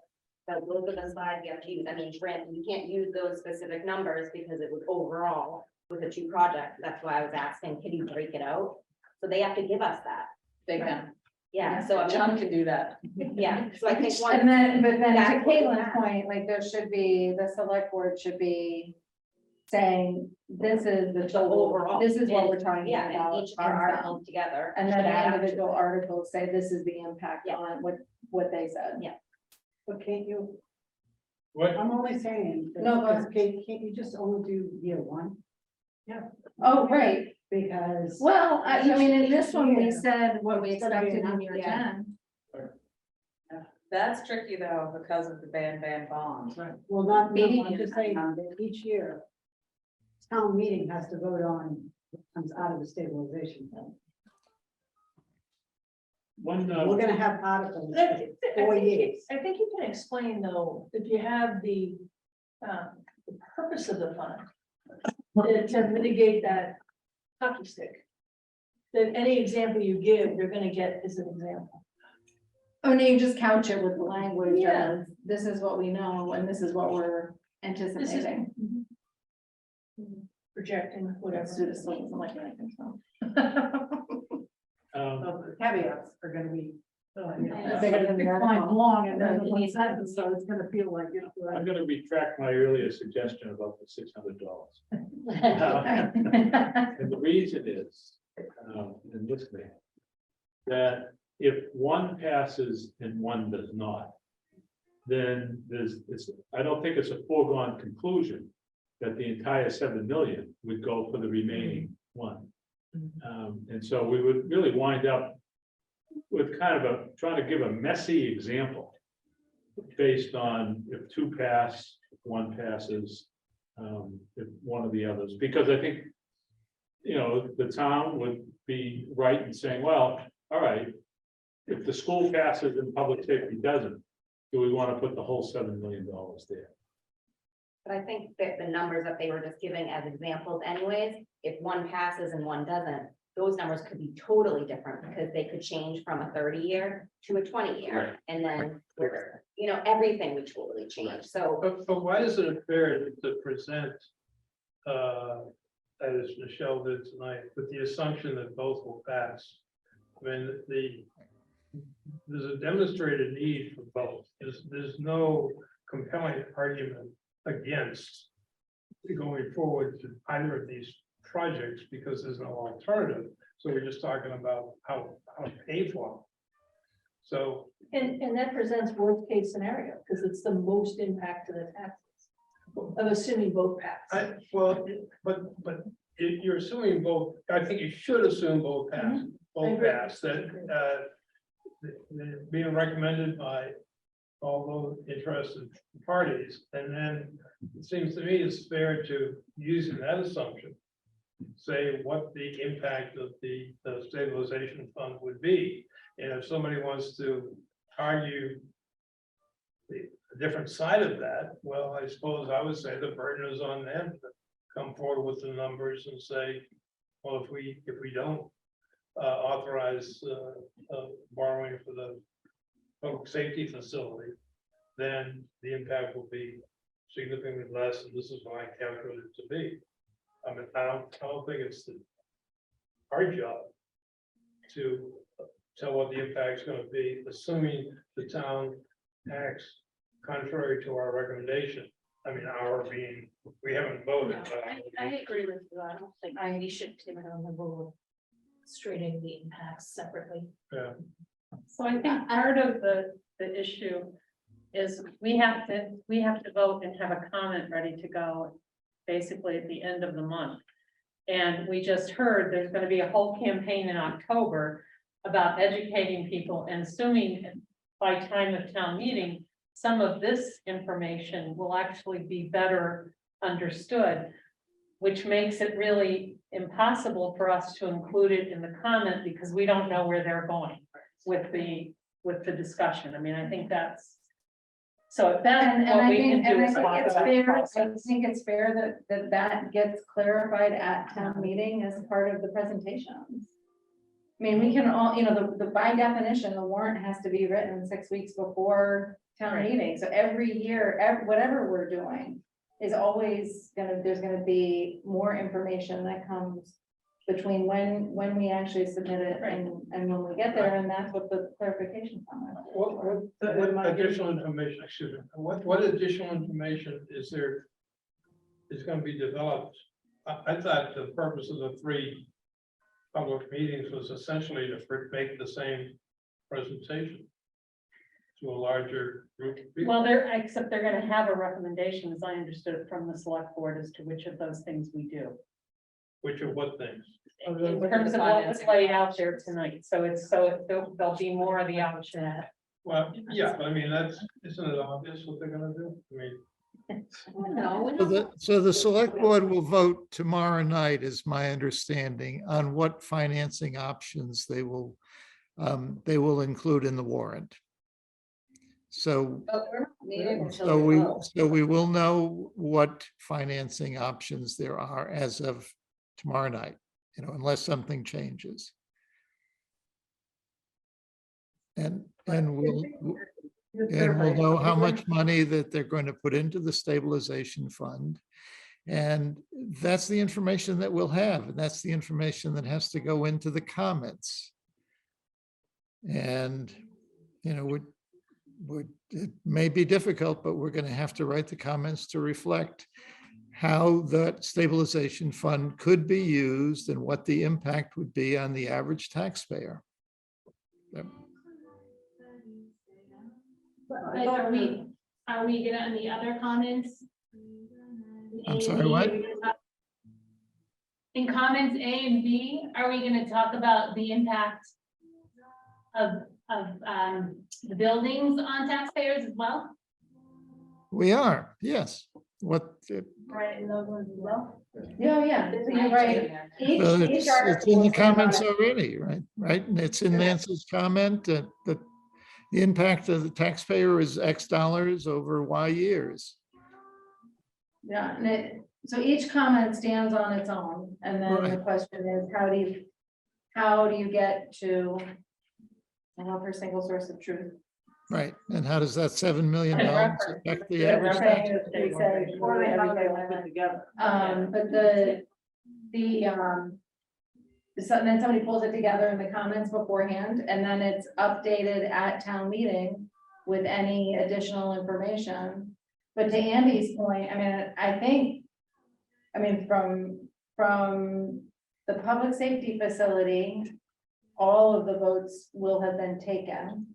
So those are the slides you have to use. I mean, granted, you can't use those specific numbers because it was overall with the two projects. That's why I was asking, can you break it out? So they have to give us that. They can, Yeah, so I mean, John can do that. yeah, so I think one. And then, but then to That's what we Caitlin's have. point, like, there should be, the select board should be saying, this is the total, overall. this is what we're talking Yeah, and about. each our article. article together. And then should add the up to individual it. articles say this is the impact Yeah. on what they said. Yeah. But can't you, What, I'm only saying. that- No, go ahead. Can't you just only do year one? Oh, right. Because. Well, I mean, in this one, we Yeah. said what we It's gonna be expected in enough, year yeah. 10. That's tricky though, because of the ban bond. Well, not, Meeting I'm just saying, that each year. Town meeting has to vote on, what comes out of the stabilization fund. One, We're gonna have articles I for 4 think years. I think you can explain though, if you have the purpose of the fund. To mitigate that hockey stick. Then any example you give, you're gonna get as an example. Oh, no, you just couch it with the language Yeah. of, this is what we know, and this is what we're anticipating. Projecting, whatever. Let's do this, so it doesn't like anything, so. So the caveats are gonna be. Bigger than the article. Long and then one sentence, so it's gonna feel like. I'm gonna retract my earlier suggestion about the $600. And the reason is, in this way, that if one passes and one does not, then I don't think it's a foregone conclusion that the entire 7 million would go for the remaining one. And so we would really wind up with kind of trying to give a messy example based on if two pass, if one passes, if one of the others, because I think, you know, the town would be right in saying, well, all right, if the school passes and public safety doesn't, do we want to put the whole $7 million there? But I think that the numbers that they were just giving as examples anyways, if one passes and one doesn't, those numbers could be totally different because they could change from a 30-year to a 20-year. Right. And then, you know, everything would totally change. So But why isn't it fair to present, as Michelle did tonight, with the assumption that both will pass? I mean, there's a demonstrated need for both. There's no compelling argument against going forward to either of these projects because there's no alternative. So we're just talking about how to pay for them. So And that presents worst case scenario, because it's the most impact to the taxes. Of assuming both pass. but you're assuming both, I think you should assume both pass, I both agree. pass, that, they're being recommended by all those interested parties, and then it seems to me it's fair to, using that assumption, say what the impact of the stabilization fund would be, and if somebody wants to argue a different side of that, well, I suppose I would say the burden is on them to come forward with the numbers and say, well, if we don't authorize borrowing for the public safety facility, then the impact will be significantly less, and this is what I calculated it to be. I mean, I don't think it's our job to tell what the impact is going to be, assuming the town acts contrary to our recommendation. I mean, our being, we haven't voted. but I agree with you. I don't think we should take it on the rule of straightening the impacts separately. Yeah. So I think part of the issue is we have to vote and have a comment ready to go basically at the end of the month. And we just heard there's gonna be a whole campaign in October about educating people, and assuming by time of town meeting, some of this information will actually be better understood, which makes it really impossible for us to include it in the comment because we don't know where they're going with the discussion. I mean, I think that's, so that's And what I we think, can do. and I is think talk it's about fair, I process. think it's fair that gets clarified at town meeting as part of the presentations. I mean, we can all, the by definition, the warrant has to be written 6 weeks before town Right. meeting. So every year, whatever we're doing is always there's gonna be more information that comes between when we actually submit it and when we get there, and that's what the clarification comment. What additional information, excuse me, what additional information is there? Is gonna be developed? I thought the purpose of the 3 public meetings was essentially to make the same presentation to a larger group of people. Well, except they're gonna have a recommendation, as I understood it, from the select board as to which of those things we do. Which of what things? In terms of what was laid out there tonight, there'll be more of the option. Well, yeah, but I mean, isn't it obvious what they're gonna do? I mean, So the select board will vote tomorrow night, is my understanding, on what financing options they will include in the warrant. So, But we're not meeting until so we we, vote. so we will know what financing options there are as of tomorrow night, unless something changes. And we'll know how much money that they're going to put into the stabilization fund. And that's the information that we'll have, and that's the information that has to go into the comments. And, it may be difficult, but we're going to have to write the comments to reflect how that stabilization fund could be used and what the impact would be on the average taxpayer. Yep. But are we gonna, on the other comments? I'm sorry, what? In comments A and B, are we gonna talk about the impact of the buildings on taxpayers as well? We are, yes. Right, in those ones as well? Yeah, you're right. It's in the comments already, right? And it's in Nancy's comment that the impact of the taxpayer is X dollars over Y years. Yeah, so each comment stands on its own, and then the Right. question is, how do you get to another single source of truth? Right, and how does that $7 million affect the Yeah, average right. tax? We say, Or they have everything it like put that. together. But then somebody pulls it together in the comments beforehand, and then it's updated at town meeting with any additional information. But to Andy's point, from the public safety facility, all of the votes will have been taken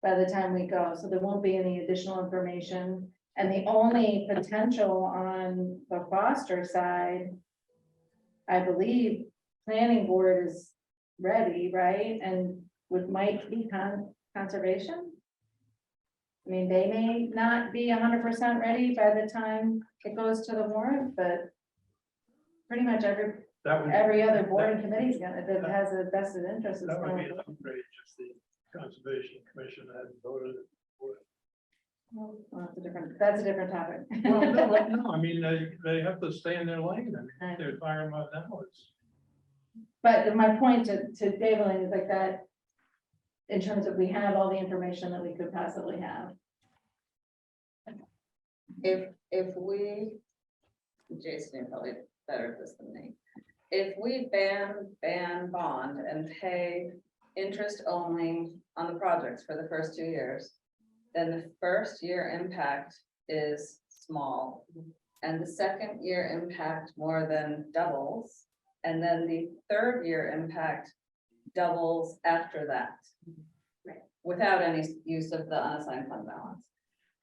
by the time we go, so there won't be any additional information. And the only potential on the Foster side, I believe, planning board is ready, right? And might be conservation. I mean, they may not be 100% ready by the time it goes to the warrant, but pretty much every other board and committee that has a vested interest. That would be an upgrade if the Conservation Commission had voted. Well, that's a different topic. Well, no, I mean, they have to stay in their lane. I mean, they're firing them out now. But my point to David is like that, in terms of we have all the information that we could possibly have. If we, Jason, you're probably better at this than me. If we ban bond and pay interest only on the projects for the first 2 years, then the first year impact is small. And the second year impact more than doubles. And then the third year impact doubles after that. Without any use of the unassigned fund balance.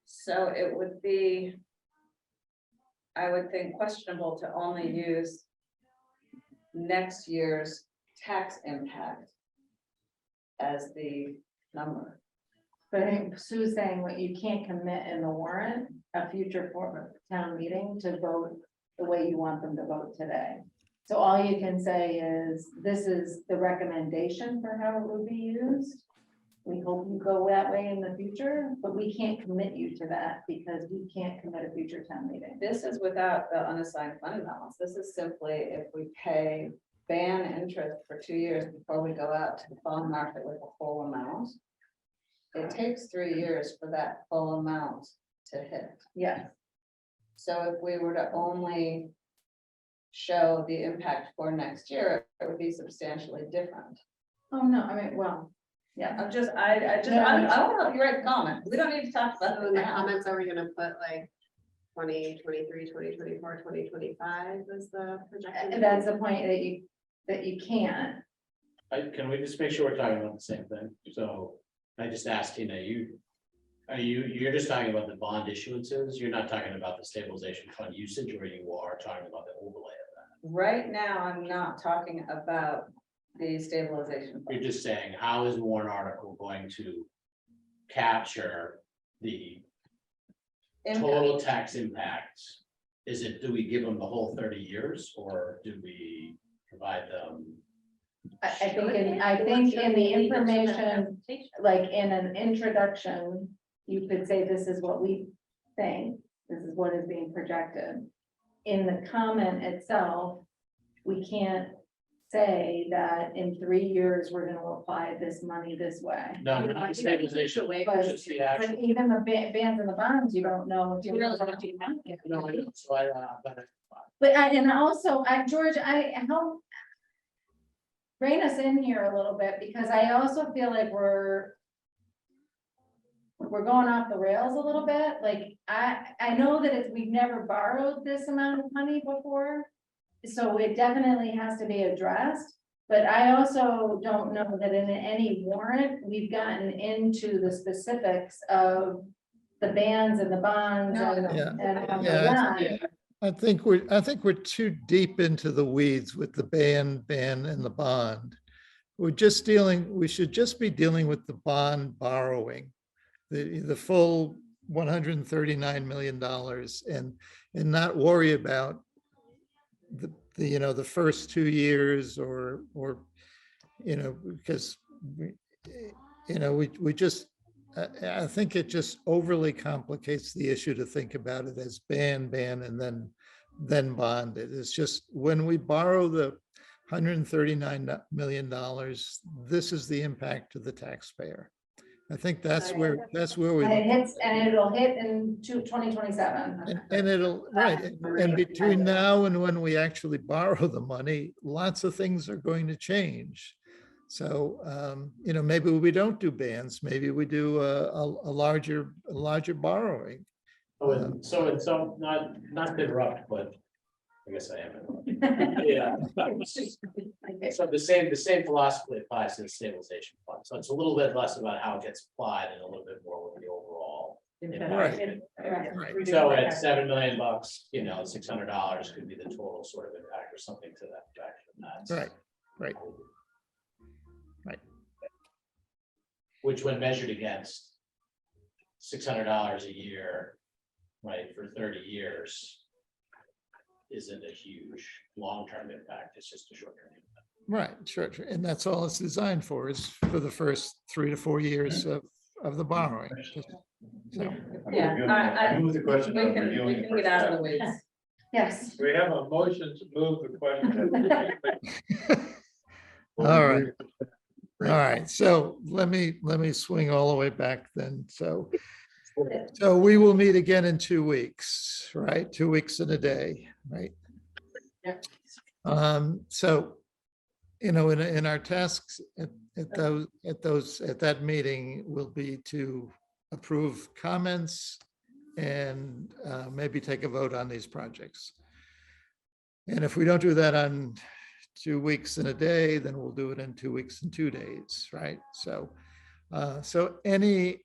So it would be, I would think, questionable to only use next year's tax impact as the number. But I think Sue's saying what you can't commit in the warrant, a future form of town meeting to vote the way you want them to vote today. So all you can say is, this is the recommendation for how it would be used. We hope you go that way in the future, but we can't commit you to that because we can't commit a future town meeting. This is without the unassigned fund balance. This is simply if we pay ban interest for 2 years before we go out to the bond market with the full amount. It takes 3 years for that full amount to hit. Yes. So if we were to only show the impact for next year, it would be substantially different. Oh, no, I mean, well, yeah. I want to help you write the comment. We don't need to talk about So it in the now. comments, are we gonna put like 2023, 2024, 2025 as the projection? And that's the point that you can't. Can we just make sure we're talking about the same thing? So I just asked Tina, you're just talking about the bond issuances? You're not talking about the stabilization fund usage, or you are talking about the overlay of that? Right now, I'm not talking about the stabilization fund. You're just saying, how is warrant article going to capture the total tax impact? Is it, do we give them the whole 30 years, or do we provide them? I think in the information, like in an introduction, you could say, this is what we think, this is what is being projected. In the comment itself, we can't say that in 3 years, we're gonna apply this money this way. No, not the stabilization, just the actual. But even the bands and the bonds, you don't know if you're really gonna do that. No, I know, so But George, I help rein us in here a little bit, because I also feel like we're going off the rails a little bit. Like, I know that we've never borrowed this amount of money before. So it definitely has to be addressed, but I also don't know that in any warrant, we've gotten into the specifics of the bans and the bonds. I think we're too deep into the weeds with the ban and the bond. We should just be dealing with the bond borrowing, the full $139 million, and not worry about the first 2 years or because we just, I think it just overly complicates the issue to think about it as ban, and then bond it. It's just, when we borrow the $139 million, this is the impact to the taxpayer. I think that's where we. And it hits, and it'll hit in 2027. And it'll, right, and between now and when we actually borrow the money, lots of things are going to change. So, maybe we don't do bans, maybe we do a larger borrowing. So not to interrupt, but I guess I am. Yeah. So the same philosophy applies to the stabilization fund. So it's a little bit less about how it gets applied and a little bit more with the overall. Right. Right. So at $7 million, $600 could be the total sort of impact, or something to that effect. And that's Right. which, when measured against $600 a year, right, for 30 years, isn't a huge long-term impact. It's just a short-term impact. Right, sure. And that's all it's designed for, is for the first 3 to 4 years of the borrowing. So, Yeah, Move the question. we can get out of the weeds. Yes. We have a motion to move the question. all right. So let me swing all the way back then. So we will meet again in 2 weeks, right? 2 weeks and a day, right? So, in our tasks at that meeting will be to approve comments and maybe take a vote on these projects. And if we don't do that on 2 weeks and a day, then we'll do it in 2 weeks and 2 days, right? So, so any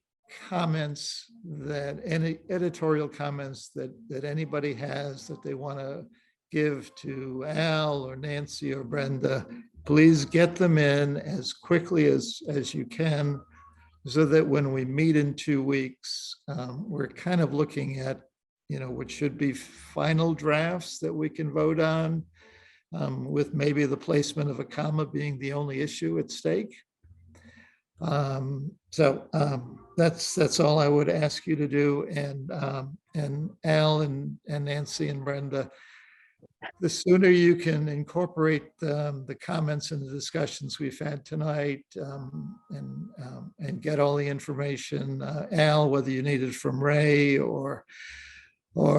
comments that, any editorial comments that anybody has that they want to give to Al or Nancy or Brenda, please get them in as quickly as you can, so that when we meet in 2 weeks, we're kind of looking at, what should be final drafts that we can vote on, with maybe the placement of a comma being the only issue at stake. That's all I would ask you to do. And Al and Nancy and Brenda, the sooner you can incorporate the comments and the discussions we've had tonight, and get all the information, Al, whether you need it from Ray or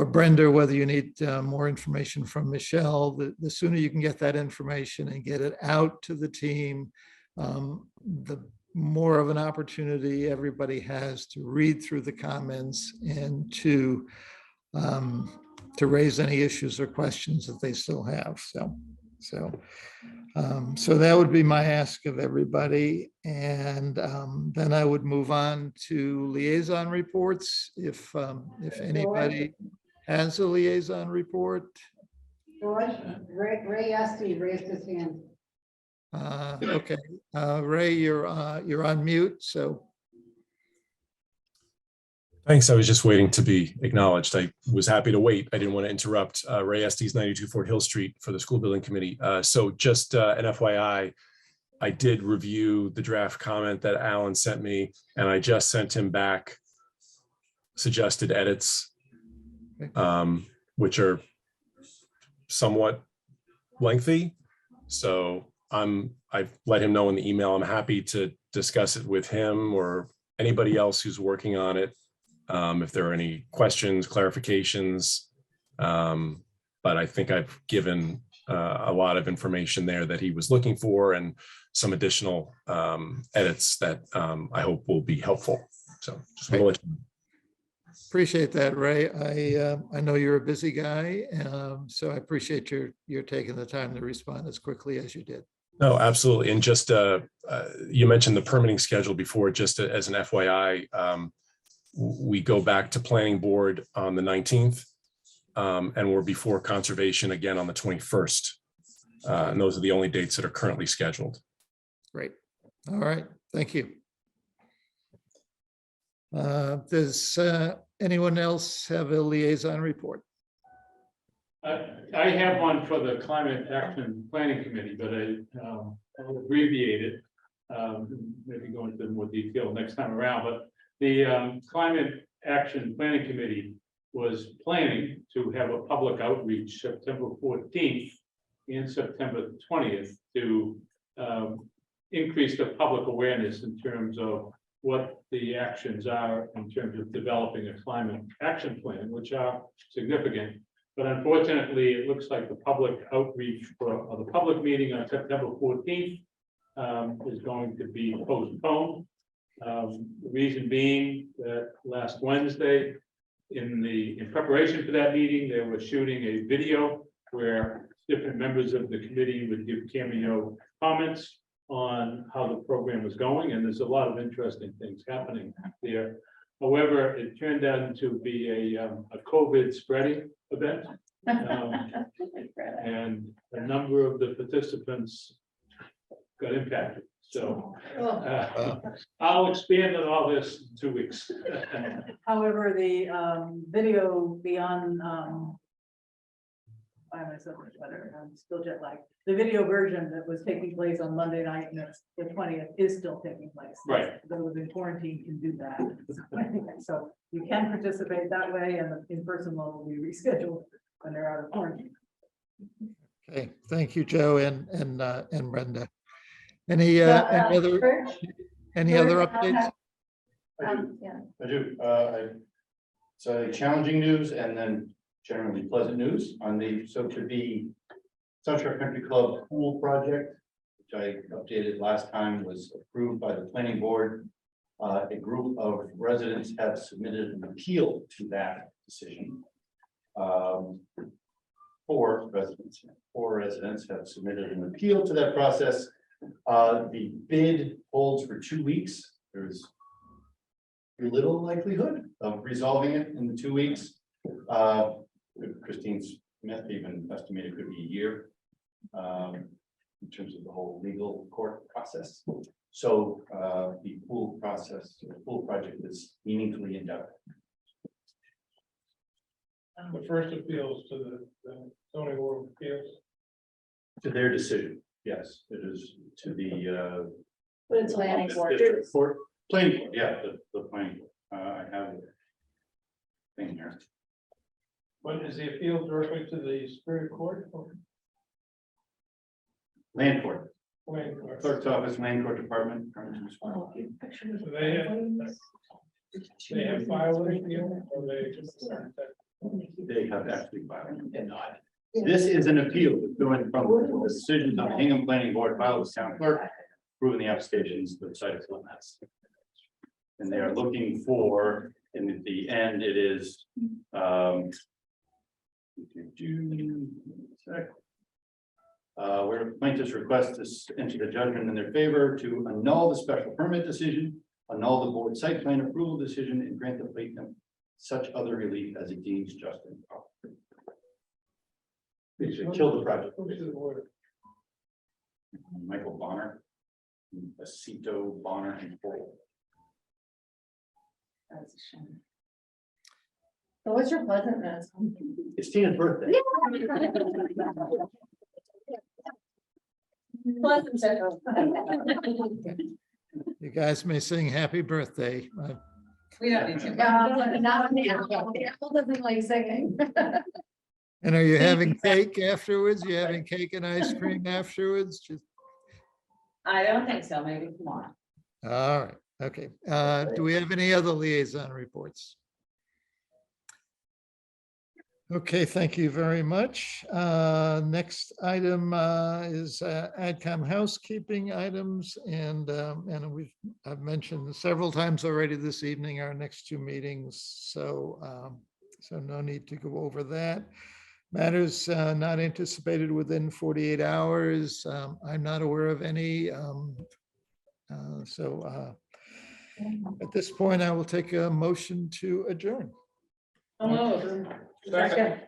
Brenda, whether you need more information from Michelle, the sooner you can get that information and get it out to the team, the more of an opportunity everybody has to read through the comments and to raise any issues or questions that they still have. So that would be my ask of everybody. And then I would move on to liaison reports. If anybody has a liaison report. Ray Esty raised his hand. Okay, Ray, you're on mute, so. Thanks. I was just waiting to be acknowledged. I was happy to wait. I didn't want to interrupt Ray Estes, 92 Fort Hill Street for the school building committee. So just an FYI, I did review the draft comment that Alan sent me, and I just sent him back suggested edits, which are somewhat lengthy. So I've let him know in the email. I'm happy to discuss it with him or anybody else who's working on it, if there are any questions, clarifications. But I think I've given a lot of information there that he was looking for, and some additional edits that I hope will be helpful. So just want to let you know. Appreciate that, Ray. I know you're a busy guy, so I appreciate your taking the time to respond as quickly as you did. No, absolutely. And just you mentioned the permitting schedule before, just as an FYI, we go back to planning board on the 19th, and we're before conservation again on the 21st. And those are the only dates that are currently scheduled. Great. All right. Thank you. Does anyone else have a liaison report? I have one for the Climate Action Planning Committee, but I'll abbreviate it. Maybe go into more detail next time around, but the Climate Action Planning Committee was planning to have a public outreach September 14th and September 20th to increase the public awareness in terms of what the actions are in terms of developing a climate action plan, which are significant. But unfortunately, it looks like the public outreach for the public meeting on September 14th is going to be postponed. The reason being that last Wednesday, in preparation for that meeting, they were shooting a video where different members of the committee would give cameo comments on how the program was going, and there's a lot of interesting things happening there. However, it turned out to be a COVID spreading event, and a number of the participants got impacted. So I'll expand on all this in 2 weeks. However, the video beyond, I myself much better, I'm still jet lagged. The video version that was taking place on Monday night, and it's the 20th, is still taking place. Right. Those in quarantine can do that. So you can participate that way, and the in-person one will be rescheduled when they're out of quarantine. Okay, thank you, Joe and Brenda. Any other updates? I do. So challenging news and then generally pleasant news on the, so to be South Shore Country Club pool project, which I updated last time, was approved by the planning board. A group of residents have submitted an appeal to that decision. Four residents have submitted an appeal to that process. The bid holds for 2 weeks. There's little likelihood of resolving it in the 2 weeks. Christine Smith even estimated it could be a year. In terms of the whole legal court process. So the pool process, the pool project is meaningfully in doubt. The first appeals to the zoning board of appeals. To their decision, yes, it is to the But it's planning board. district court, planning board, yeah, the planning board. I have the thing here. What is the appeal directly to the Superior Court? Or Land court, planning board? clerk's office, land court department. So they have filed an appeal, or they just. They have actually filed. This is an appeal going from the decision of the Hingham Planning Board filed with town clerk, approving the applications for the site of limits. And they are looking for, and at the end, it is, where plaintiffs request to enter the judgment in their favor to annul the special permit decision, annul the board site plan approval decision, and grant the plaintiff such other relief as it deems just and proper. It should kill the project. Michael Bonner, Acito, Bonner, and Paul. That's a shame. So what's your pleasantness? It's Tina's birthday. You guys may sing happy birthday. We don't need to. Not on the apple. The apple doesn't like singing. And are you having cake afterwards? You having cake and ice cream afterwards? Just, I don't think so, maybe tomorrow. all right, okay. Do we have any other liaison reports? Okay, thank you very much. Next item is AdCom housekeeping items, and I've mentioned several times already this evening our next two meetings, so no need to go over that. Matters not anticipated within 48 hours. I'm not aware of any. So at this point, I will take a motion to adjourn. Oh, Second.